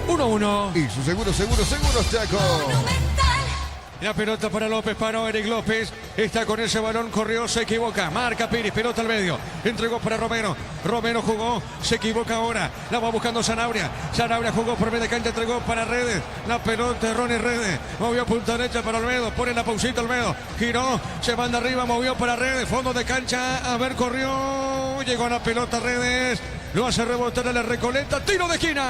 1-1. Y su seguros Chaco. La pelota para López, paró Eric López. Está con ese balón, corrió, se equivoca. Marca Pires, pelota al medio. Entregó para Romero. Romero jugó, se equivoca ahora. La va buscando Sanabria. Sanabria jugó por media cancha, entregó para Redes. La pelota de Ronnie Redes. Movió a punta derecha para Olmedo. Pone la pausita Olmedo. Giró, se manda arriba, movió para Redes. Fondo de cancha. A ver, corrió. Llegó a la pelota Redes. Lo hace rebotar a la Recoleta. Tiro de esquina.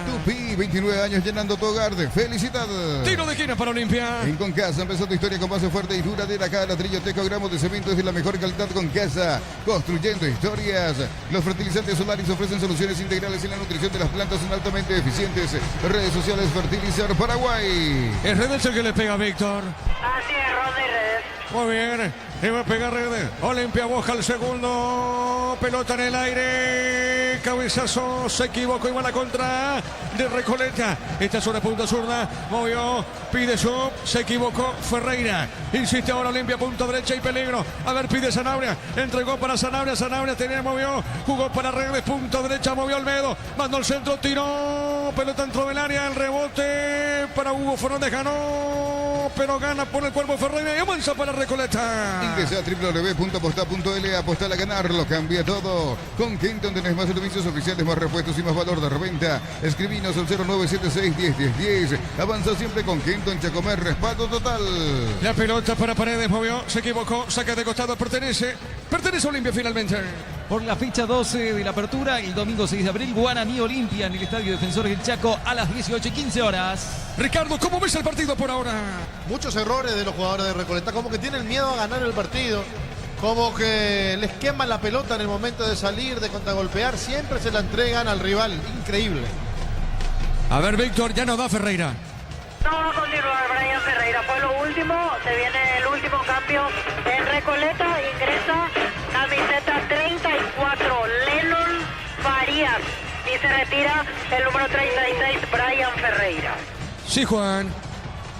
Tupi, 29 años llenando tu hogar de felicidad. Tiro de esquina para Olimpia. En Concasa empezó tu historia con base fuerte y duradera. Cada ladrillo Teco, gramos de cemento es de la mejor calidad. Concasa, construyendo historias. Los fertilizantes Solaris ofrecen soluciones integrales en la nutrición de las plantas, son altamente eficientes. Redes sociales Fertilizar Paraguay. Es Redes el que le pega a Víctor. Así es, Ronnie Redes. Muy bien, le va a pegar Redes. Olimpia busca el segundo. Pelota en el aire. Cabezazo, se equivocó, iba a la contra de Recoleta. Esta es una punta zurda. Movió, pide sub, se equivocó Ferreira. Insiste ahora Olimpia, punta derecha y peligro. A ver, pide Sanabria. Entregó para Sanabria. Sanabria tenía, movió. Jugó para Redes, punta derecha, movió Olmedo. Mandó el centro, tiró. Pelota entró del área. El rebote para Hugo Fernández, ganó. Pero gana por el cuerpo Ferreira y avanza para Recoleta. Ingresa a www.aposta.l, apostar a ganar, lo cambia todo. Con Kenton tenés más servicios oficiales, más repuestos y más valor de reventa. Escribinos al 0976-101010. Avanza siempre con Kenton, Chacomer, respaldo total. La pelota para Paredes, movió, se equivocó, saca de costado, pertenece a Olimpia finalmente. Por la fecha 12 de la apertura, el domingo 6 de abril, Guaraní Olimpia en el Estadio Defensores del Chaco a las 18:15 horas. Ricardo, ¿cómo ves el partido por ahora? Muchos errores de los jugadores de Recoleta, como que tienen miedo a ganar el partido, como que les queman la pelota en el momento de salir, de contragolpear, siempre se la entregan al rival, increíble. A ver, Víctor, ya no da Ferreira. No va a continuar Brian Ferreira, fue lo último, se viene el último cambio en Recoleta, ingresa camiseta 34, Lennon Farías, y se retira el número 36, Brian Ferreira. Sí, Juan.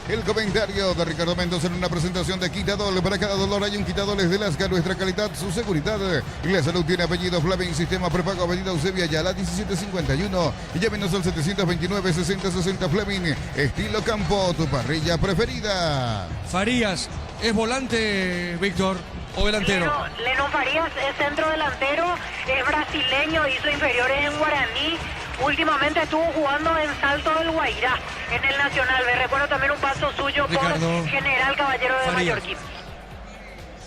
El comentario de Ricardo Mendoza en una presentación de Quitadol. Para cada dolor hay un Quitadol es de Lasca, nuestra calidad, su seguridad. La salud tiene apellido Flavin, sistema prepago, avenida Eusebia, Yala 1751. Y llámenos al 729-6060 Fleming. Estilo campo, tu parrilla preferida. Farías, ¿es volante, Víctor, o delantero? Lennon Farías es centro delantero, es brasileño, hizo inferiores en Guaraní, últimamente estuvo jugando en Salto del Guairá, en el Nacional. Me recuerdo también un paso suyo Ricardo. por General Caballero de Farías. Mallorquín.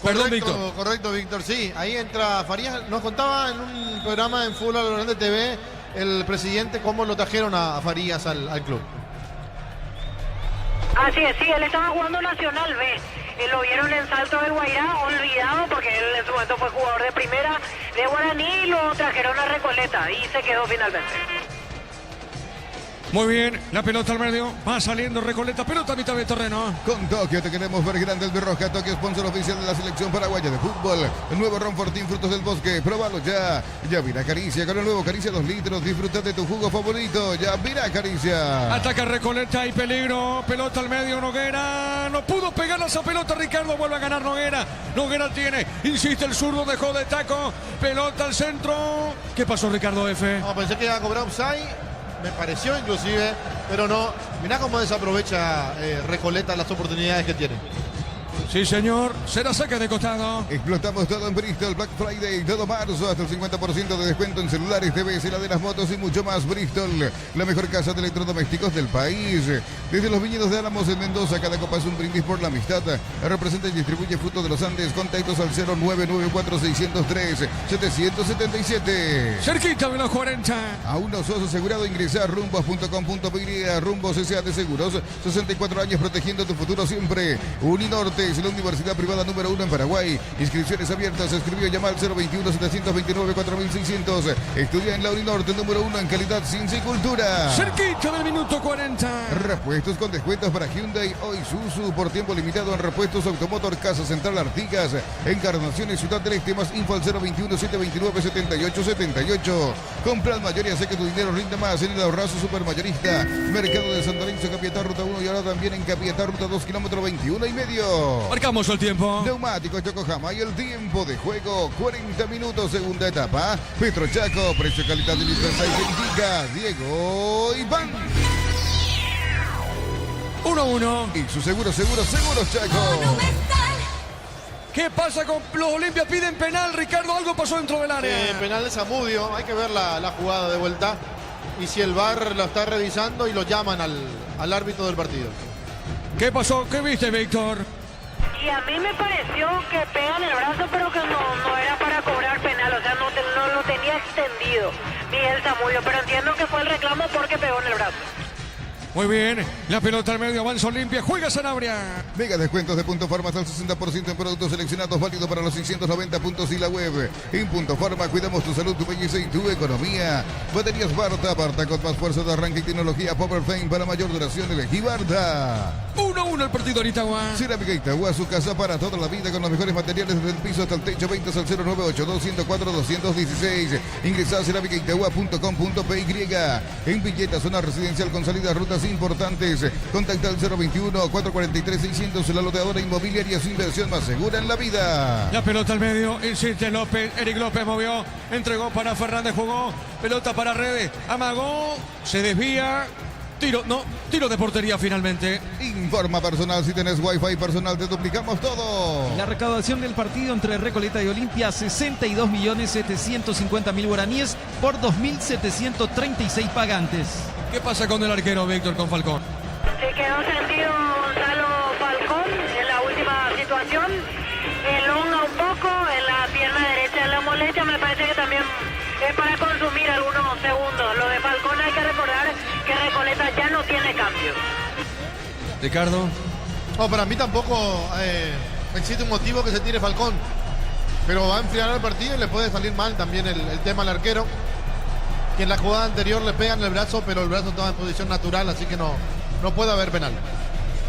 Perdón, Correcto, Víctor. correcto, Víctor. Sí, ahí entra Farías. Nos contaba en un programa en Fútbol a lo Grande TV el presidente cómo lo trajeron a Farías al club. Así es, sí, él estaba jugando Nacional B. Lo vieron en Salto del Guairá, olvidado, porque él en su momento fue jugador de primera de Guaraní y lo trajeron a Recoleta y se quedó finalmente. Muy bien, la pelota al medio, va saliendo Recoleta, pelota a mitad de terreno. Con Tokio te queremos ver grande el Birroja. Tokio, sponsor oficial de la selección paraguaya de fútbol. El nuevo Ron Fortín Frutos del Bosque. Próbalo ya. Ya mira Caricia con el nuevo Caricia 2 litros. Disfruta de tu jugo favorito. Ya mira Caricia. Ataca Recoleta y peligro, pelota al medio, Noguera. No pudo pegarle esa pelota, Ricardo, vuelve a ganar Noguera. Noguera tiene, insiste el zurdo, dejó de taco. Pelota al centro. ¿Qué pasó, Ricardo F? No, pensé que iba a cobrar offside. Me pareció inclusive, pero no. Mirá cómo desaprovecha Recoleta las oportunidades que tiene. Sí, señor, será saque de costado. Explotamos todo en Bristol, Black Friday, todo marzo, hasta el 50% de descuento en celulares, TVs, heladeras, motos y mucho más. Bristol, la mejor casa de electrodomésticos del país. Desde los viñedos de Álamos en Mendoza, cada copa es un brindis por la amistad. Representa y distribuye Frutos de los Andes. Contactos al 0994-603-777. Cerquita de los 40. Aún no sos asegurado, ingresar a rumbos.com.py. Rumbos S.A. de Seguros, 64 años protegiendo tu futuro siempre. Uninorte es la universidad privada número 1 en Paraguay. Inscripciones abiertas. Escribió llamar al 021-729-4600. Estudia en la Uninorte número 1 en calidad, ciencia y cultura. Cerquita del minuto 40. Repuestos con descuentos para Hyundai o Isuzu por tiempo limitado en Repuestos Automotor Casa Central Artigas. Encarnaciones Ciudad del Este. Más info al 021-729-7878. Compra al mayor y hace que tu dinero rinda más en el ahorrazo supermayorista. Mercado de San Lorenzo, Capiatá, Ruta 1 y ahora también en Capiatá, Ruta 2, kilómetro 21,5. Marcamos el tiempo. Neumáticos Yokohama y el tiempo de juego, 40 minutos, segunda etapa. Petro Chaco, precio, calidad y limpieza y indica Diego Iván. 1-1. Y su seguros Chaco. Monumental. ¿Qué pasa con los Olimpia? Piden penal, Ricardo, algo pasó dentro del área. Penal de Zamudio, hay que ver la jugada de vuelta. Y si el VAR lo está revisando y lo llaman al árbitro del partido. ¿Qué pasó? ¿Qué viste, Víctor? Y a mí me pareció que pega en el brazo, pero que no era para cobrar penal, o sea, no lo tenía extendido Miguel Zamudio, pero entiendo que fue el reclamo porque pegó en el brazo. Muy bien, la pelota al medio, avanza Olimpia, juega Sanabria. Mega descuentos de Punto Farma hasta el 60% en productos seleccionados, válido para los 690 puntos y la web. En Punto Farma cuidamos tu salud, tu belleza y tu economía. Baterías Barta con más fuerza de arranque y tecnología Power Flame para mayor duración. Elegí Barta. 1-1 el partido en Itagua. Cerámica Itagua, su casa para toda la vida con los mejores materiales desde el piso hasta el techo. Ventas al 098-204-216. Ingresá a cerámicaitagua.com.py. En Villeta, zona residencial con salida a rutas importantes. Contacta al 021-443-600. La loteadora inmobiliaria, su inversión más segura en la vida. La pelota al medio, insiste López. Eric López movió, entregó para Fernández, jugó. Pelota para Redes, amagó, se desvía. Tiro de portería finalmente. Informa personal, si tenés wifi personal te duplicamos todo. La recaudación del partido entre Recoleta y Olimpia, 62.750.000 guaraníes por 2.736 pagantes. ¿Qué pasa con el arquero Víctor, con Falcón? Se quedó sentido Gonzalo Falcón en la última situación, elonga un poco en la pierna derecha de la molestia, me parece que también es para consumir algunos segundos. Lo de Falcón hay que recordar que Recoleta ya no tiene cambio. Ricardo. No, para mí tampoco existe un motivo que se tire Falcón. Pero va a enfriar el partido y le puede salir mal también el tema al arquero. Que en la jugada anterior le pegan el brazo, pero el brazo estaba en posición natural, así que no puede haber penal.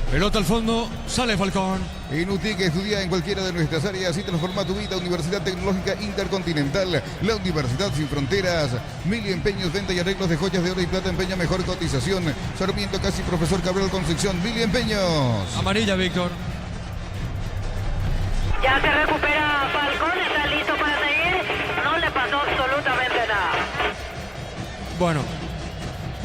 Pelota al fondo, sale Falcón. Inutic, estudia en cualquiera de nuestras áreas y transforma tu vida. Universidad Tecnológica Intercontinental, la Universidad Sin Fronteras. Mil empeños, venta y arreglos de joyas de oro y plata. Empeña mejor cotización. Sarmiento Casi Profesor Cabral Concepción. Mil empeños. Amarilla, Víctor. Ya se recupera Falcón, está listo para seguir, no le pasó absolutamente nada. Bueno,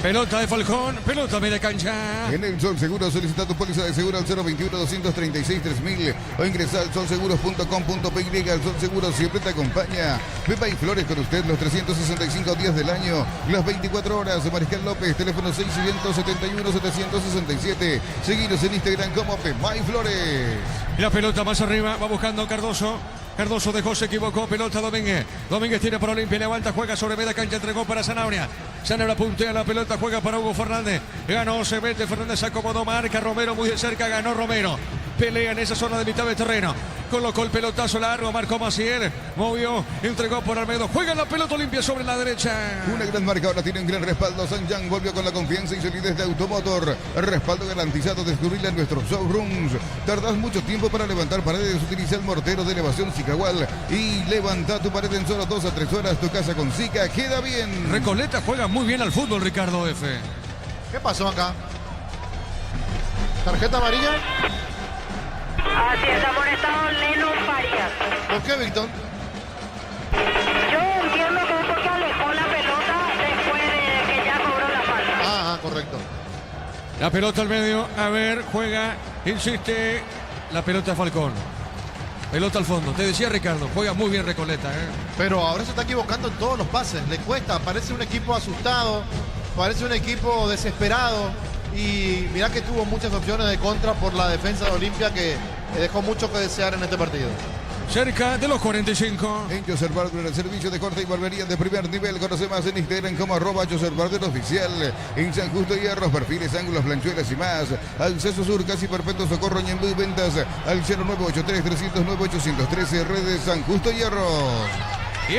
Pelota de Falcón, pelota media cancha. En el Sol Seguro solicita tu póliza de seguro al 021-236-3000 o ingresa al solseguros.com.py. El Sol Seguro siempre te acompaña. Pepa y Flores con usted los 365 días del año, las 24 horas. Mariscal López, teléfono 671-767. Seguinos en Instagram como Pepa y Flores. La pelota más arriba, va buscando Cardoso. Cardoso dejó, se equivocó, pelota Domínguez. Domínguez tiene para Olimpia, levanta, juega sobre media cancha, entregó para Zanabria. Zanabria puntea la pelota, juega para Hugo Fernández. Ganó, se mete, Fernández acomodó, marca Romero muy de cerca, ganó Romero. Pelea en esa zona de mitad de terreno. Colocó el pelotazo largo, marcó Maciel. Movió, entregó por Almedo. Juega la pelota Olimpia sobre la derecha. Una gran marca, ahora tiene un gran respaldo. Sanjang volvió con la confianza y solidez de Automotor. Respaldo garantizado, descubrirla en nuestros showrooms. Tardás mucho tiempo para levantar paredes. Utiliza el mortero de elevación Sicagual y levanta tu pared en solo 2 a 3 horas. Tu casa con Sica queda bien. Recoleta juega muy bien al fútbol, Ricardo F. ¿Qué pasó acá? ¿Tarjeta amarilla? Así es, amonestado Lennon Farías. ¿Por qué, Víctor? Yo entiendo que es porque alejó la pelota después de que ya cobró la falta. Ah, correcto. La pelota al medio, a ver, juega, insiste, la pelota de Falcón. Pelota al fondo, te decía Ricardo, juega muy bien Recoleta. Pero ahora se está equivocando en todos los pases, le cuesta, parece un equipo asustado, parece un equipo desesperado y mirá que tuvo muchas opciones de contra por la defensa de Olimpia que dejó mucho que desear en este partido. Cerca de los 45. En Joseph Barber, el servicio de corte y barbería de primer nivel. Conoce más en Instagram como @Joseph Barber Oficial. En San Justo Hierros, perfiles, ángulos, planchuelas y más. Acceso Sur, casi perfecto socorro, Ñembú y ventas al 0983-309-813. Redes San Justo Hierros. ¿Y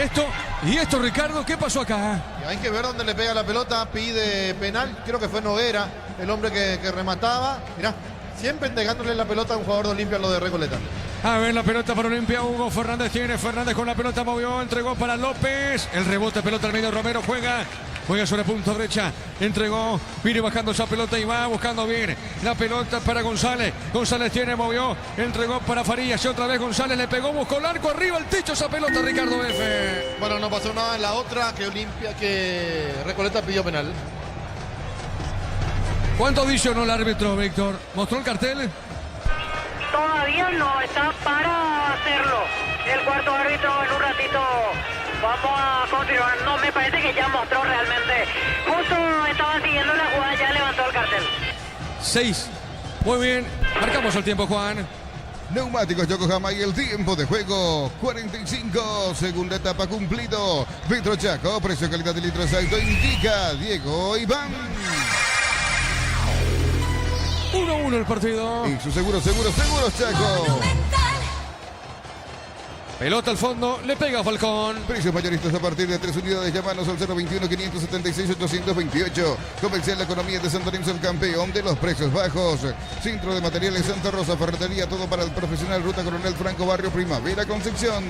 esto, Ricardo, qué pasó acá? Y hay que ver dónde le pega la pelota, pide penal, creo que fue Noguera, el hombre que remataba. Mirá, siempre entregándole la pelota a un jugador de Olimpia, lo de Recoleta. A ver la pelota para Olimpia, Hugo Fernández tiene, Fernández con la pelota movió, entregó para López, el rebote, pelota al medio, Romero juega sobre punto derecha, entregó, viene bajando esa pelota y va buscando bien la pelota para González, González tiene, movió, entregó para Farías y otra vez González le pegó, buscó el arco arriba, el techo esa pelota, Ricardo F. Bueno, no pasó nada en la otra, que Recoleta pidió penal. ¿Cuánto adicionó el árbitro, Víctor? ¿Mostró el cartel? Todavía no está para hacerlo. El cuarto árbitro en un ratito vamos a confirmar. No, me parece que ya mostró realmente. Justo estaba siguiendo la jugada, ya levantó el cartel. 6. Muy bien. Marcamos el tiempo, Juan. Neumáticos Yokohama y el tiempo de juego 45, segunda etapa cumplido. Petro Chaco, precio calidad de litro exacto, indica Diego Iván. 1-1 el partido. Y su seguro Chaco. Pelota al fondo, le pega a Falcón. Precios mayoristas a partir de 3 unidades. Llámanos al 021-576-828. Comercial La Economía de Santo Niño, el campeón de los precios bajos. Centro de Materiales Santa Rosa, ferretería, todo para el profesional. Ruta Coronel Franco, Barrio Primavera, Concepción.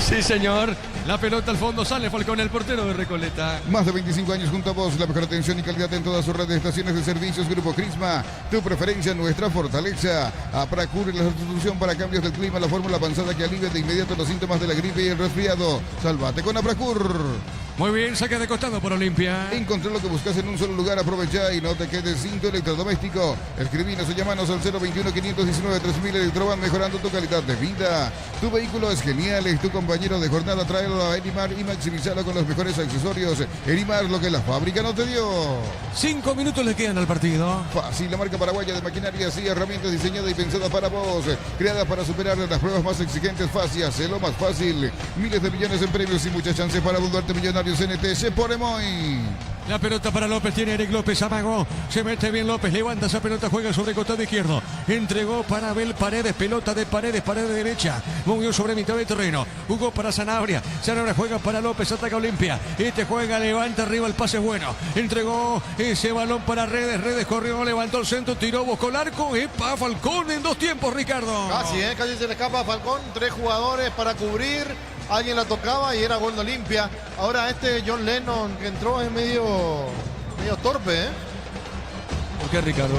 Sí, señor. La pelota al fondo, sale Falcón, el portero de Recoleta. Más de 25 años junto a vos, la mejor atención y calidad en todas sus redes de estaciones de servicios. Grupo Crisma, tu preferencia, nuestra fortaleza. Apracur, la sustitución para cambios del clima, la fórmula avanzada que alivia de inmediato los síntomas de la gripe y el resfriado. Sálvate con Apracur. Muy bien, saque de costado por Olimpia. Encontré lo que buscas en un solo lugar, aprovecha y no te quedes sin tu electrodoméstico. Escribinos o llamanos al 021-519-3000. Electroban, mejorando tu calidad de vida. Tu vehículo es genial, es tu compañero de jornada. Tráelo a Elimar y maximizarlo con los mejores accesorios. Elimar, lo que la fábrica no te dio. 5 minutos le quedan al partido. Fácil, la marca paraguaya de maquinarias y herramientas diseñada y pensada para vos. Creada para superar las pruebas más exigentes. Fácil, hazlo más fácil. Miles de millones en premios y muchas chances para volverte millonario. NTC por Emoy. La pelota para López, tiene Eric López, amagó, se mete bien López, levanta esa pelota, juega sobre el costado izquierdo, entregó para Abel Paredes, pelota de Paredes, pared derecha, movió sobre mitad de terreno, jugó para Sanabria, Sanabria juega para López, ataca Olimpia, juega, levanta arriba, el pase es bueno, entregó ese balón para Redes, Redes corrió, levantó el centro, tiró, buscó el arco, para Falcón en 2 tiempos, Ricardo. Casi se le escapa a Falcón, 3 jugadores para cubrir. Alguien la tocaba y era gol de Olimpia. Ahora John Lennon que entró es medio torpe, ¿eh? ¿Por qué, Ricardo?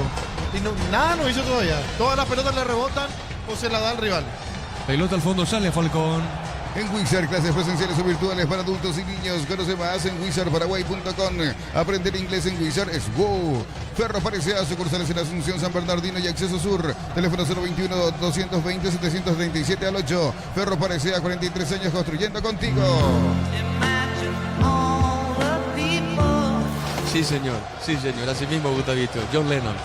Y nada no hizo todavía. Todas las pelotas le rebotan o se la da al rival. Pelota al fondo, sale Falcón. En Wizard, clases presenciales o virtuales para adultos y niños. Conoce más en wizardparaguay.com. Aprender inglés en Wizard es wow. Ferro Parecea, sucursales en Asunción, San Bernardino y Acceso Sur. Teléfono 021-220-737 al 8. Ferro Parecea, 43 años construyendo contigo. Sí, señor, así mismo, Gustavito, John Lennon.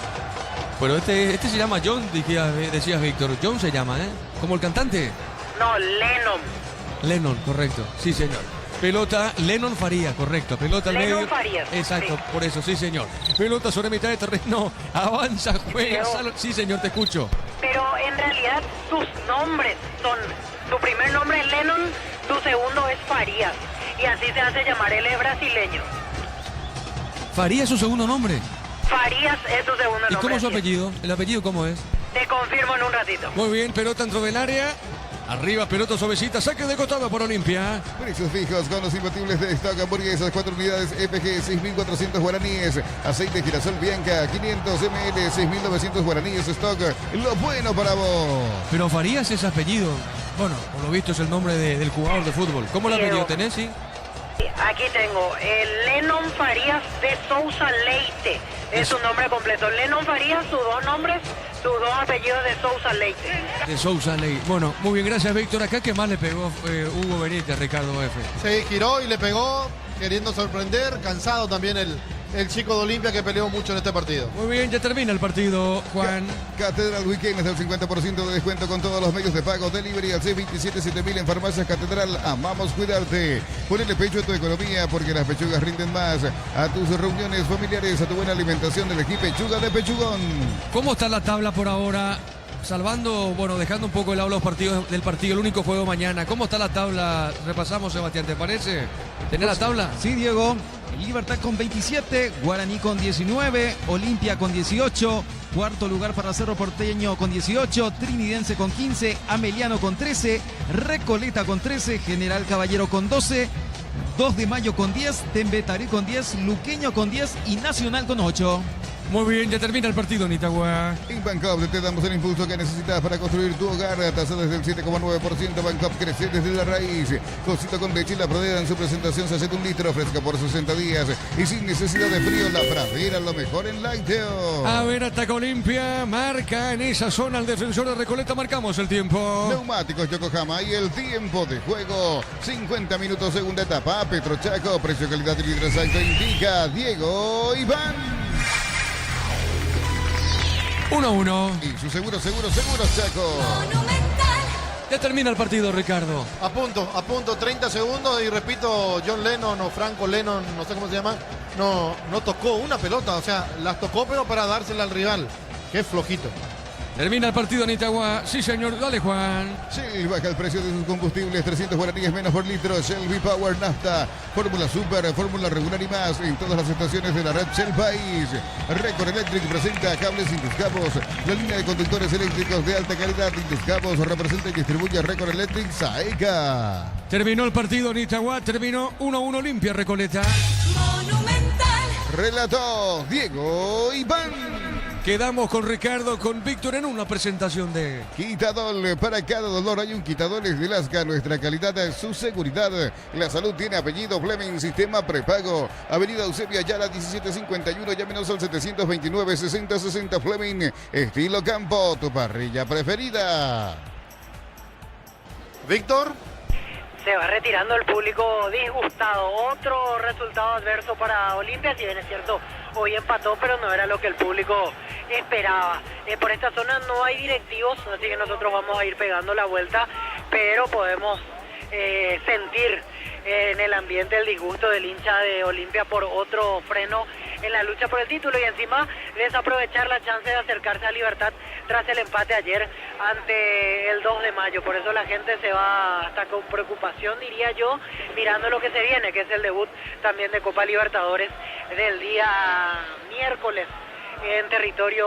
Pero este se llama John, decías Víctor. John se llama, ¿eh? Como el cantante. No, Lennon. Lennon, correcto, sí, señor. Pelota, Lennon Faría, correcto. Pelota al medio. Lennon Farías. Exacto, Sí. por eso, sí, señor. Pelota sobre mitad de terreno, avanza, juega, Pero- sí, señor, te escucho. Pero en realidad tus nombres son, tu primer nombre es Lennon, tu segundo es Farías. Y así se hace llamar, él es brasileño. Faría es su segundo nombre. Farías es su segundo nombre. ¿Y cómo es su así es. apellido? ¿El apellido cómo es? Te confirmo en un ratito. Muy bien, pelota dentro del área. Arriba, pelota suavecita, saque de costado por Olimpia. Precios fijos con los imbatibles de stock. Hamburguesas, 4 unidades EPG, 6.400 guaraníes. Aceite girasol Bianca, 500 ml, 6.900 guaraníes stock. Lo bueno para vos. Pero Farías es apellido. Bueno, por lo visto es el nombre del jugador de fútbol. ¿Cómo el apellido Diego. tenés, sí? Aquí tengo Lennon Farías de Sousa Leite. Es su nombre completo. Lennon Farías, sus dos nombres, sus dos apellidos de Sousa Leite. De Sousa Ley. Bueno, muy bien, gracias Víctor. Acá que más le pegó Hugo Benítez, Ricardo F. Se giró y le pegó, queriendo sorprender. Cansado también el chico de Olimpia que peleó mucho en este partido. Muy bien, ya termina el partido, Juan. Catedral Weekend es del 50% de descuento con todos los medios de pago. Delivery al C277000 en Farmacias Catedral. Amamos cuidarte. Ponele pecho a tu economía porque las pechugas rinden más. A tus reuniones familiares, a tu buena alimentación, elegí pechuga de pechugón. ¿Cómo está la tabla por ahora? Salvando, bueno, dejando un poco de lado los partidos del partido, el único juego mañana. ¿Cómo está la tabla? Repasamos, Sebastián, ¿te parece? ¿Tenés la tabla? Sí, Diego. Libertad con 27, Guaraní con 19, Olimpia con 18, cuarto lugar para Cerro Porteño con 18, Trinidense con 15, Ameliano con 13, Recoleta con 13, General Caballero con 12, 2 de Mayo con 10, Tembetarí con 10, Luqueño con 10 y Nacional con 8. Muy bien, ya termina el partido en Itagua. En Bancop te damos el impulso que necesitas para construir tu hogar. Tasa desde el 7,9%. Bancop crece desde la raíz. Cosito con leche y la pradera en su presentación se hace un litro fresca por 60 días. Y sin necesidad de frío, la pradera lo mejor en lácteo. A ver, ataca Olimpia, marca en esa zona el defensor de Recoleta, marcamos el tiempo. Neumáticos Yokohama y el tiempo de juego. 50 minutos, segunda etapa. Petrochaco, precio, calidad y litro exacto indica Diego Iván. 1-1. Y su seguro, Chaco. Monumental. Ya termina el partido, Ricardo. A punto, 30 segundos y repito, John Lennon o Franco Lennon, no sé cómo se llama, no tocó una pelota, o sea, las tocó pero para dársela al rival. Qué flojito. Termina el partido en Itagua. Sí, señor. Dale, Juan. Shell baja el precio de sus combustibles, 300 guaraníes menos por litro. Shell V-Power Nafta, fórmula super, fórmula regular y más en todas las estaciones de la red Shell País. Record Electric presenta cables Induscapos, la línea de conductores eléctricos de alta calidad. Induscapos representa y distribuye Record Electric Saeca. Terminó el partido en Itagua. Terminó 1-1 Olimpia, Recoleta. Monumental. Relató Diego Iván. Quedamos con Ricardo, con Víctor en una presentación de... Quitadol, para cada dolor hay un Quitadol es de Lasca, nuestra calidad es su seguridad. La salud tiene apellido Fleming, sistema prepago. Avenida Eusebio Ayala 1751, llámenos al 729-6060 Fleming. Estilo campo, tu parrilla preferida. Víctor. Se va retirando el público disgustado. Otro resultado adverso para Olimpia, si bien es cierto, hoy empató, pero no era lo que el público esperaba. Por esta zona no hay directivos, así que nosotros vamos a ir pegando la vuelta, pero podemos sentir en el ambiente el disgusto del hincha de Olimpia por otro freno en la lucha por el título y encima desaprovechar la chance de acercarse a Libertad tras el empate ayer ante el 2 de mayo. Por eso la gente se va hasta con preocupación, diría yo, mirando lo que se viene, que es el debut también de Copa Libertadores del día miércoles en territorio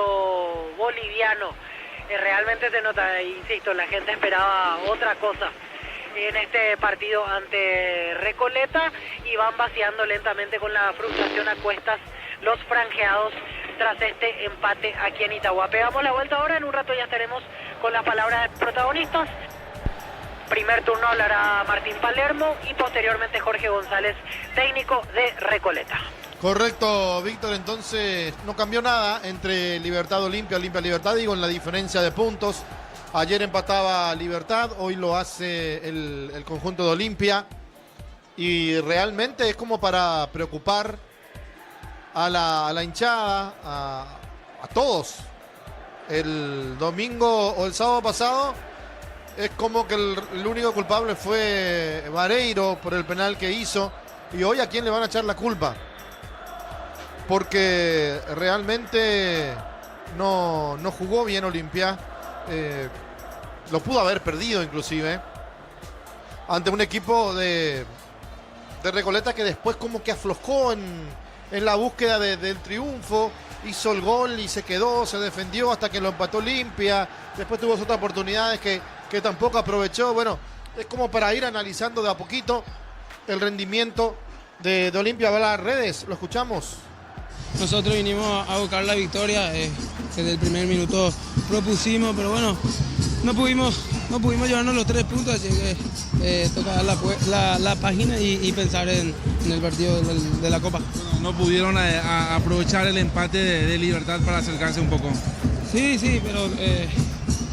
boliviano. Realmente se nota, insisto, la gente esperaba otra cosa en este partido ante Recoleta y van vaciando lentamente con la frustración a cuestas los franjeados tras este empate aquí en Itagua. Pegamos la vuelta ahora, en un rato ya estaremos con las palabras de protagonistas. Primer turno hablará Martín Palermo y posteriormente Jorge González, técnico de Recoleta. Correcto, Víctor, entonces no cambió nada entre Libertad Olimpia, Olimpia Libertad, digo, en la diferencia de puntos. Ayer empataba Libertad, hoy lo hace el conjunto de Olimpia. Y realmente es como para preocupar a la hinchada, a todos. El domingo o el sábado pasado es como que el único culpable fue Vareiro por el penal que hizo. Y hoy, ¿a quién le van a echar la culpa? Porque realmente no jugó bien Olimpia. Lo pudo haber perdido inclusive ante un equipo de Recoleta que después como que aflojó en la búsqueda del triunfo. Hizo el gol y se quedó, se defendió hasta que lo empató Olimpia. Después tuvo otras oportunidades que tampoco aprovechó. Bueno, es como para ir analizando de a poquito el rendimiento de Olimpia. Va a las redes, lo escuchamos. Nosotros vinimos a buscar la victoria, desde el primer minuto propusimos, pero bueno, no pudimos llevarnos los 3 puntos, así que toca dar la página y pensar en el partido de la Copa. No pudieron aprovechar el empate de Libertad para acercarse un poco. Sí, pero